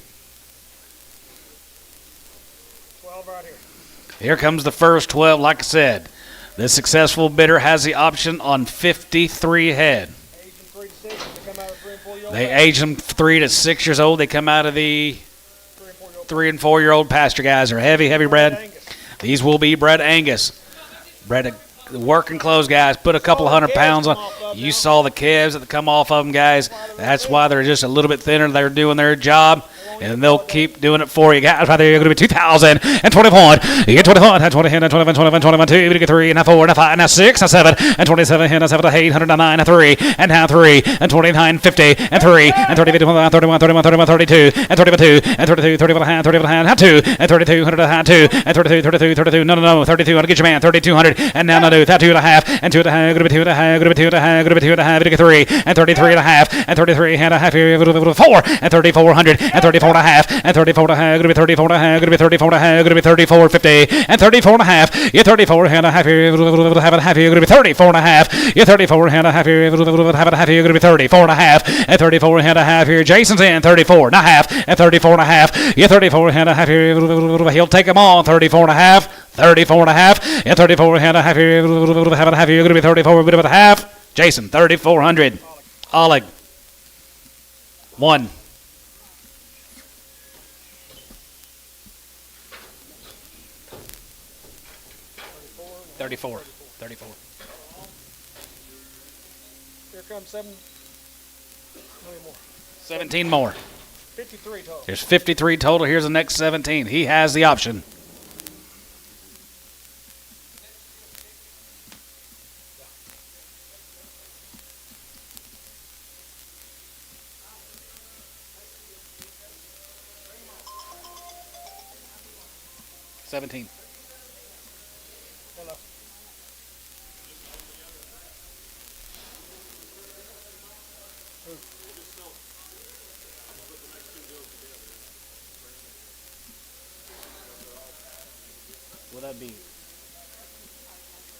12 right here. Here comes the first 12. Like I said, the successful bidder has the option on 53 head. Age them 3 to 6. They come out of 3 and 4-year-old. They age them 3 to 6 years old. They come out of the 3 and 4-year-old. 3 and 4-year-old pasture guys. Are heavy, heavy bred. Angus. These will be bred Angus. Bred to working clothes, guys. Put a couple of 100 pounds on. You saw the calves that come off of them, guys. That's why they're just a little bit thinner. They're doing their job, and they'll keep doing it for you, guys. Right there, you're going to be 2,000 and 21. You get 21, and 20, and 21, 21, 21, 2. You get 3, and now 4, and 5, and 6, and 7, and 27, and 7, 8, 109, and 3, and now 3, and 29, 50, and 3, and 30, 31, 31, 31, 31, 32, and 31, 2, and 32, 31, and 31, and 2, and 32, 100, and 2, and 32, 32, 32, no, 32, I'll get your man, 3,200, and now, 2 and a half, and 2 and a half, going to be 2 and a half, going to be 2 and a half, going to be 2 and a half, you get 3, and 33 and a half, and 33 and a half, 4, and 3,400, and 34 and a half, and 34 and a half, going to be 34 and a half, going to be 34 and a half, going to be 34.50, and 34 and a half, you 34 and a half, have a half, you're going to be 34 and a half, you 34 and a half, have a half, you're going to be 34 and a half, and 34 and a half here, Jason's in, 34 and a half, and 34 and a half, you 34 and a half here, he'll take them all, 34 and a half, 34 and a half, and 34 and a half here, have a half, you're going to be 34 and a half, Jason, 3,400, Oleg, 1. $34. Here comes 7. How many more? 17 more. 53 total. There's 53 total. Here's the next 17. He has the option. $17. Hello. Will that be?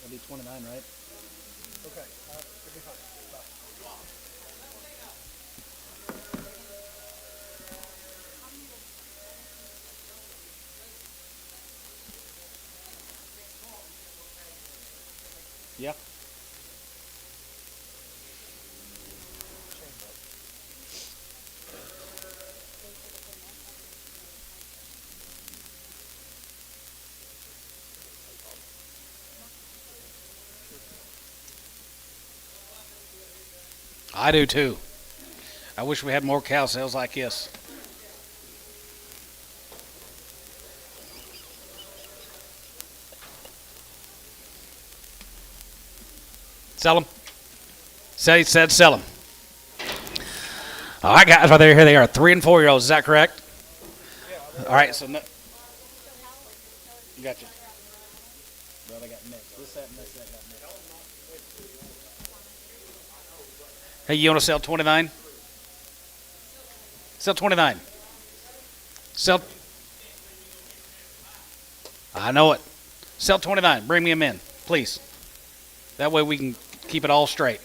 That'd be 29, right? Okay. It'll be fine. Bye. Yeah. I do too. I wish we had more cow sales like this. Sell them. He said sell them. All right, guys, right there. Here they are, 3 and 4 year olds. Is that correct? All right, so no. Gotcha. Well, they got mixed. This, that, and this, that got mixed. Hey, you want to sell 29? Sell 29. Sell. I know it. Sell 29. Bring me them in, please. That way we can keep it all straight.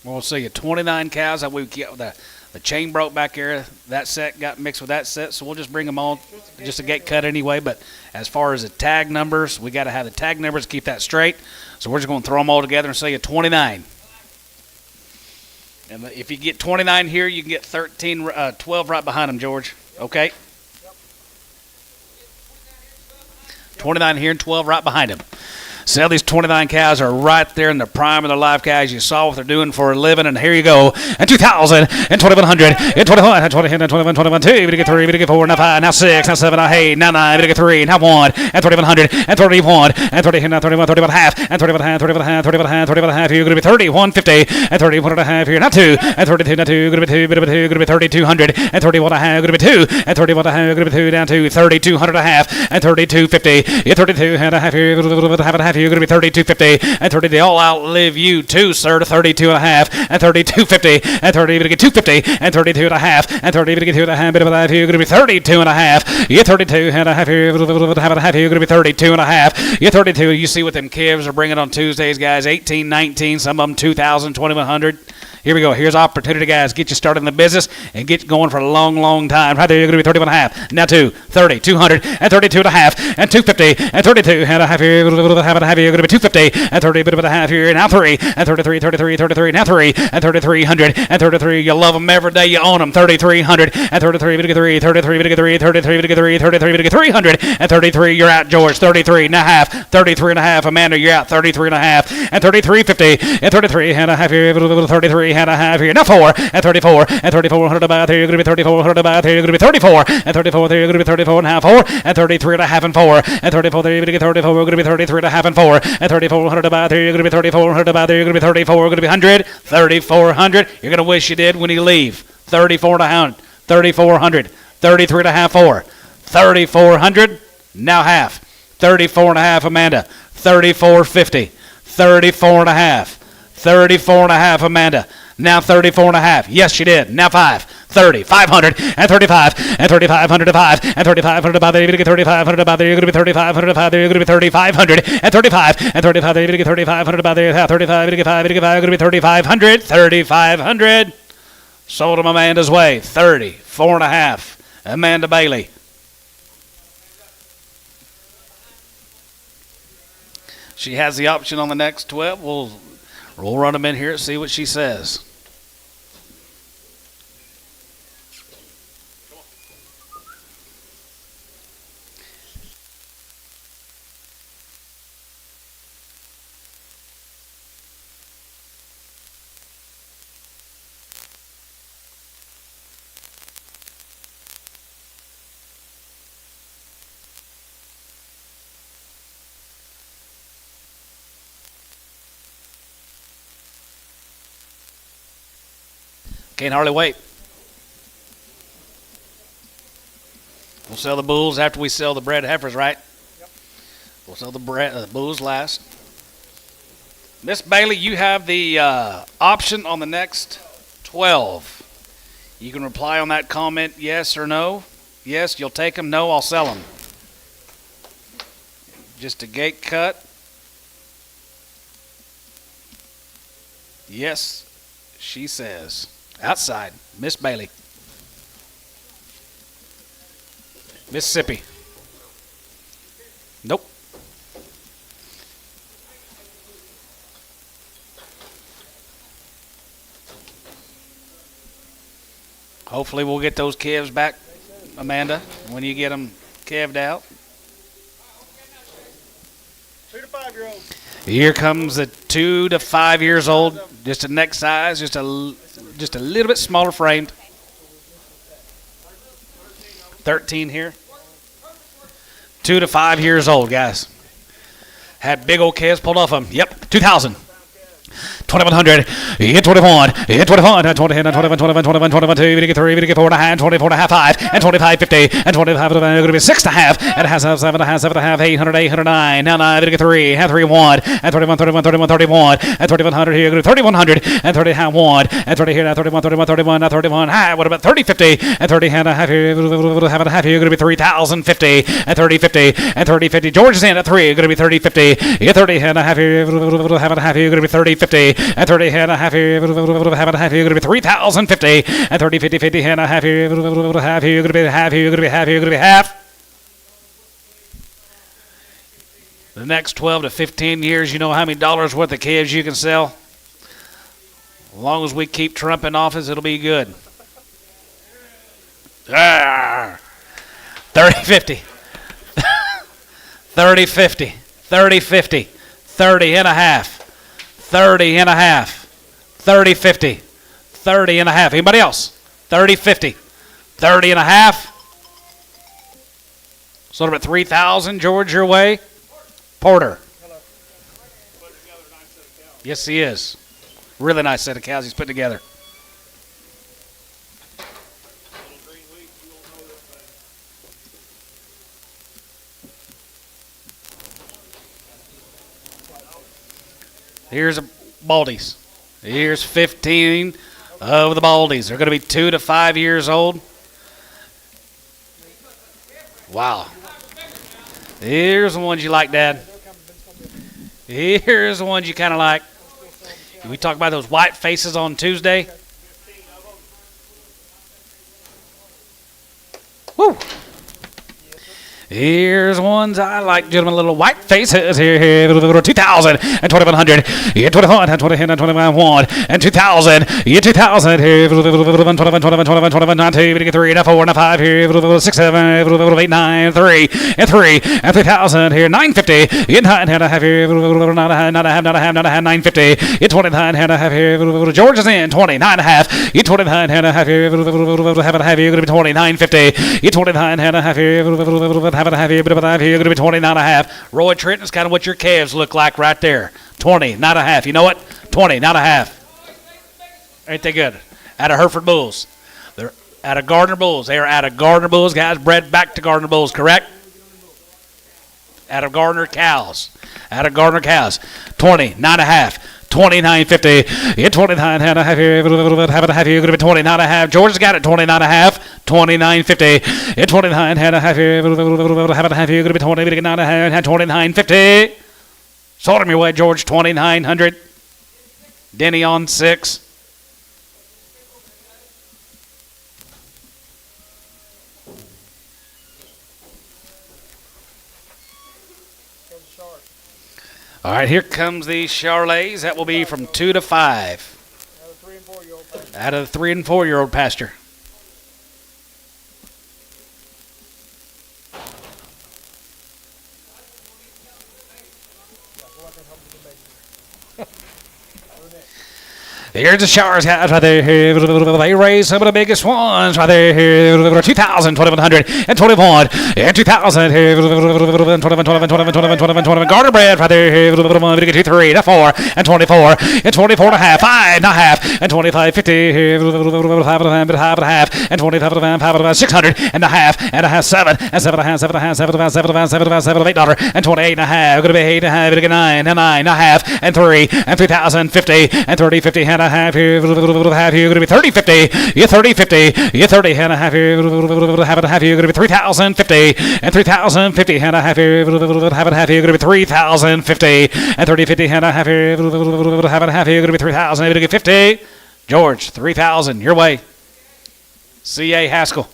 We'll see you 29 cows. That way we get the chain broke back here. That set got mixed with that set, so we'll just bring them all just to get cut anyway. But as far as the tag numbers, we got to have the tag numbers to keep that straight. So we're just going to throw them all together and say you 29. And if you get 29 here, you can get 12 right behind them, George. Okay? 29 here and 12 right behind them. Sell these 29 cows are right there in the prime of their life, guys. You saw what they're doing for a living, and here you go. And 2,000, and 2,100, and 21, and 20, and 21, 21, 2, we get 3, we get 4, now 5, now 6, now 7, now 8, now 9, we get 3, now 1, and 3,100, and 31, and 30, now 31, 31 and a half, and 31 and a half, 31 and a half, 31 and a half, 31 and a half, you're going to be 31.50, and 31 and a half here, now 2, and 32, now 2, going to be 2, going to be 3,200, and 31 and a half, going to be 2, and 31 and a half, going to be 2, down to 3,200 and a half, and 32.50, yeah, 32 and a half here, half and a half, you're going to be 32.50, and 30, they all outlive you too, sir, to 32 and a half, and 32.50, and 30, you're going to get 250, and 32 and a half, and 30, you're going to get 2 and a half, bit of that here, you're going to be 32 and a half, yeah, 32 and a half here, half and a half here, you're going to be 32 and a half, yeah, 32, you see what them kids are bringing on Tuesdays, guys, 18, 19, some of them 2,000, 2,100. Here we go. Here's opportunity, guys. Get you started in the business and get you going for a long, long time. Right there, you're going to be 31 and a half. Now 2, 30, 200, and 32 and a half, and 250, and 32 and a half here, half and a half here. You're going to be 250, and 30, bit of a half here. Now 3, and 33, 33, 33, now 3, and 3,300, and 33. You love them every day. You own them. 3,300, and 33, bit of 3, 33, bit of 3, 33, bit of 3, 33, bit of 300, and 33. You're out, George. 33 and a half, 33 and a half. Amanda, you're out. 33 and a half, and 33.50, and 33 and a half here, 33 and a half here. Now 4, and 34, and 3,400 about here. You're going to be 3,400 about here. You're going to be 34, and 34 there. You're going to be 34 and a half, 4, and 33 and a half, and 4, and 34 there. You're going to get 34. We're going to be 33 and a half, and 4, and 3,400 about here. You're going to be 3,400 about there. You're going to be 34. We're going to be 100, 3,400. You're going to wish you did when you leave. 34 and a half, 3,400, 33 and a half, 4, 3,400. Now half, 34 and a half. Amanda, 34.50, 34 and a half, 34 and a half. Amanda. Now 34 and a half. Yes, you did. Now 5, 30, 500, and 35, and 3,500 to 5, and 3,500 about there. You're going to get 3,500 about there. You're going to be 3,500 about there. You're going to be 3,500, and 35, and 35 there. You're going to get 3,500 about there. 35, you're going to get 5, you're going to be 3,500, 3,500. Sold them Amanda's way. 34 and a half. Amanda Bailey. She has the option on the next 12. We'll run them in here and see what she says. Can't hardly wait. We'll sell the bulls after we sell the bred heifers, right? Yep. We'll sell the bulls last. Miss Bailey, you have the option on the next 12. You can reply on that comment, yes or no. Yes, you'll take them. No, I'll sell them. Just a gate cut. Yes, she says. Outside, Miss Bailey. Mississippi. Nope. Hopefully we'll get those calves back, Amanda, when you get them calved out. 2 to 5 year olds. Here comes the 2 to 5 years old, just a neck size, just a little bit smaller framed. 13 here. 2 to 5 years old, guys. Had big old calves pulled off them. Yep, 2,000. 2,100, hit 21, hit 21, 20, 21, 21, 21, 22, 23, 24 and a half, 24 and a half, 5, and 25, 50, and 25, going to be 6 and a half, and it has 7 and a half, 7 and a half, 800, 809, now 9, 3, and 3, 1, and 31, 31, 31, 31, and 3,100 here, 3,100, and 30, 1, and 30 here, now 31, 31, 31, now 31, high, what about 30, 50, and 30 and a half here, half and a half here, going to be 3,050, and 30, 50, and 30, 50, George is in at 3, going to be 30, 50, 30 and a half here, half and a half here, going to be 30, 50, and 30 and a half here, half and a half here, going to be 3,050, and 30, 50, 50 and a half here, half here, going to be half here, going to be half here, going to be half. The next 12 to 15 years, you know how many dollars worth of calves you can sell? As long as we keep Trump in office, it'll be good. 30, 50. 30, 50. 30, 50. 30 and a half. 30 and a half. 30, 50. 30 and a half. Anybody else? 30, 50. 30 and a half. Sort of at 3,000, George, your way. Porter. Yes, he is. Really nice set of cows he's put together. Here's a Baldies. Here's 15 of the Baldies. They're going to be 2 to 5 years old. Wow. Here's the ones you like, Dad. Here's the ones you kind of like. We talked about those white faces on Tuesday. Woo. Here's ones I like, gentlemen. Little white faces here. 2,000 and 2,100. Yeah, 21 and 20 and 21 and 2,000. Yeah, 2,000 here. 21, 22, 3 and 4 and 5 here. 6, 7, 8, 9, 3 and 3 and 3,000 here. 950. Yeah, 9 and a half here. 950. Yeah, 29 and a half here. George is in. 29 and a half. Yeah, 29 and a half here. Half and a half here. Going to be 29.50. Yeah, 29 and a half here. Half and a half here, going to be 29 and a half. Roy Trenton is kind of what your calves look like right there. 29 and a half. You know what? 29 and a half. Ain't they good? Out of Hereford Bulls. They're out of Gardner Bulls. They are out of Gardner Bulls, guys. Bred back to Gardner Bulls, correct? Out of Gardner cows. Out of Gardner cows. 29 and a half. 29.50. Yeah, 29 and a half here. Half and a half here. Going to be 29 and a half. George's got it. 29 and a half. 29.50. Yeah, 29 and a half here. Half and a half here. Going to be 29 and a half. 29.50. Sold him your way, George. 2,900. Denny on 6. All right, here comes the Charolais. That will be from 2 to 5. Out of 3 and 4 year old pasture. Out of the 3 and 4 year old pasture. Here's the showers, guys, right there. They raised some of the biggest ones right there. 2,000, 2,100, and 21, and 2,000. 21, garter bread right there. 2, 3, 4, and 24, and 24 and a half, 5 and a half, and 25, 50, 5 and a half, and 25 and a half, 600 and a half, 7, and 7 and a half, 7 and a half, 7 and a half, 7 and a half, 7 and a half, $8, and 28 and a half. Going to be 8 and a half, 9, and 9 and a half, and 3, and 3,000, 50, and 30, 50 and a half here. Going to be 30, 50, you 30, 50, you 30 and a half here. Have and a half here. Going to be 3,050, and 3,050 and a half here. Have and a half here. Going to be 3,050, and 30, 50 and a half here. Have and a half here. Going to be 3,000. Going to get 50. George, 3,000. Your way. C.A. Haskell.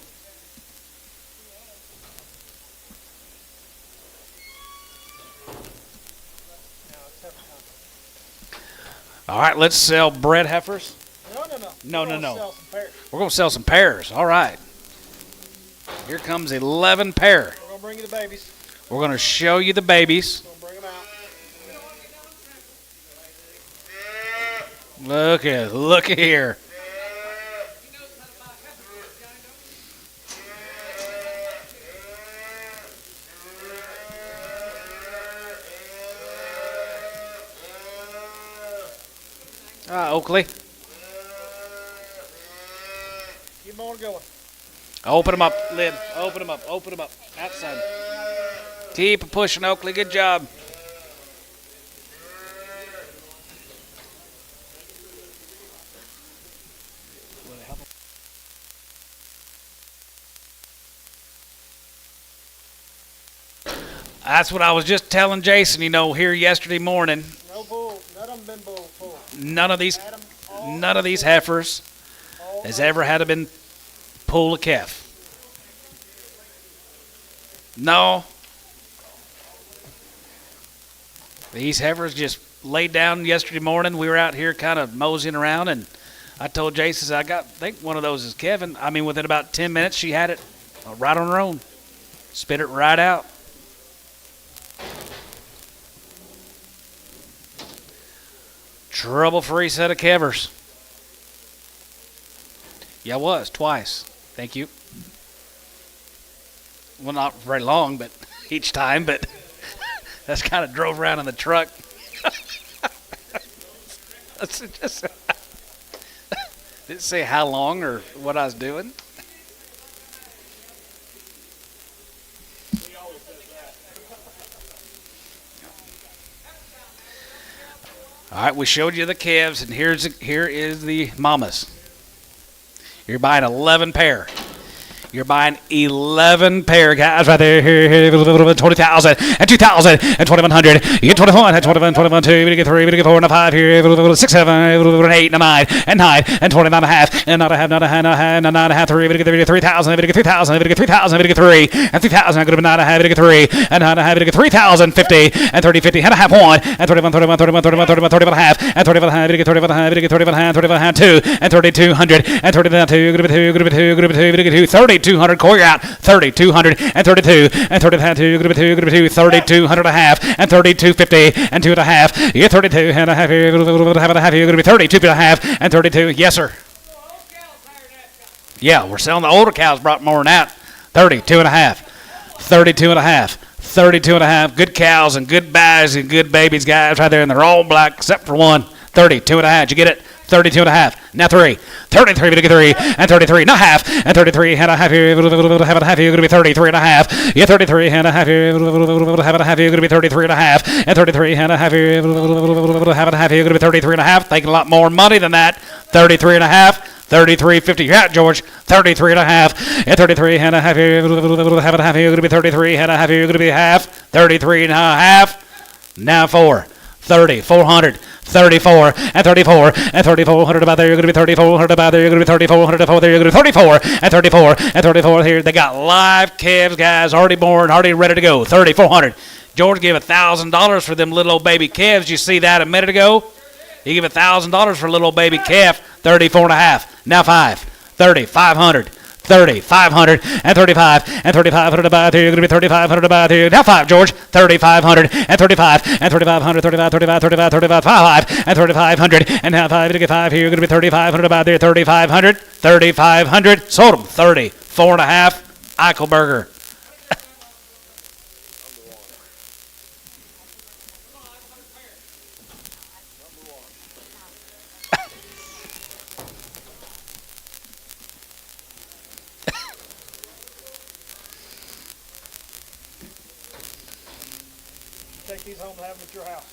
All right, let's sell bred heifers. No. We're going to sell some pairs. All right. Here comes 11 pair. We're going to bring you the babies. We're going to show you the babies. We'll bring them out. Look here. Oakley. Keep on going. Open them up, Lynn. Open them up. Outside. Keep pushing, Oakley. Good job. That's what I was just telling Jason, here yesterday morning. No bull. None of them been bull full. None of these heifers has ever had to been pull a calf. No. These heifers just laid down yesterday morning. We were out here kind of moseying around, and I told Jason, I think one of those is Kevin. I mean, within about 10 minutes, she had it right on her own. Spit it right out. Trouble-free set of calvers. Yeah, I was twice. Thank you. Well, not very long, but each time. But that's kind of drove around in the truck. Didn't say how long or what I was doing. All right, we showed you the calves, and here is the mamas. You're buying 11 pair. You're buying 11 pair, guys, right there. 20,000 and 2,000 and 2,100. You get 21 and 21, 22. You get 3, you get 4 and a 5 here. 6, 7, 8 and 9 and 9 and 29 and a half and not a half, not a half, not a half, not a half. 3, you get 3,000. You get 3,000. You get 3,000. You get 3 and 3,000. I'm going to be 9 and a half. You get 3 and 9 and a half. You get 3,050 and 30, 50 and a half. 1 and 31, 31, 31, 31, 31, 31 and a half and 31 and a half. You get 31 and a half. You get 31 and a half. 31 and a half. 2 and 3,200 and 32. You're going to be 2. You're going to be 2. You're going to be 2. You get 30. 200 core out 3,200 and 32 and 32. You're gonna be 2. 3,200 and a half and 32.50 and 2 and a half. You get 32 and a half. You're gonna be 32 and a half and 32. Yes, sir. Yeah, we're selling the older cows. Brought more than that. 32 and a half. 32 and a half. 32 and a half. Good cows and good bags and good babies, guys, right there, and they're all black except for one. 32 and a half. Did you get it? 32 and a half. Now 3. 33, we get 3, and 33 and a half, and 33 and a half here, have a half here, you're going to be 33 and a half. Yeah, 33 and a half here, have a half here, you're going to be 33 and a half, and 33 and a half here, have a half here, you're going to be 33 and a half. Taking a lot more money than that. 33 and a half. 33.50. Yeah, George. 33 and a half. And 33 and a half here, have a half here, you're going to be 33 and a half here, you're going to be half. 33 and a half. Now 4. 30, 400, 34, and 34, and 3,400 about there. You're going to be 3,400 about there. You're going to be 3,400 about there. You're going to be 34, and 34, and 34 here. They got live calves, guys, already born, already ready to go. 3,400. George gave $1,000 for them little old baby calves. You see that a minute ago? He gave $1,000 for a little old baby calf. 34 and a half. Now 5. 30, 500. 30, 500, and 35, and 3,500 to buy through. Going to be 3,500 to buy through. Now 5, George. 3,500, and 35, and 3,500, 35, 35, 35, 35, 5, and 3,500, and now 5 to get 5 here. Going to be 3,500 to buy there. 3,500, 3,500. Sold them. 30, 4.5. Eichelberger. Take these home and have them at your house.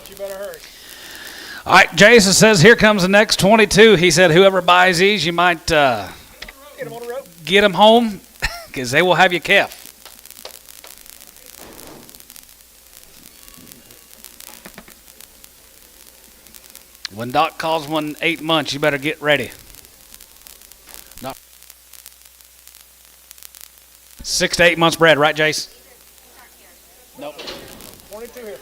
You better hurry. All right, Jason says, here comes the next 22. He said, whoever buys these, you might Get them on the rope. get them home because they will have you kept. When Doc calls one 8 months, you better get ready. Not 6 to 8 months bred, right, Jace? Nope. 22 here.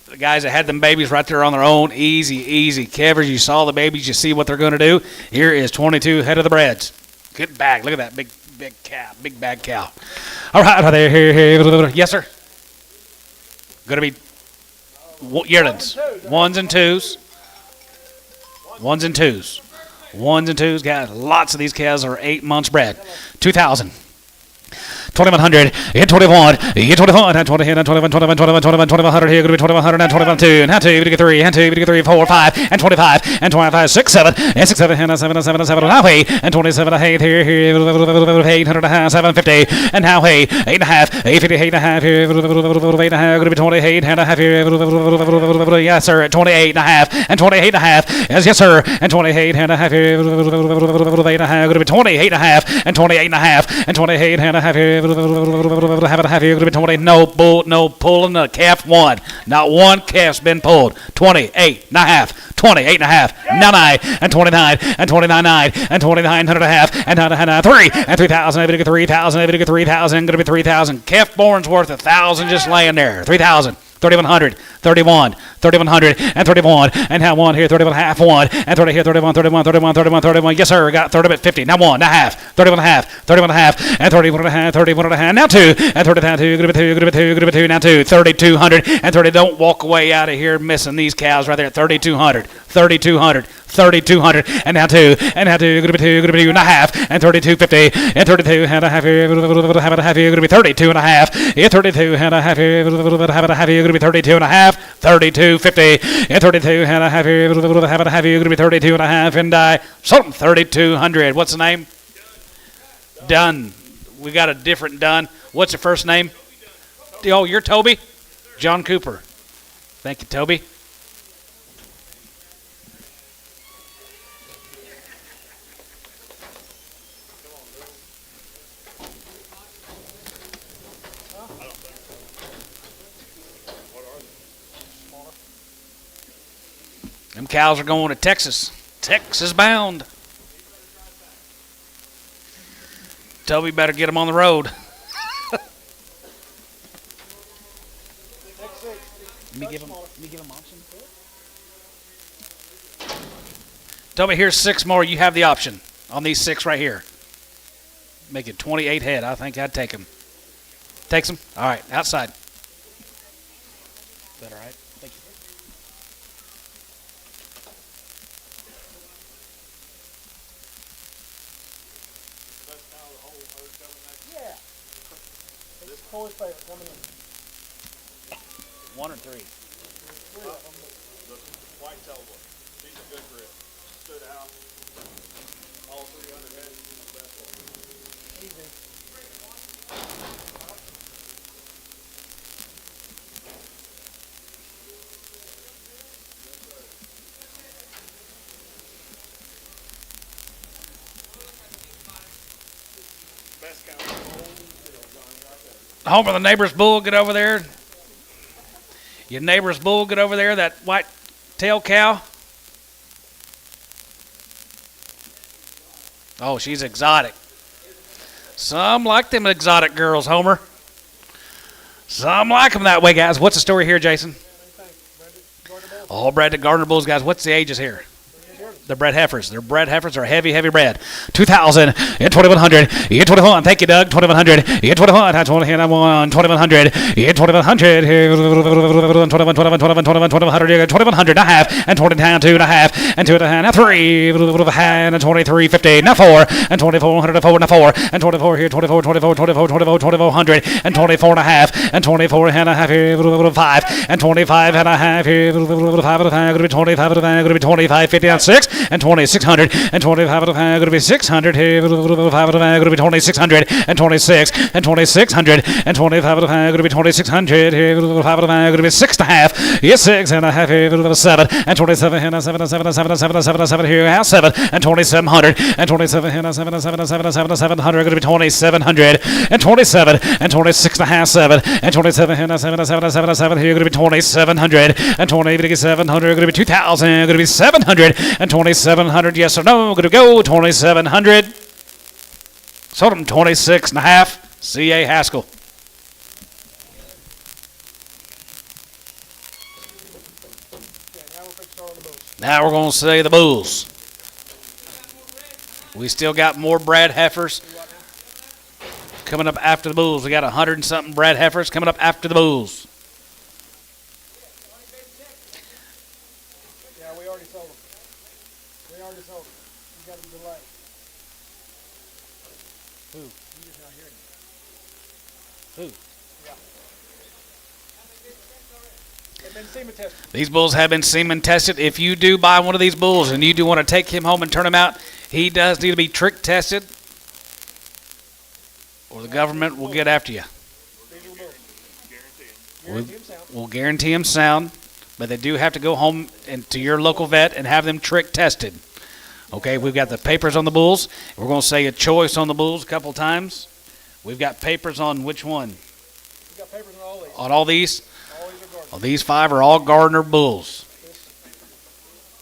The guys that had them babies right there on their own, easy. Kevers, you saw the babies, you see what they're going to do. Here is 22 head of the breds. Good bag. Look at that big cow, big bag cow. All right, here. Yes, sir. Going to be yearlings. Ones and twos. Ones and twos. Ones and twos. Guys, lots of these cows are 8 months bred. 2,000. 2,100, hit 21, hit 21, and 20, and 21, 21, 21, 21, 2,100, here, going to be 2,100, and 21, 2, and 2, to get 3, and 2, to get 3, 4, 5, and 25, and 25, 6, 7, and 6, 7, and 7, and 7, and 7, and now hey, and 27, and 8, here, 800, and 750, and now hey, 8.5, 850, 8.5, here, 8.5, going to be 28, and a half here, yes, sir, 28 and a half, and 28 and a half, yes, sir, and 28 and a half here, 8.5, going to be 28 and a half, and 28 and a half, and 28 and a half here, have a half here, going to be 20, no pulling the calf one, not one calf's been pulled, 28 and a half, 28 and a half, 9, and 29, and 29, 9, and 2900 and a half, and 3, and 3,000, able to get 3,000, able to get 3,000, going to be 3,000, calf born's worth 1,000 just laying there, 3,000. 3,100, 31, 3,100, and 31, and now 1 here, 31 half, 1, and 30 here, 31, 31, 31, 31, 31, yes sir, got 30 at 50, now 1 and a half, 31 and a half, 31 and a half, and 31 and a half, 31 and a half, now 2, and 30 down 2, good to be 2, good to be 2, good to be 2, now 2, 3,200, and 30, don't walk away out of here missing these cows right there, 3,200, 3,200, 3,200, and now 2, and now 2, good to be 2, good to be 2 and a half, and 3,250, and 32 and a half here, have a half here, good to be 32 and a half, 32 and a half here, have a half here, good to be 32 and a half, 32.50, and 32 and a half here, have a half here, good to be 32 and a half, and sold 3,200. What's the name? Dunn. We got a different Dunn. What's your first name? Oh, you're Toby? John Cooper. Thank you, Toby. Them cows are going to Texas. Texas bound. Toby better get them on the road. Let me give them option. Toby, here's 6 more. You have the option on these 6 right here. Make it 28 head. I think I'd take them. Takes them? All right, outside. Is that all right? Thank you. Yeah. It's Corey's favorite coming in. 1 or 3? The white tailboy. These are good for it. Stood out. All 300 heads. The best one. Easy. Best cow in the whole field, Johnny, right there. Homer, the neighbor's bull, get over there. Your neighbor's bull, get over there. That white tail cow. Oh, she's exotic. Some like them exotic girls, Homer. Some like them that way, guys. What's the story here, Jason? All bred to Gardner bulls, guys. What's the ages here? They're bred heifers. They're bred heifers. Are heavy, heavy bred. 2,000 and 2,100. 21. Thank you, Doug. 2,100. 21. 21. 2,100. 2,100. 2,100. A half. And 22 and a half. And 2 and a half. Now 3. And 23.50. Now 4. And 2,400. 4 and 4. And 24 here. 24. 24. 24. 24. 2,400. And 24 and a half. And 24 and a half here. 5. And 25 and a half here. 5 and a half. Going to be 25 and a half. Going to be 25.50 on 6. And 2,600 and 25 and a half. Going to be 600 here. 5 and a half. Going to be 2,600 and 26 and 2,600 and 25 and a half. Going to be 2,600 here. 5 and a half. Going to be 6 and a half. Yes, 6 and a half here. 7 and 27 and 7 and 7 and 7 and 7 and 7 and 7 here. Half 7 and 2,700 and 27 and 7 and 7 and 7 and 7 and 700. Going to be 2,700 and 27 and 26 and a half. 7 and 27 and 7 and 7 and 7 and 7 here. Going to be 2,700 and 2,700. Going to be 2,000. Going to be 700 and 2,700. Yes or no? Going to go 2,700. Sold them 26 and a half. C.A. Haskell. Now we're going to say the bulls. We still got more bred heifers coming up after the bulls. We got 100 and something bred heifers coming up after the bulls. Yeah, we already sold them. We already sold them. You got them delayed. Who? You just not hearing Who? it. Yeah. They've been semen tested. These bulls have been semen tested. If you do buy one of these bulls and you do want to take him home and turn him out, he does need to be trick tested, or the government will get after you. These are the bulls. We'll, Guarantee them sound. we'll guarantee them sound, but they do have to go home and to your local vet and have them trick tested. Okay, we've got the papers on the bulls. We're going to say a choice on the bulls a couple times. We've got papers on which one? We got papers on all these. On all these? All these are Gardner. Well, these 5 are all Gardner bulls.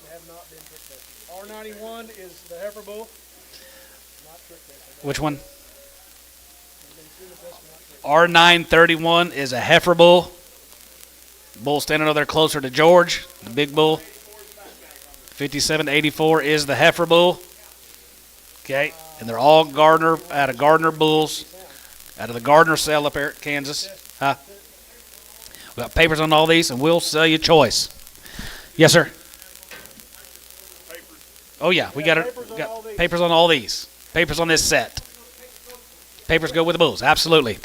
They have not been trick tested. R91 is the heifer bull. Not trick tested. Which one? They've been semen tested, not trick tested. R931 is a heifer bull. Bull standing over there closer to George, the big bull. 5784 is the heifer bull. Okay, and they're all Gardner, out of Gardner bulls, out of the Gardner sale up there at Kansas. Huh? We got papers on all these, and we'll sell you choice. Yes, sir. Oh yeah, we got it. Got papers on all these. Papers on this set. Papers go with the bulls. Absolutely.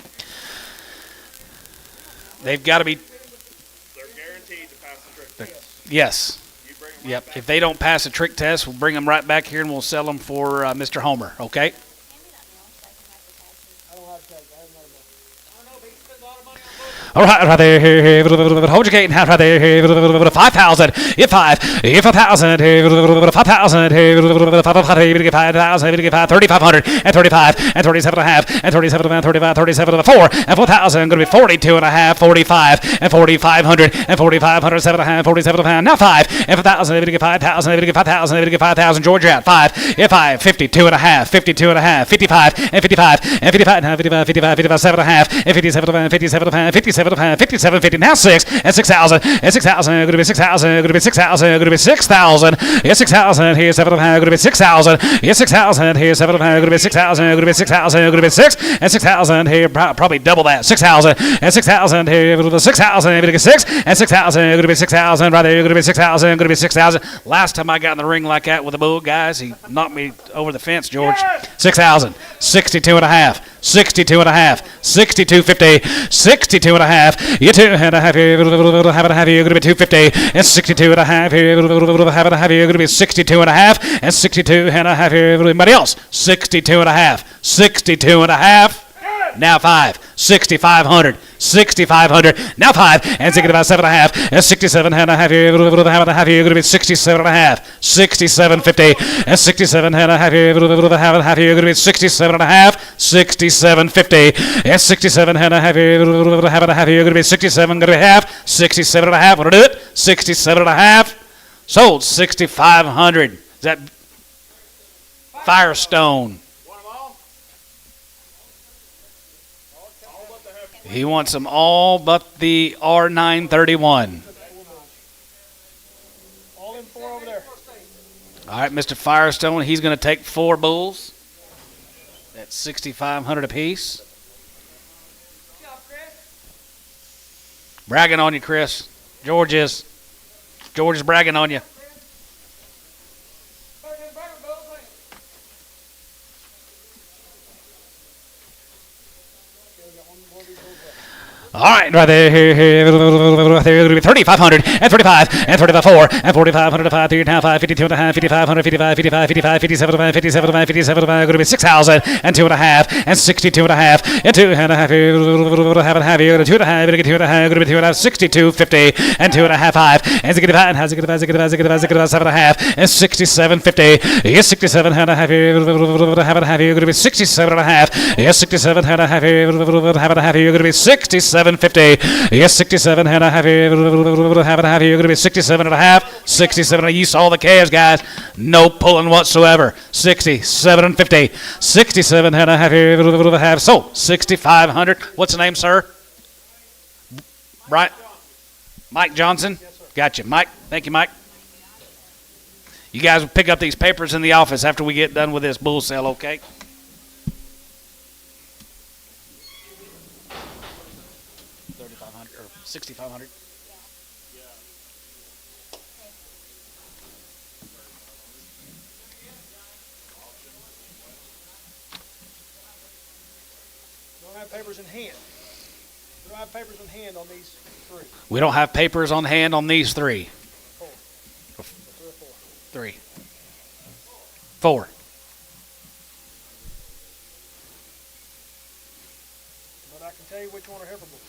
They've got to be. They're guaranteed to pass the trick test. Yes. You bring them Yep. If they don't pass a trick test, we'll bring them right back here and we'll sell them for Mr. Homer. Okay. I don't have to take. I have another one. All right there. Hold your gate and right there. 5,000. If 5. If 1,000. 5,000. 5,000. 3,500 and 35 and 37 and a half and 37 and 35, 37 and 4 and 4,000. Going to be 42 and a half, 45 and 4,500 and 4,500, 7 and a half, 47 and a half. Now 5 and 5,000. 5,000. 5,000. 5,000. Georgia at 5. If 5. 52 and a half, 52 and a half, 55 and 55 and 55 and 55, 55, 55, 7 and a half and 57 and 57 and 57 and 57, 50. Now 6 and 6,000 and 6,000. Going to be 6,000. Going to be 6,000. Going to be 6,000. Yes, 6,000. Here's 7 and a half. Going to be 6,000. Yes, 6,000. Here's 7 and a half. Going to be 6,000. Going to be 6,000. Going to be 6 and 6,000. Here probably double that. 6,000 and 6,000. Here 6,000. Going to be 6 and 6,000. Going to be 6,000 right there. Going to be 6,000. Going to be 6,000. Last time I got in the ring like that with a bull, guys, he knocked me over the fence, George. 6,000. 62 and a half. 62 and a half. 62.50. 62 and a half. You 2 and a half here. Have and a half here. Going to be 250 and 62 and a half here. Have and a half here. Going to be 62 and a half and 62 and a half here. Everybody else. 62 and a half. 62 and a half. Now 5. 6,500. 6,500. Now 5. And 7 and a half. And 67 and a half here. Have and a half here. Going to be 67 and a half. 67.50. And 67 and a half here. Have and a half here. Going to be 67 and a half. 67.50. And 67 and a half here. Have and a half here. Going to be 67 and a half. 67 and a half. Want to do it? 67 and a half. Sold 6,500. Is that Firestone? He wants them all but the R931. All in 4 over there. All right, Mr. Firestone, he's going to take 4 bulls at $6,500 apiece. Bragging on you, Chris. George is bragging on you. All right, right there, here, going to be 3,500 and 35 and 35 and 4,500 to 5, 3 now 5, 52 and a half, 5,500, 55, 55, 55, 57 and 57 and 57 and going to be 6,000 and 2 and a half and 62 and a half and 2 and a half, here, have and a half, here, 2 and a half, going to get 2 and a half, going to be 2 and a half, 62, 50 and 2 and a half, 5 and 65 and 7 and a half and 67, 50, yes, 67 and a half, here, have and a half, here, going to be 67 and a half, yes, 67 and a half, here, have and a half, here, going to be 67. 50. Yes, 67 and a half. Have and a half. You're going to be 67 and a half. 67. You saw the calves, guys. No pulling whatsoever. 67 and 50. 67 and a half. So 6,500. What's the name, sir? Right. Mike Johnson. Yes, sir. Gotcha, Mike. Thank you, Mike. You guys will pick up these papers in the office after we get done with this bull sale, okay? Or 6,500. Don't have papers in hand. We don't have papers in hand on these 3. We don't have papers on hand on these 3. 4. 3 or 4. 3. 4. But I can tell you which one are heifer bulls.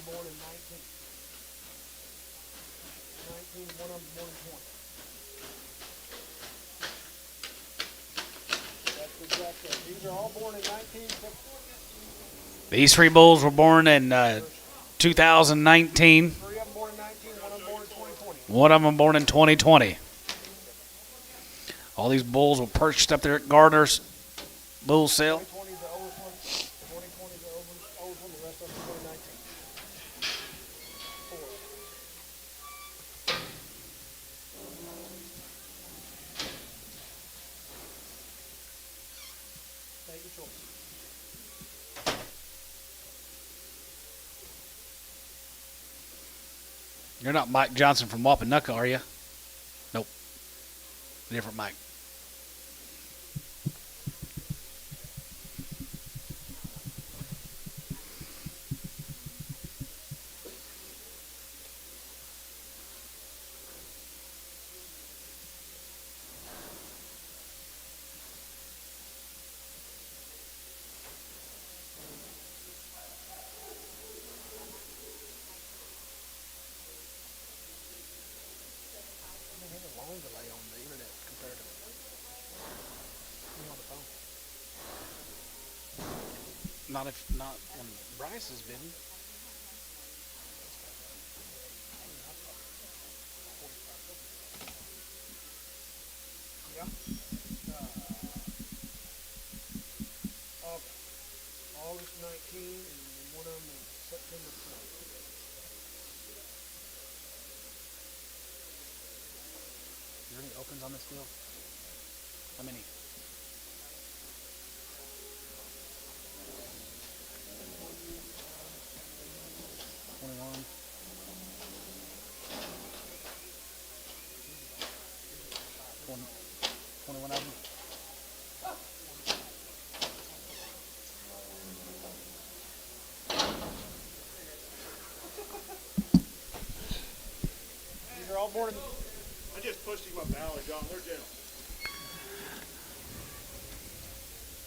Born in 19. 19, one of them born in 20. That's the exact case. These are all born in 19. These 3 bulls were born in 2019. 3 of them born in 19, one of them born in 2020. One of them born in 2020. All these bulls were purchased up there at Gardner's bull sale. 2020 is the oldest one. 2020 is the oldest one. The rest of them are 2019. 4. Make your choice. You're not Mike Johnson from Wapanucka, are you? Nope. Different Mike. There's a long delay on the internet compared to me on the phone. Not when Bryce has been. Yeah. August 19 and one of them is September 20. Is there any opens on this deal? How many? $21. 21 of them. all born in I just pushed him up the alley, John. They're gentle.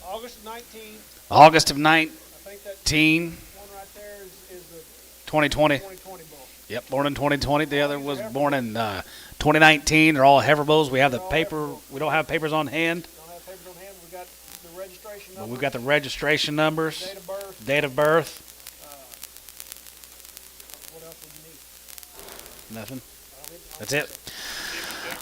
August 19th. August of I think that 19, one right there is the 2020. 2020 bull. Yep, born in 2020. The other was born in 2019. They're all heifer bulls. We have the paper. We don't have papers on hand, Don't have papers on hand. We got the registration but number. we've got the registration numbers, date of birth. date of birth. What else would you need? Nothing. That's it.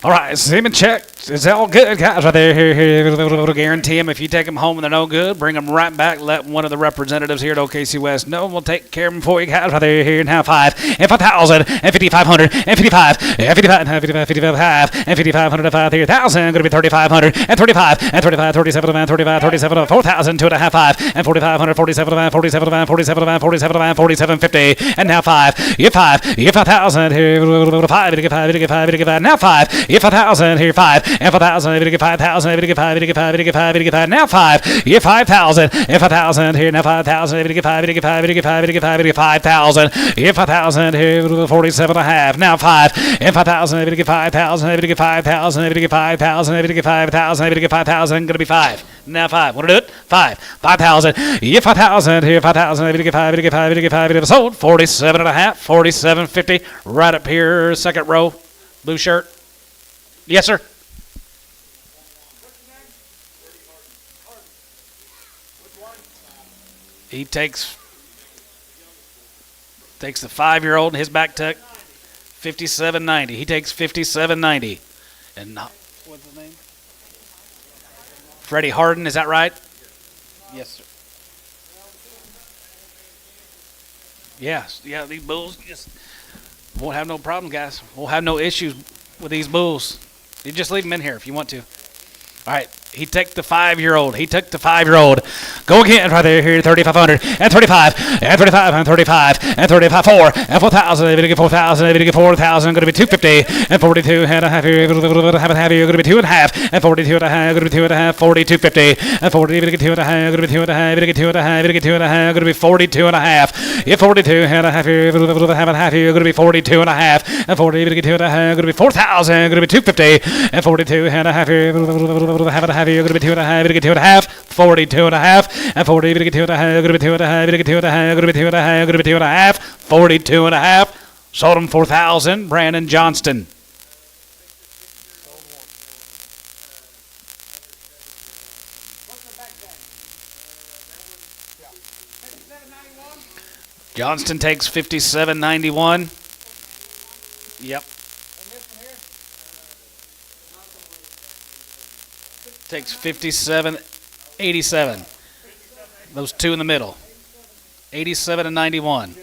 All right, semen check. It's all good, guys. Right there, here. Guarantee them. If you take them home and they're no good, bring them right back. Let one of the representatives here at OKC West know. We'll take care of them for you, guys. Right there, here. Now 5 and 5,000 and 5,500 and 55 and 55 and 55, 55 and 5,500 and 5,000. Going to be 3,500 and 35 and 35, 37 and 35, 37 and 4,000, 2.5, 5 and 4,500, 47 and 47 and 47 and 47 and 47, 50 and now 5. You 5. You 5,000 here. 5. You get 5. You get 5. You get 5. Now 5. You 5,000 here. 5 and 5,000. You get 5,000. You get 5. You get 5. You get 5. You get 5. Now 5. You 5,000 and 5,000 here. Now 5,000. You get 5. You get 5. You get 5. You get 5. You get 5,000. You 5,000 here. 47 and a half. Now 5 and 5,000. You get 5,000. You get 5,000. You get 5,000. You get 5,000. You get 5,000. Going to be 5. Now 5. Want to do it? 5. 5,000. You 5,000 here. 5,000. You get 5. You get 5. You get 5. You get sold. 47 and a half. 47.50. Right up here, second row. Blue shirt. Yes, sir. He takes the 5-year-old in his back tuck, 57.90. He takes 57.90, and not what's his name? Freddie Harden. Is that right? Yes, sir. Yes, yeah. These bulls just won't have no problem, guys. We'll have no issues with these bulls. You just leave them in here if you want to. All right. He took the 5-year-old. He took the 5-year-old. Go again right there. Here, 3,500 and 35 and 35 and 35 and 35, 4 and 4,000. They're going to get 4,000. They're going to get 4,000. Going to be 250 and 42 and a half. Here, have a half. You're going to be 2.5 and 42 and a half. Going to be 2.5. 42.50 and 40. You're going to get 2.5. Going to be 2.5. You're going to get 2.5. You're going to get 2.5. Going to be 42 and a half. You're 42 and a half. Here, have a half. You're going to be 42 and a half and 40. You're going to get 2.5. Going to be 4,000. Going to be 250 and 42 and a half. Here, have a half. You're going to be 2.5. You're going to get 2.5. 42 and a half and 40. You're going to get 2.5. You're going to be 2.5. You're going to get 2.5. You're going to be 2.5. You're going to be 2.5. 42 and a half. Sold him 4,000. Brandon Johnston. Johnston takes 57.91. Yep. Takes 57.87. Those two in the middle. 87 and 91.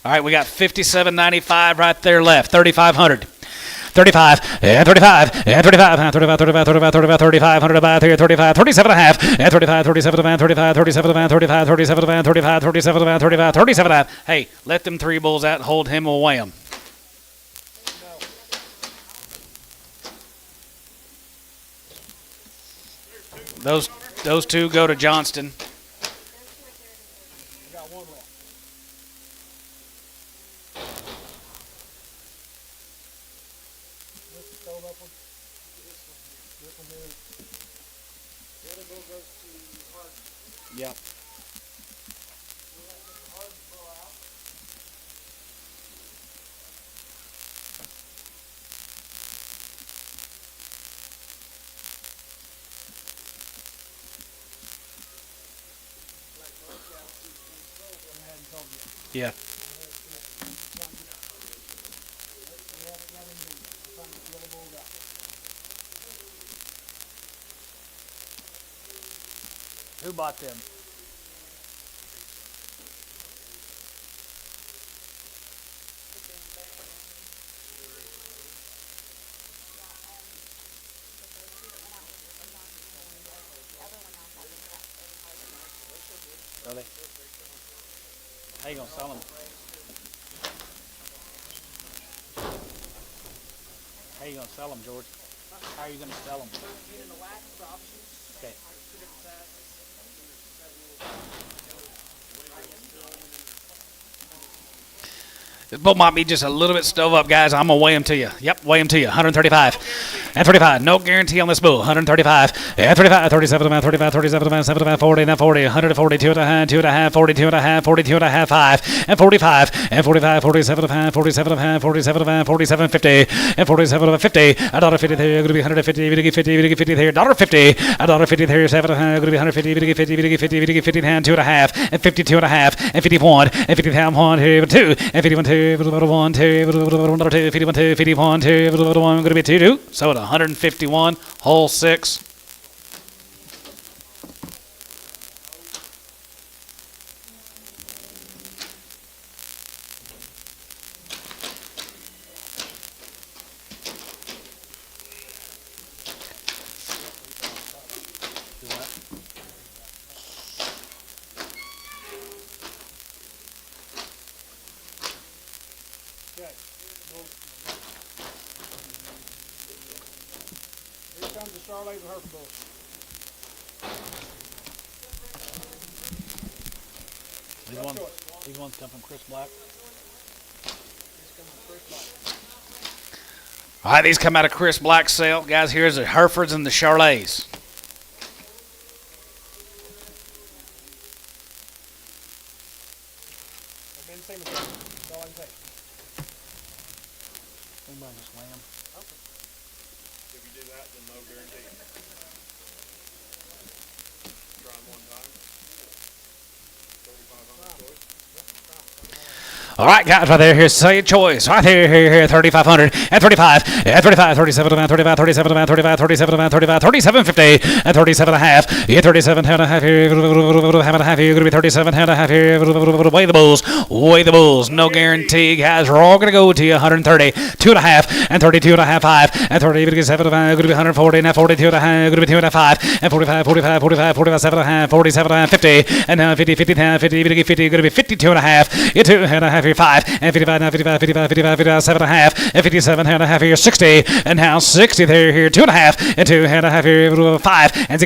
All right, we got 57.95 right there left. 3,500. 35 and 35 and 35 and 35 35 35 35 3,500 about here 35 37 and a half and 35 37 and 35 37 and 35 37 and 35 37 and 35 37 and a half. Hey, let them 3 bulls out and hold him. We'll weigh them. Those 2 go to Johnston. Got one left. This is throw up one. This one here. The other bull goes to Harden. Yep. We'll let Mr. Harden throw out. Yeah. Who bought them? Really? How you gonna sell them? How you gonna sell them, George? How are you gonna sell them? Okay. This bull might be just a little bit stove up, guys. I'm going to weigh him to you. Yep, weigh him to you. 135. And 35. No guarantee on this bull. 135. And 35. 37 about 35. 37 about 7 about 40. And 40. 142 and a half. 2 and a half. 42 and a half. 42 and a half. 5. And 45. And 45. 47 and a half. 47 and a half. 47 and a half. 47. 50. And 47 and a 50. $1.50 there. Going to be 150. Going to get 50. Going to get 50 there. $1.50. $1.50 there. 7 and a half. Going to be 150. Going to get 50. Going to get 50. Going to get 50 and 2 and a half. And 52 and a half. And 51. And 50 and 1. Here 2. And 51 2. 1 2. 2. 51 2. 51 2. 1 going to be 2 2. So at 151. Hole 6. Okay. Here comes the Charolais and Hereford bulls. These ones come from Chris Black. All right, these come out of Chris Black's sale. Guys, here's the Herefords and the Charolais. I've been seeing them. That's all I can say. Anybody just weigh 'em? If you do that, then no guarantee. Try them one time. 3,500 choice. All right, guys, right there. Here's say your choice. Right here, 3,500 and 35 and 35, 37 about 35, 37 about 35, 37 about 35, 37 50 and 37 and a half. Yeah, 37 and a half here. Have and a half here. Going to be 37 and a half here. Weigh the bulls. Weigh the bulls. No guarantee, guys. We're all going to go to you 130, 2 and a half and 32 and a half, 5 and 30. 7 and a half. Going to be 140 and 42 and a half. Going to be 2 and a 5 and 45, 45, 45, 45, 7 and a half, 47 and a half, 50 and now 50, 50 and a half, 50, 50. Going to be 52 and a half. Yeah, 2 and a half here, 5 and 55, now 55, 55, 55, 57 and a half, and 57 and a half here, 60 and now 60 there here, 2 and a half and 2 and a half here, 5 and 5 and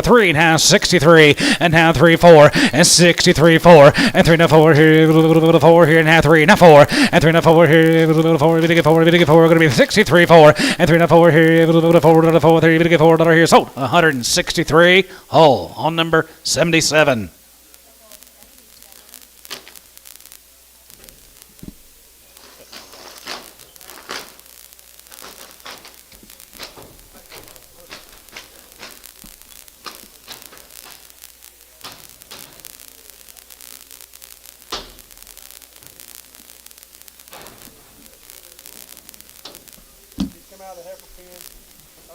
3 now 63 and now 3 4 and 63 4 and 3 now 4 here, 4 here now 3 now 4 and 3 now 4 here, 4 going to be 63 4 and 3 now 4 here, 4 3 $4 here, sold 163 hole on number 77. Come out of the heifer pen,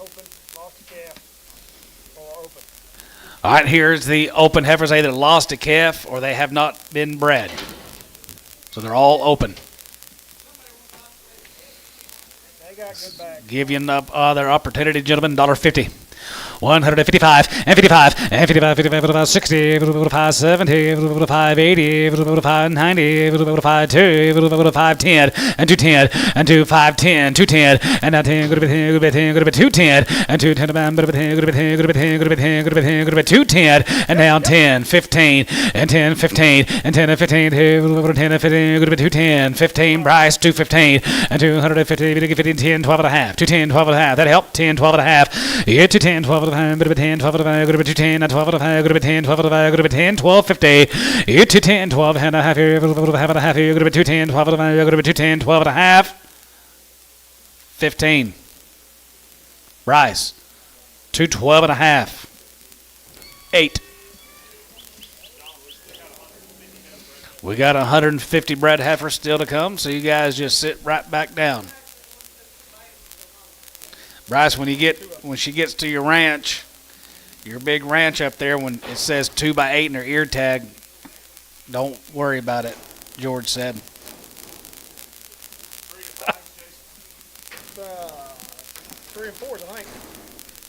open, lost the calf, or open. All right, here's the open heifers. They either lost a calf or they have not been bred. So they're all open. They got good back. Give you another opportunity, gentlemen. $1.50. 155 and 55 and 55, 55, 55, 60, 55, 70, 55, 80, 55, 90, 55, 2, 55, 10 and 210 and 2, 5, 10, 210 and now 10, go to be 10, go to be 10, go to be 210 and 210 about, go to be 10, go to be 10, go to be 10, go to be 10, go to be 10, go to be 210 and now 10, 15 and 10, 15 and 10 and 15, 10 and 15, go to be 210, 15, Bryce, 215 and 250, 50, 10, 12 and a half, 210, 12 and a half, that helped, 10, 12 and a half, yeah, 210, 12 and a half. 10, 12, 5, go to be 210, 12, 5, go to be 10, 12, 5, go to be 10, 12, 50, 210, 12 and a half here, half and a half here, go to be 210, 12, 5, go to be 210, 12 and a half, 15. Bryce, 212 and a half, 8. We got 150 bred heifers still to come, so you guys just sit right back down. Bryce, when she gets to your ranch, your big ranch up there, when it says 2 by 8 in her ear tag, don't worry about it, George said. 3 and 4s, I think. I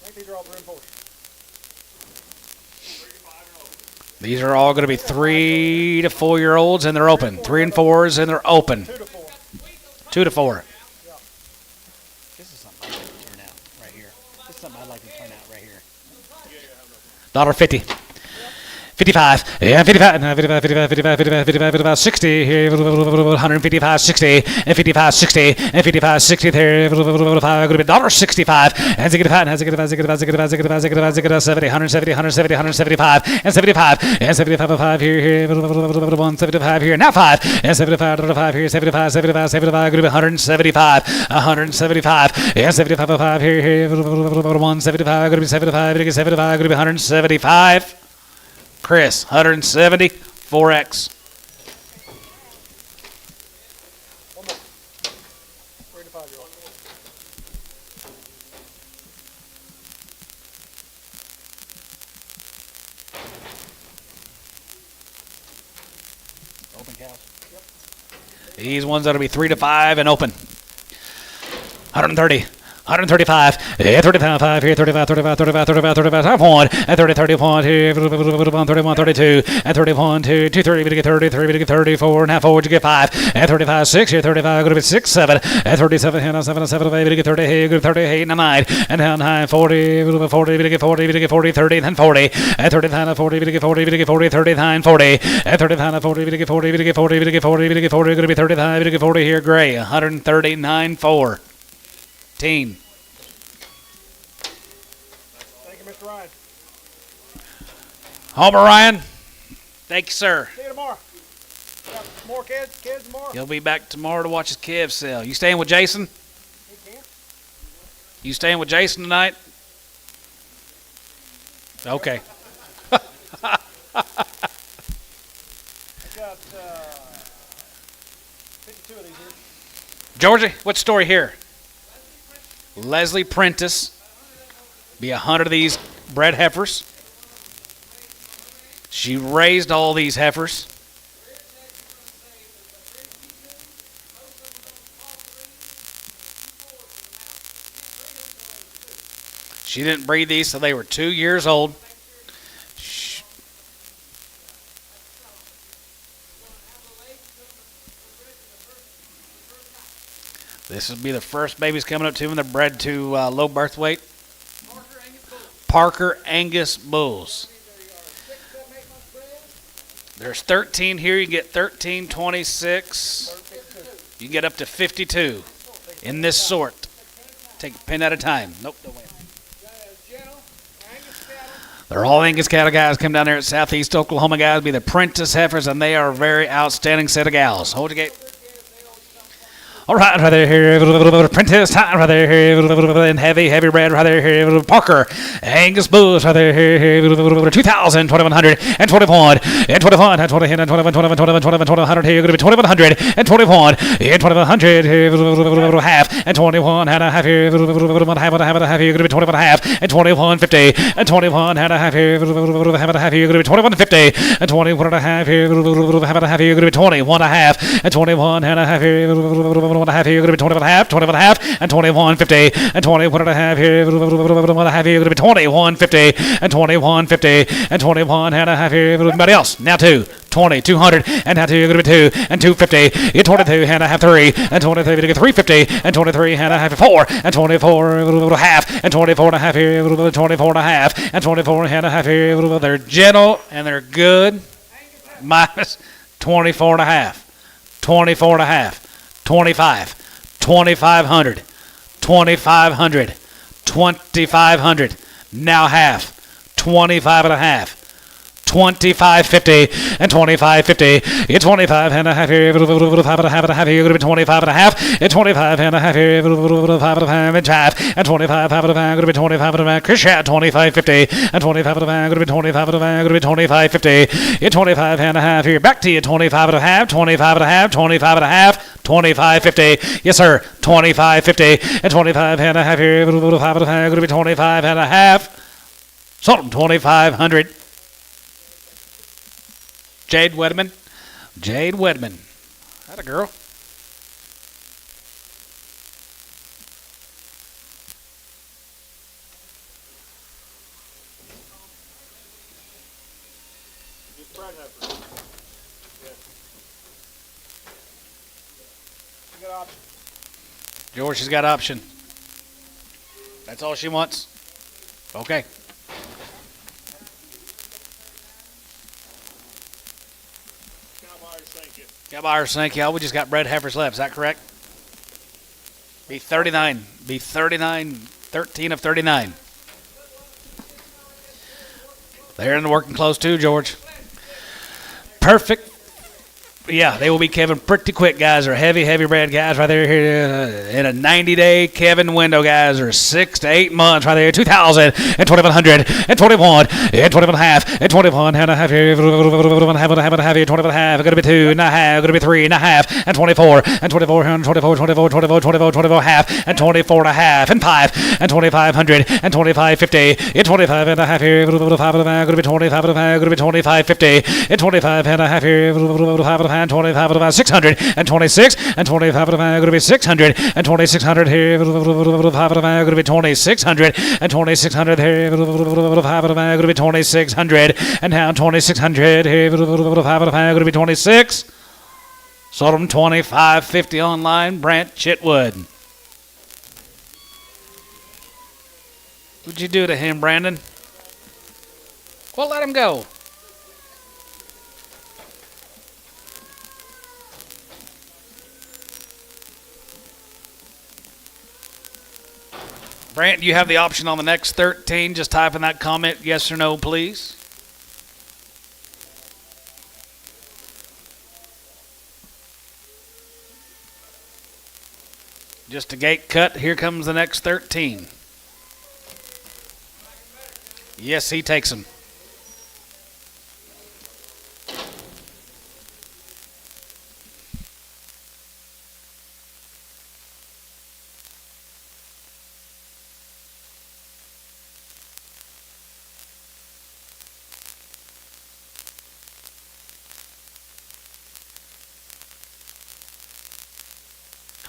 think these are all 3 and 4s. These are all going to be 3 to 4 year olds, and they're open. 3 and 4s, and they're open. 2 to 4. 2 to 4. This is something I'd like to turn out right here. This is something I'd like to turn out right here. $1.50. 55, yeah, 55, no, 55, 55, 55, 55, 55, 55, 60, here, 155, 60, and 55, 60, and 55, 60, there, $1.65, and 65, and 65, 65, 65, 65, 65, 70, 170, 170, 175, and 75, and 75, 5 here, 175 here, now 5, and 75, 5 here, 75, 75, 75, 175, 175, and 75, 5 here, 175, 75, 75, 175. Chris, 170, 4X. One more. 3 to 5 year old. Open cows. These ones that'll be 3 to 5 and open. 130. 135, 35, 5 here, 35, 35, 35, 35, 35, 5 1, and 30, 31 here, 31, 32, and 31, 2, 2, 3, we get 33, we get 34, and half forward, you get 5, and 35, 6 here, 35, going to be 6, 7, and 37, and 7, 7, 8, we get 30, here, good 38, and 9, and down 9, 40, 40, we get 40, we get 40, 30, and then 40, and 39, 40, we get 40, we get 40, 39, 40, and 39, 40, we get 40, we get 40, we get 40, we get 40, going to be 35, we get 40 here, gray, 139, 4. Thank you, Mr. Ryan. Homer Ryan, thank you, sir. See you tomorrow. Got more kids, more. He'll be back tomorrow to watch his calves sell. You staying with Jason? He can't. You staying with Jason tonight? Okay. I got 52 of these here. Georgie, what's the story here? Leslie Prentice. Be 100 of these bred heifers. She raised all these heifers. She didn't breed these till they were 2 years old. This will be the first babies coming up to them. They're bred to low birth weight. Parker Angus bulls. There's 13 here. You get 13, 26. You get up to 52 in this sort. Take a pin at a time. Nope, don't wait. They're all Angus cattle guys. Come down there at Southeast Oklahoma guys. Be the Prentice heifers, and they are a very outstanding set of gals. Hold your gate. All right, right there, here, Prentice time, right there, here, and heavy red, right there, here, Parker, Angus bulls, right there, here, 2,000, 2,100, and 21, and 21, and 20, and 21, 21, 21, 21, 2,100, here, going to be 2,100, and 21, and 2,100, here, half, and 21, and a half, here, half, and a half, here, going to be 21 and a half, and 21.50, and 21, and a half, here, half, and a half, here, going to be 21.50, and 21 and a half, here, half, and a half, here, going to be 21 and a half, and 21 and a half, here, 21 and a half here, going to be 20 and a half, 20 and a half, and 21.50, and 21 and a half here, 21 and a half here, going to be 21.50, and 21.50, and 21 and a half here, everybody else, now 2, 20, 200, and now 2, going to be 2, and 250, you 22 and a half, 3, and 23, to get 350, and 23 and a half, 4, and 24 and a half, and 24 and a half here, 24 and a half, and 24 and a half here, they're gentle, and they're good, minus 24 and a half, 24 and a half, 25, 2,500, 2,500, 2,500, now half, 25 and a half, 25.50 and 25.50. It's 25 and a half here, 5 and a half and a half here, going to be 25 and a half, and 25 and a half here, 5 and a half and half, and 25 and a half, going to be 25 and a half. Chris Shad, 25.50, and 25 and a half, going to be 25 and a half, going to be 25.50. It's 25 and a half here, back to you, 25 and a half, 25 and a half, 25 and a half, 25.50. Yes, sir, 25.50, and 25 and a half here, 5 and a half, going to be 25 and a half. Sold 2,500. Jade Wedman. Jade Wedman. That a girl. Just spread heifer. You got option. George, she's got option. That's all she wants. Okay. buyer sink, y'all. We just got bred heifers left. Is that correct? Be 39. Be 39. 13 of 39. They're in the working clothes too, George. Perfect. Yeah, they will be Kevin pretty quick, guys. Are heavy bred guys right there here in a 90-day Kevin window, guys. Are 6 to 8 months right there. 2,000 and 2,100 and 21 and 21 and a half and 21 and a half here. 21 and a half and a half. Going to be 2 and a half. Going to be 3 and a half and 24 and 24 and 24 half and 24 and a half and 5 and 2,500 and 2,550 and 25 and a half here. Going to be 25 and a half. Going to be 2,550 and 25 and a half here. And 25 of 600 and 26 and 25 of going to be 600 and 2600 here. Going to be 2600 and 2600 here. Going to be 2600 and now 2600 here. Going to be 26. Sold them 25.50 online. Brant Chitwood. What'd you do to him, Brandon? Well, let him go. Brant, you have the option on the next 13. Just type in that comment, yes or no, please. Just a gate cut. Here comes the next 13. Yes, he takes them.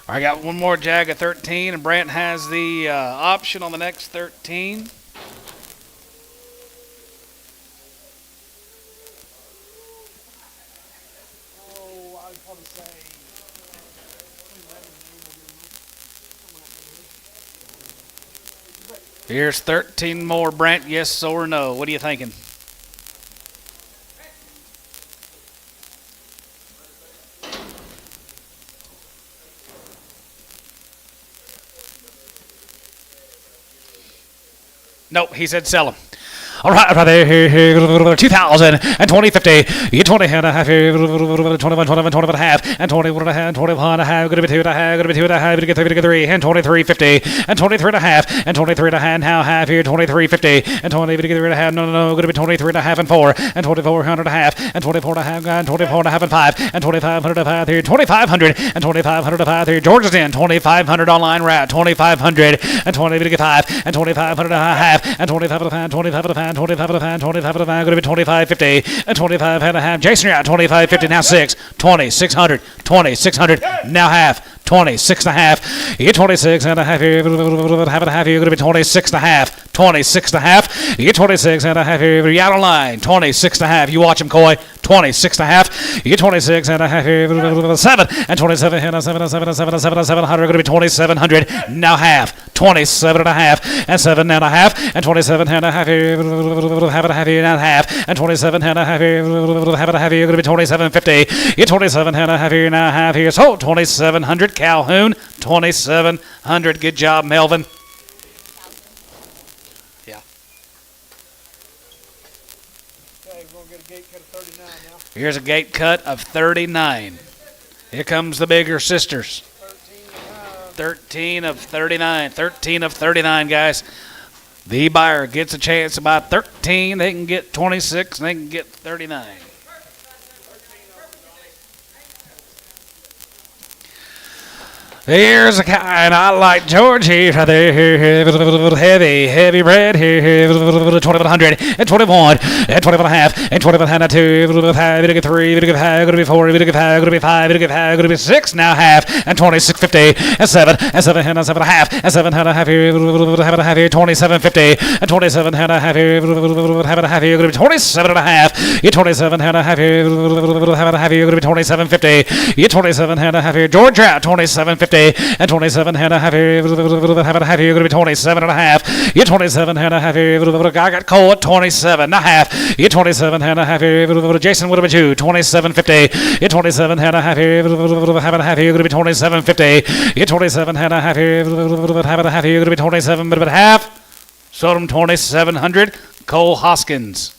I got one more jag of 13, and Brant has the option on the next 13. Oh, I would probably say. Here's 13 more, Brant. Yes or no? What are you thinking? Nope, he said sell them. All right, right there, 2,000 and 20.50. You 20 and a half here, 21, 21 and a half, and 21 and a half, 21 and a half. Going to be 2 and a half, going to be 2 and a half, going to get 3, and 23.50, and 23 and a half, and 23 and a half. Now half here, 23.50, and 20 to get 3 and a half. No, going to be 23 and a half and 4, and 2400 and a half, and 24 and a half, and 24 and a half and 5, and 2,500 and a half here, 2,500 and 2,500 and a half here. George is in 2,500 online route, 2,500 and 20 to get 5, and 2,500 and a half, and 25 and a half, 25 and a half. 25 of a fan, 25 of a fan, going to be 25.50, and 25 and a half. Jason, you're out, 25.50, now 6, 20,600, 20,600, now half, 26 and a half. You get 26 and a half here, half and a half here, you're going to be 26 and a half, 26 and a half. You get 26 and a half here, you're out of line, 26 and a half. You watch him, Coy, 26 and a half. You get 26 and a half here, 7, and 27 and 700, going to be 2,700, now half, 27 and a half, and 7 and a half, and 27 and a half here, half and a half here, and half, and 27 and a half here, half and a half here, going to be 27.50. You 27 and a half here, now half here, so 2,700. Calhoun, 2,700. Good job, Melvin. Yeah. Okay, we're going to get a gate cut of 39 now. Here's a gate cut of 39. Here comes the bigger sisters. 13 of 39. 13 of 39, guys. The buyer gets a chance to buy 13. They can get 26. And they can get 39. Here's a kind I like George here, heavy red here, 2,100 and 21 and 21 and a half and 21 and a 2, 5, 3, 5, going to be 4, going to be 5, going to be 5, going to be 6, now half and 26.50 and 7 and 7 and 7 and a half and 7 and a half here, half and a half here, 27.50 and 27 and a half here, half and a half here, going to be 27 and a half. You 27 and a half here, half and a half here, going to be 27.50. You 27 and a half here, George out 27.50. 50 and 27 and a half here. Have and a half here. You're going to be 27 and a half. You're 27 and a half here. I got Cole at 27 and a half. You're 27 and a half here. Jason would have been you. 27.50. You're 27 and a half here. Have and a half here. You're going to be 27.50. You're 27 and a half here. Have and a half here. You're going to be 27 but a half. Sold him 2,700. Cole Hoskins.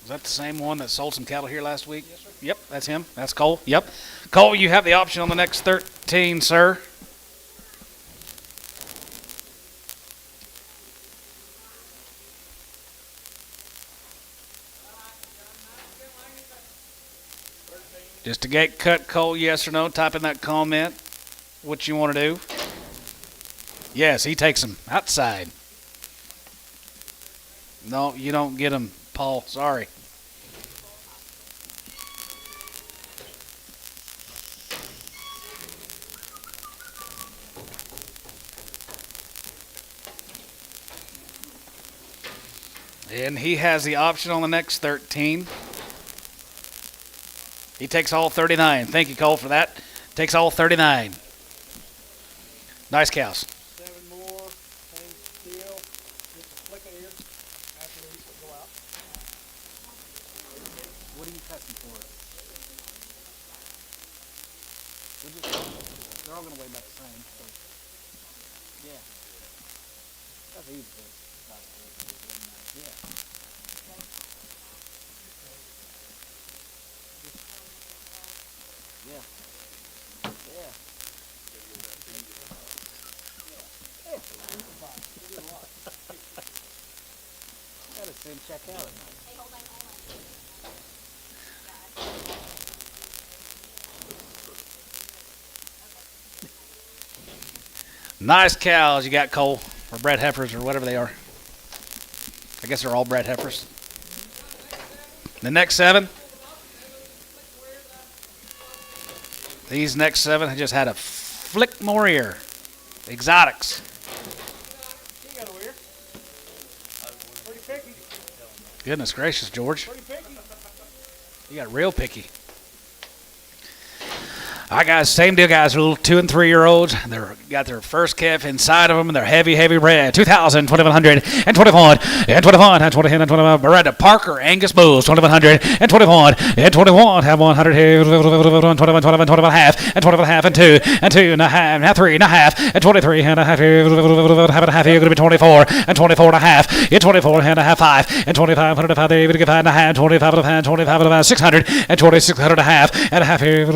Is that the same one that sold some cattle here last week? Yes, sir. Yep, that's him. That's Cole. Yep. Cole, you have the option on the next 13, sir. Just a gate cut, Cole, yes or no. Type in that comment what you want to do. Yes, he takes them outside. No, you don't get them, Paul. Sorry. And he has the option on the next 13. He takes all 39. Thank you, Cole, for that. Takes all 39. Nice cows. 7 more, same deal. Just a flick of ear after these will go out. What are you cutting for it? They're all going to weigh about the same. So. Yeah. That's easy. Yeah. Yeah. Yeah. Gotta send check out. Nice cows you got, Cole, or bred heifers, or whatever they are. I guess they're all bred heifers. The next 7. These next 7 have just had a flick more ear. Exotics. She got a ear. Pretty picky. Goodness gracious, George. Pretty picky. You got real picky. All right, guys, same deal, guys. Little 2 and 3 year olds. They're got their first calf inside of them, and they're heavy bred. 2,000, 2,100, and 21, and 21, and 20, and 21. Bred to Parker Angus Bulls. 2,100, and 21, and 21. Have 100 here. 21, 21, 21 half, and 21 half, and 2, and 2 and a half, now 3 and a half, and 23 and a half here. Have and a half here. Going to be 24, and 24 and a half. Yeah, 24 and a half, 5, and 25, 105 there. Going to get 5 and a half, 25 and a half, 25 and a half, 600, and 2600 and a half, and a half here.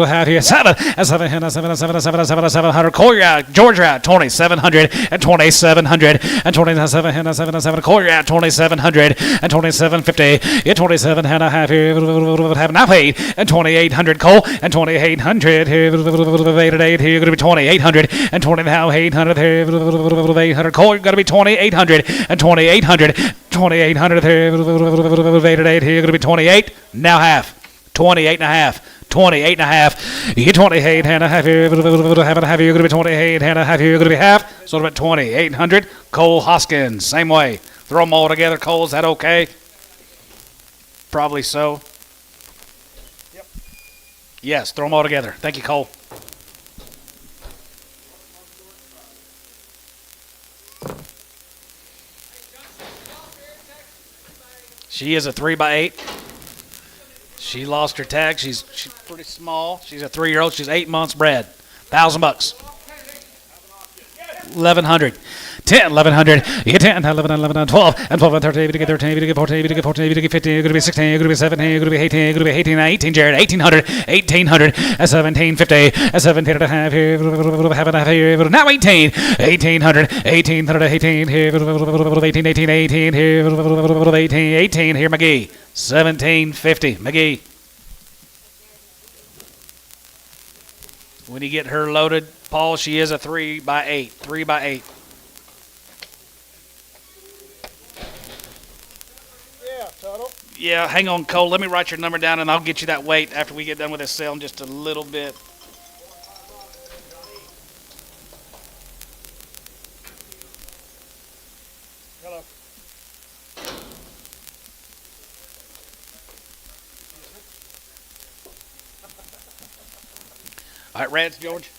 Half here. 7 and 7 and 7 and 7 and 7 and 7 and 700. Cole, you're out. George, you're out. 2,700 and 2,700 and 27 and 7 and 7. Cole, you're out. 2,700 and 2,750. Yeah, 27 and a half here. Have now paid and 2,800. Cole and 2,800 here. 8 at 8 here. Going to be 2,800 and 20 now 800 here. 800. Cole, you're going to be 2,800 and 2,800. 2,800 here. 8 at 8 here. Going to be 28 now half. 28 and a half. 28 and a half. You get 28 and a half here. Have and a half here. You're going to be 28 and a half here. You're going to be half. So about 2,800. Cole Hoskins. Same way. Throw them all together. Cole, is that okay? Probably so. Yep. Yes, throw them all together. Thank you, Cole. She is a 3x8. She lost her tag. She's pretty small. She's a 3-year-old. She's 8 months bred. $1,000. 1,100. 10, 1,100. You get 10, 11, 11, 12, and 12, and 13. You get 13. You get 14. You get 14. You get 15. You're going to be 16. You're going to be 17. You're going to be 18. You're going to be 18. 18, Jared. 1,800. 1,800. 1,750. 17 and a half here. Half and a half here. Now 18. 1,800. 1,800. 18 here. 18. 18. 18 here. 18. 18 here. McGee. 1,750. McGee. When you get her loaded, Paul, she is a 3x8. 3x8. Yeah, Tuttle. Yeah, hang on, Cole. Let me write your number down, and I'll get you that weight after we get done with this sale in just a little bit. Hello. All right, Reds, George.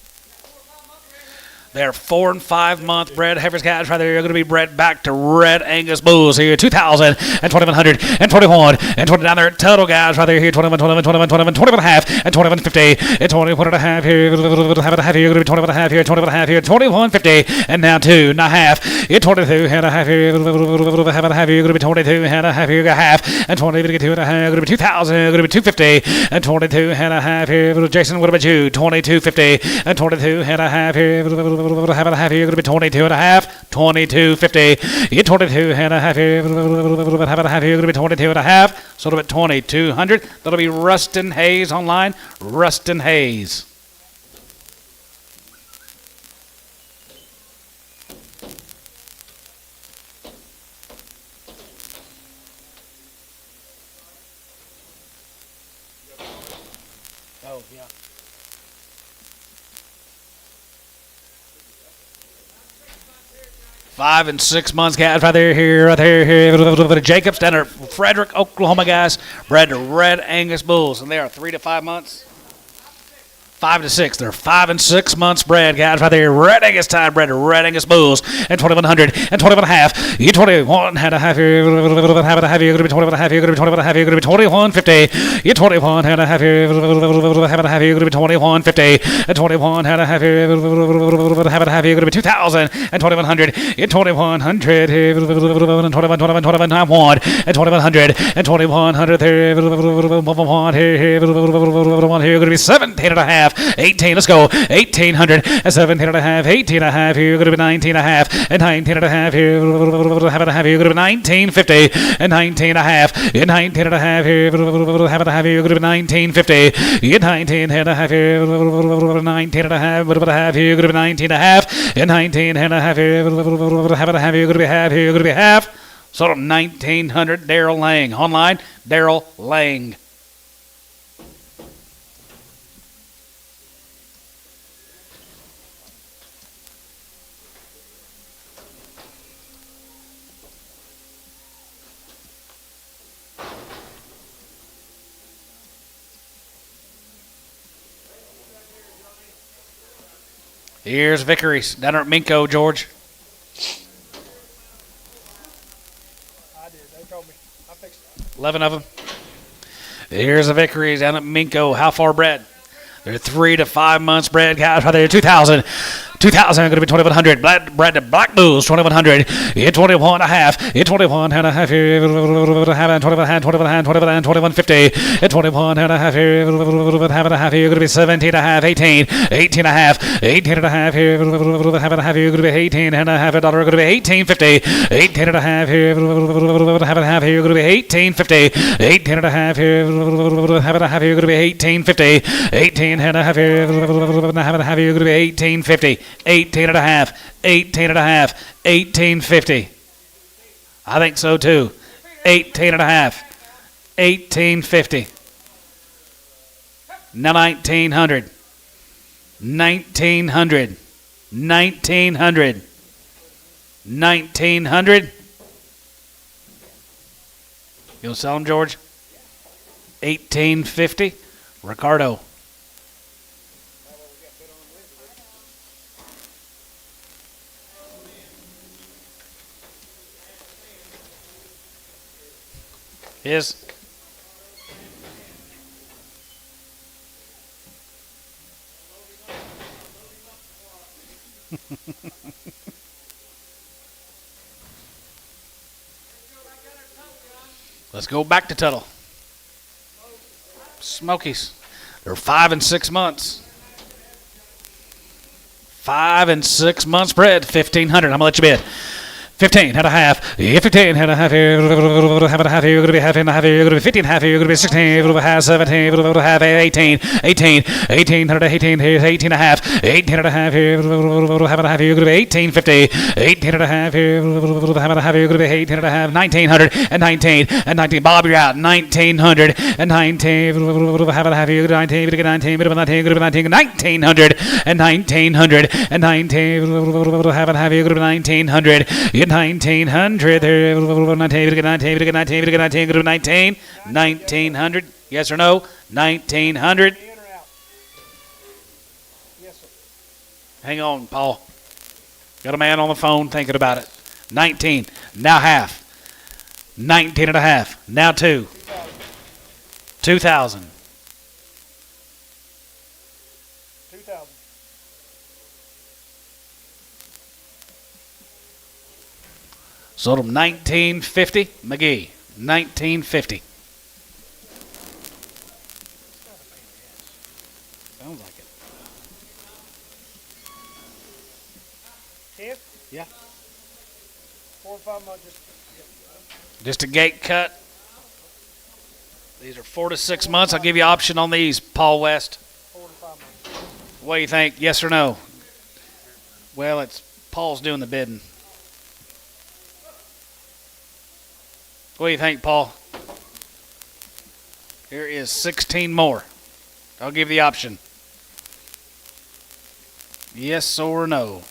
They're 4 and 5 month bred heifers, guys. Right there, you're going to be bred back to red Angus bulls here. 2,000 and 2,100 and 21 and 20 down there. Total, guys, right there here. 21, 21, 21, 21, 21 and a half and 21, 50 and 21 and a half here. Have it a half here. You're going to be 21 and a half here. 21 and a half here. 21, 50 and now 2 and a half. You're 22 and a half here. Have it a half here. You're going to be 22 and a half here. Half and 20. You're going to get 2 and a half. You're going to be 2,000. You're going to be 250 and 22 and a half here. Jason, what about you? 22.50 and 22 and a half here. Have a half here. You're going to be 22 and a half. 22.50. You get 22 and a half here. Have a half here. You're going to be 22 and a half. So it'll be 2,200. That'll be Rustin Hayes online. Rustin Hayes. Oh, yeah. Five and 6 months, guys, right there, here. Jacobs down there, Frederick, Oklahoma, guys, bred to red Angus bulls, and they are 3 to 5 months. 5 to 6. They're 5 and 6 months bred, guys, right there. Red Angus time bred to red Angus bulls, and 2,100 and 21 and a half. You 21 and a half here. Have it a half here. You're going to be 21 and a half here. You're going to be 21 and a half here. You're going to be 21.50. You 21 and a half here. Have it a half here. You're going to be 21.50. And 21 and a half here. Have it a half here. You're going to be 2,000 and 2,100. You 2,100 here. And 21, 21, 21, 21 and 2,100 and 2,100 here. Here. You're going to be 17 and a half. 18, let's go. 1,800 and 17 and a half. 18 and a half here. You're going to be 19 and a half. And 19 and a half here. Have it a half here. You're going to be 19.50 and 19 and a half. And 19 and a half here. Have it a half here. You're going to be 19.50. You get 19 and a half here. 19 and a half. What about a half here? You're going to be 19 and a half. And 19 and a half here. Have it a half here. You're going to be half here. You're going to be half. So 1,900. Daryl Lang online. Daryl Lang. Here's Vickery's down there at Minko, George. I did. They told me. I fixed it. 11 of them. Here's the Vickery's down at Minko. How far bred? They're 3 to 5 months bred, guys. Right there, 2,000. 2,000 going to be 2,100. Bred to black bulls, 2,100. Hit 21 and a half. Hit 21 and a half here. 21 hand, 21.50. Hit 21 and a half here. Have a half here. You're going to be 17 and a half. 18. 18 and a half. 18 and a half here. Have a half here. You're going to be 18 and a half. $1 going to be 18.50. 18 and a half here. Have a half here. You're going to be 18.50. 18 and a half here. Have a half here. You're going to be 18.50. 18 and a half here. Have a half here. You're going to be 18.50. 18 and a half, 18 and a half, 18.50. I think so too. 18 and a half, 18.50. Now 1,900, 1,900, 1,900, 1,900. You'll sell them, George? 18.50. Ricardo. His. Let's go back to Tuttle. Smokies. They're 5 and 6 months. 5 and 6 months bred. 1,500. I'm going to let you bid. 15 and a half. 15 and a half here. Have a half here. You're going to be half and a half here. You're going to be 15 and a half here. You're going to be 16. You're going to have 17. You're going to have 18. 18. 18. 18. Here's 18 and a half. 18 and a half here. Have a half here. You're going to be 18.50. 18 and a half here. Have a half here. You're going to be 18 and a half. 1,900 and 19 and 19. Bob, you're out. 1,900 and 19. Have a half here. You're going to 19. You're going to 19. You're going to 19. You're going to 19. 1,900 and 1,900 and 19. Have a half here. You're going to be 1,900. 1,900 there. 1,900. Yes or no? 1,900. Hang on, Paul. Got a man on the phone thinking about it. 19. Now half. 19 and a half. Now 2. 2,000. 2,000. Sold him 1950. McGee. 1950. Sounds like it. 10? Yeah. 4 or 5 months. Just a gate cut. These are 4 to 6 months. I'll give you an option on these, Paul West. 4 to 5 months. What do you think? Yes or no? Well, it's Paul's doing the bidding. What do you think, Paul? Here is 16 more. I'll give you the option. Yes or no.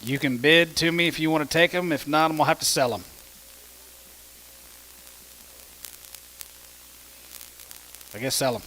You can bid to me if you want to take them. If not, I'm going to have to sell them. I guess sell them.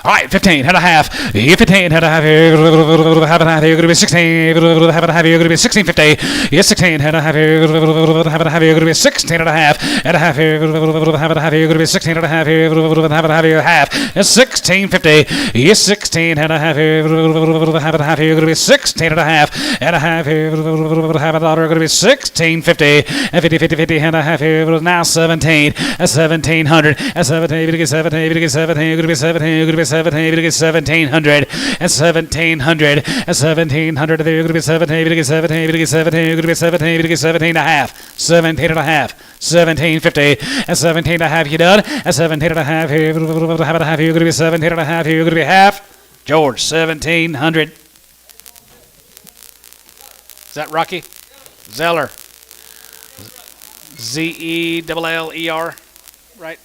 All right, 15 and a half. 15 and a half. Half and a half. You're going to be 16. Half and a half. You're going to be 16.50. Yes, 16 and a half. Half and a half. You're going to be 16 and a half. And a half. Half and a half. You're going to be 16 and a half. Half and a half. You're half. It's 16.50. Yes, 16 and a half. Half and a half. You're going to be 16 and a half. And a half. Half a dollar. You're going to be 16.50. And 50 and a half. Now 17. 1,700. 17. 17. You're going to be 17. You're going to be 17, you're going to get 1,700, and 1,700, and 1,700, you're going to be 17, you're going to get 17, you're going to get 17, you're going to be 17, you're going to get 17 and a half, 17 and a half, 17.50, and 17 and a half, you done, and 17 and a half, you're going to be 17 and a half, you're going to be half, George, 1,700. Is that Rocky? Zeller. Z-E-L-L-E-R, right?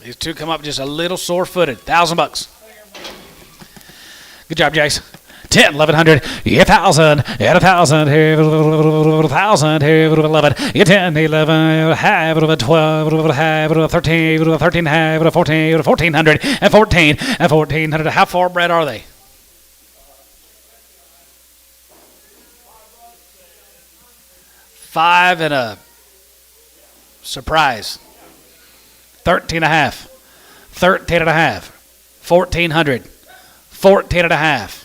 These two come up just a little sore-footed. $1,000. Good job, Jace. 10, 1,100, 1,000, 1,000, 1,000, 11, 10, 11, half, 12, half, 13, 13, half, 14, 1,400, and 14, and 1,400. How far bred are they? 5 and a surprise. 13 and a half, 13 and a half, 1,400, 14 and a half,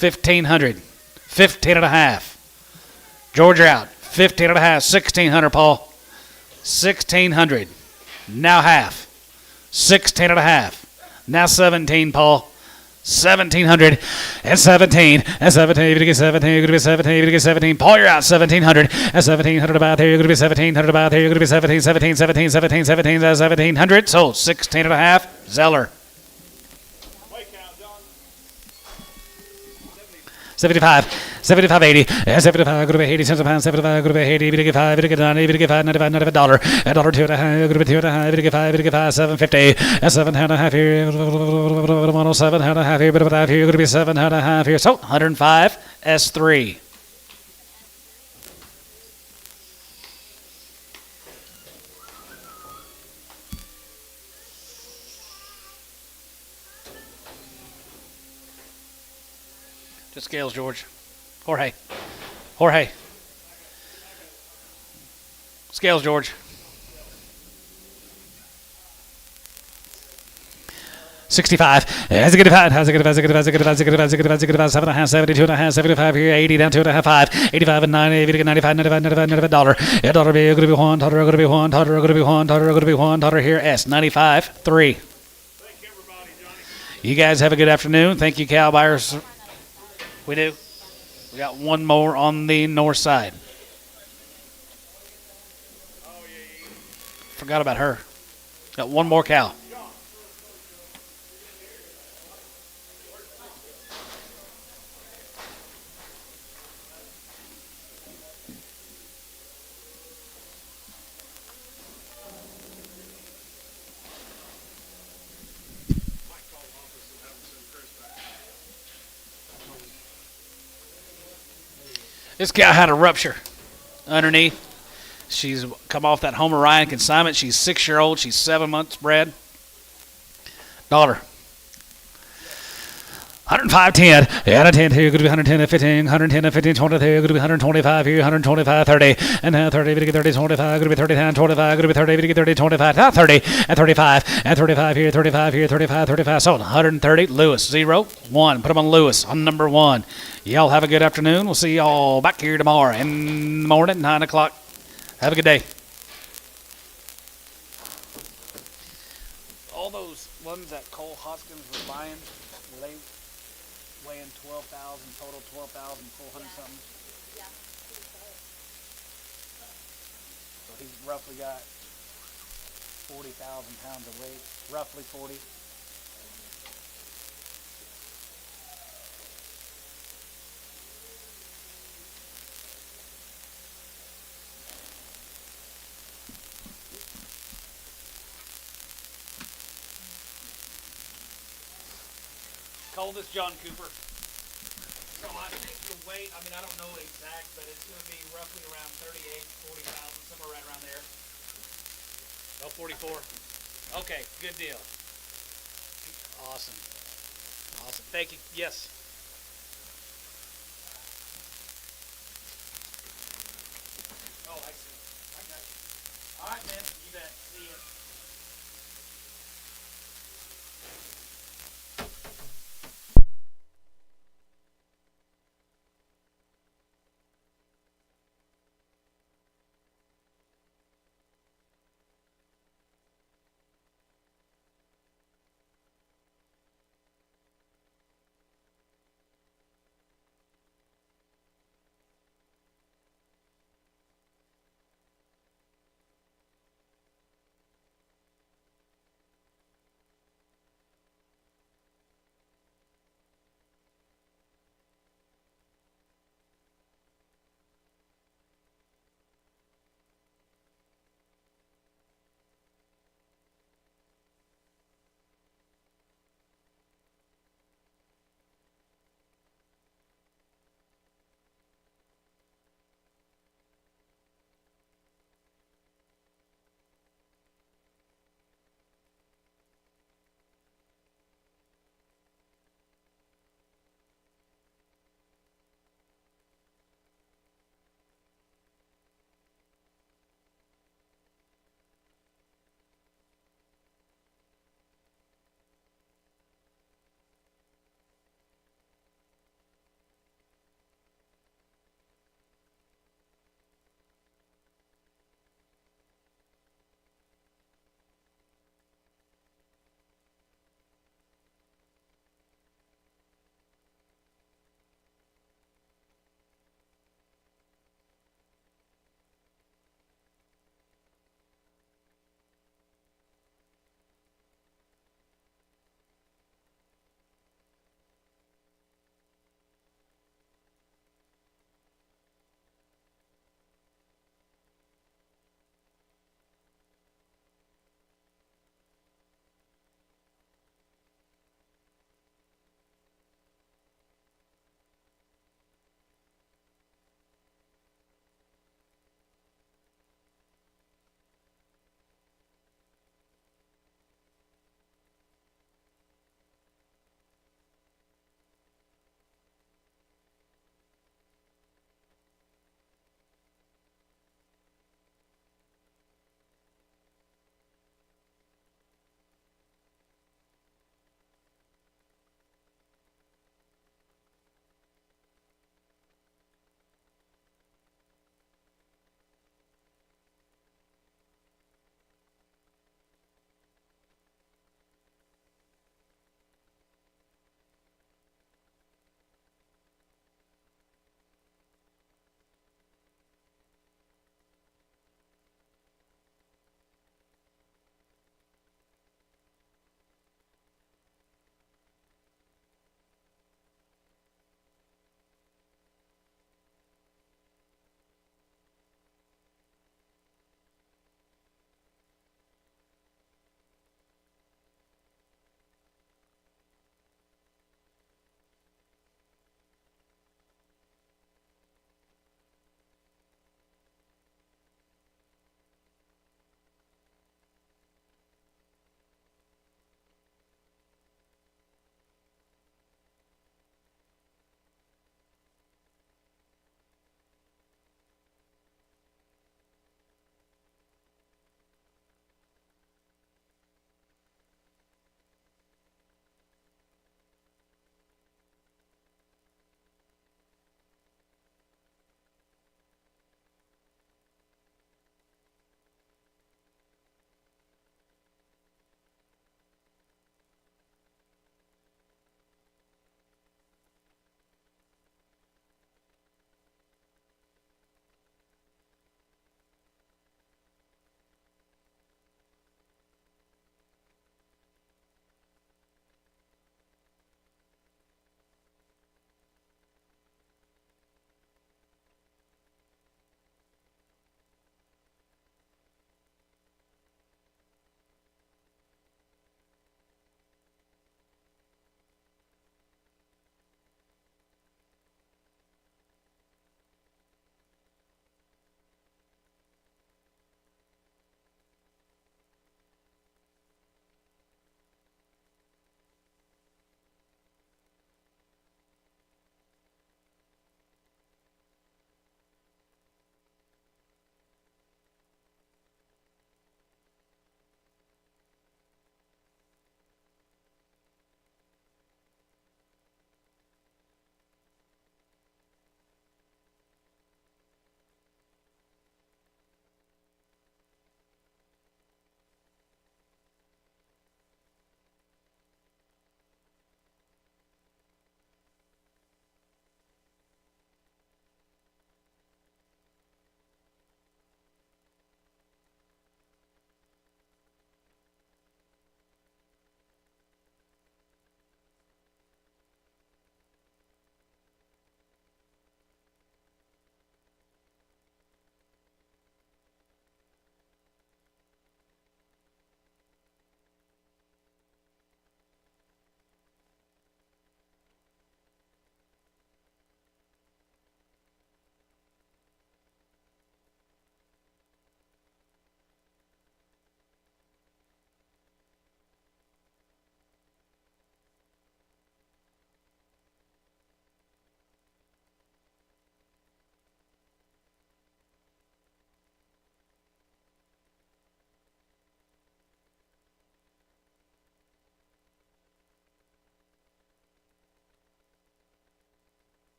1,500, 15 and a half. George, you're out. 15 and a half, 1,600, Paul. 1,600. Now half. 16 and a half. Now 17, Paul. 1,700 and 17 and 17. You're gonna get 17. You're gonna be 17. You're gonna get 17. Paul, you're out. 1,700 and 1,700 about there. You're gonna be 1,700 about there. You're gonna be 17, 17, 17, 17, 17, 1,700. So 16 and a half. Zeller. Wait count, John. 75, 75, 80, 75, go to be 80 cents a pound, 75, go to be 80, you get 5, you get 90, you get 5, 95, $1, $1, 2 and a half, go to be 2 and a half, you get 5, you get 5, 750, and 7 and a half here, 107 and a half here, but about here, you're going to be 7 and a half here, so 105, S3. Just scales, George. Jorge. Scales, George. 65. Has a good five. Has a good 7 and a half, 72 and a half, 75 here, 80 down 2 and a half, 5, 85 and 90, 80 95, $95, $1. $1 be going to be $1, going to be $1, going to be $1, going to be $1 here. S 95 3. Thank everybody, Johnny. You guys have a good afternoon. Thank you, cow buyers. We do. We got one more on the north side. Forgot about her. Got one more cow. This cow had a rupture underneath. She's come off that Homer Ryan consignment. She's 6-year-old. She's 7 months bred. Daughter. 105.10, and a 10 here, going to be 110 at 15, 110 at 15, 20 here, going to be 125 here, 125, 30, and 30, 30, 25, going to be 30, 10, 25, going to be 30, 30, 25, 30, and 35, and 35 here, 35 here, 35, 35, sold, 130, Lewis, 0, 1, put them on Lewis, on number 1. Y'all have a good afternoon. We'll see y'all back here tomorrow in the morning, 9 o'clock. Have a good day. All those ones that Cole Hoskins was buying, were they weighing 12,000 total, 12,400 something? Yeah. So he's roughly got 40,000 pounds of weight, roughly 40. Cole, this John Cooper. So I think the weight, I mean, I don't know exact, but it's going to be roughly around 38, 40,000, somewhere right around there. Oh, 44. Okay, good deal. Awesome. Awesome. Thank you. Yes. Oh, I see. I got you. All right, man. You bet. See ya.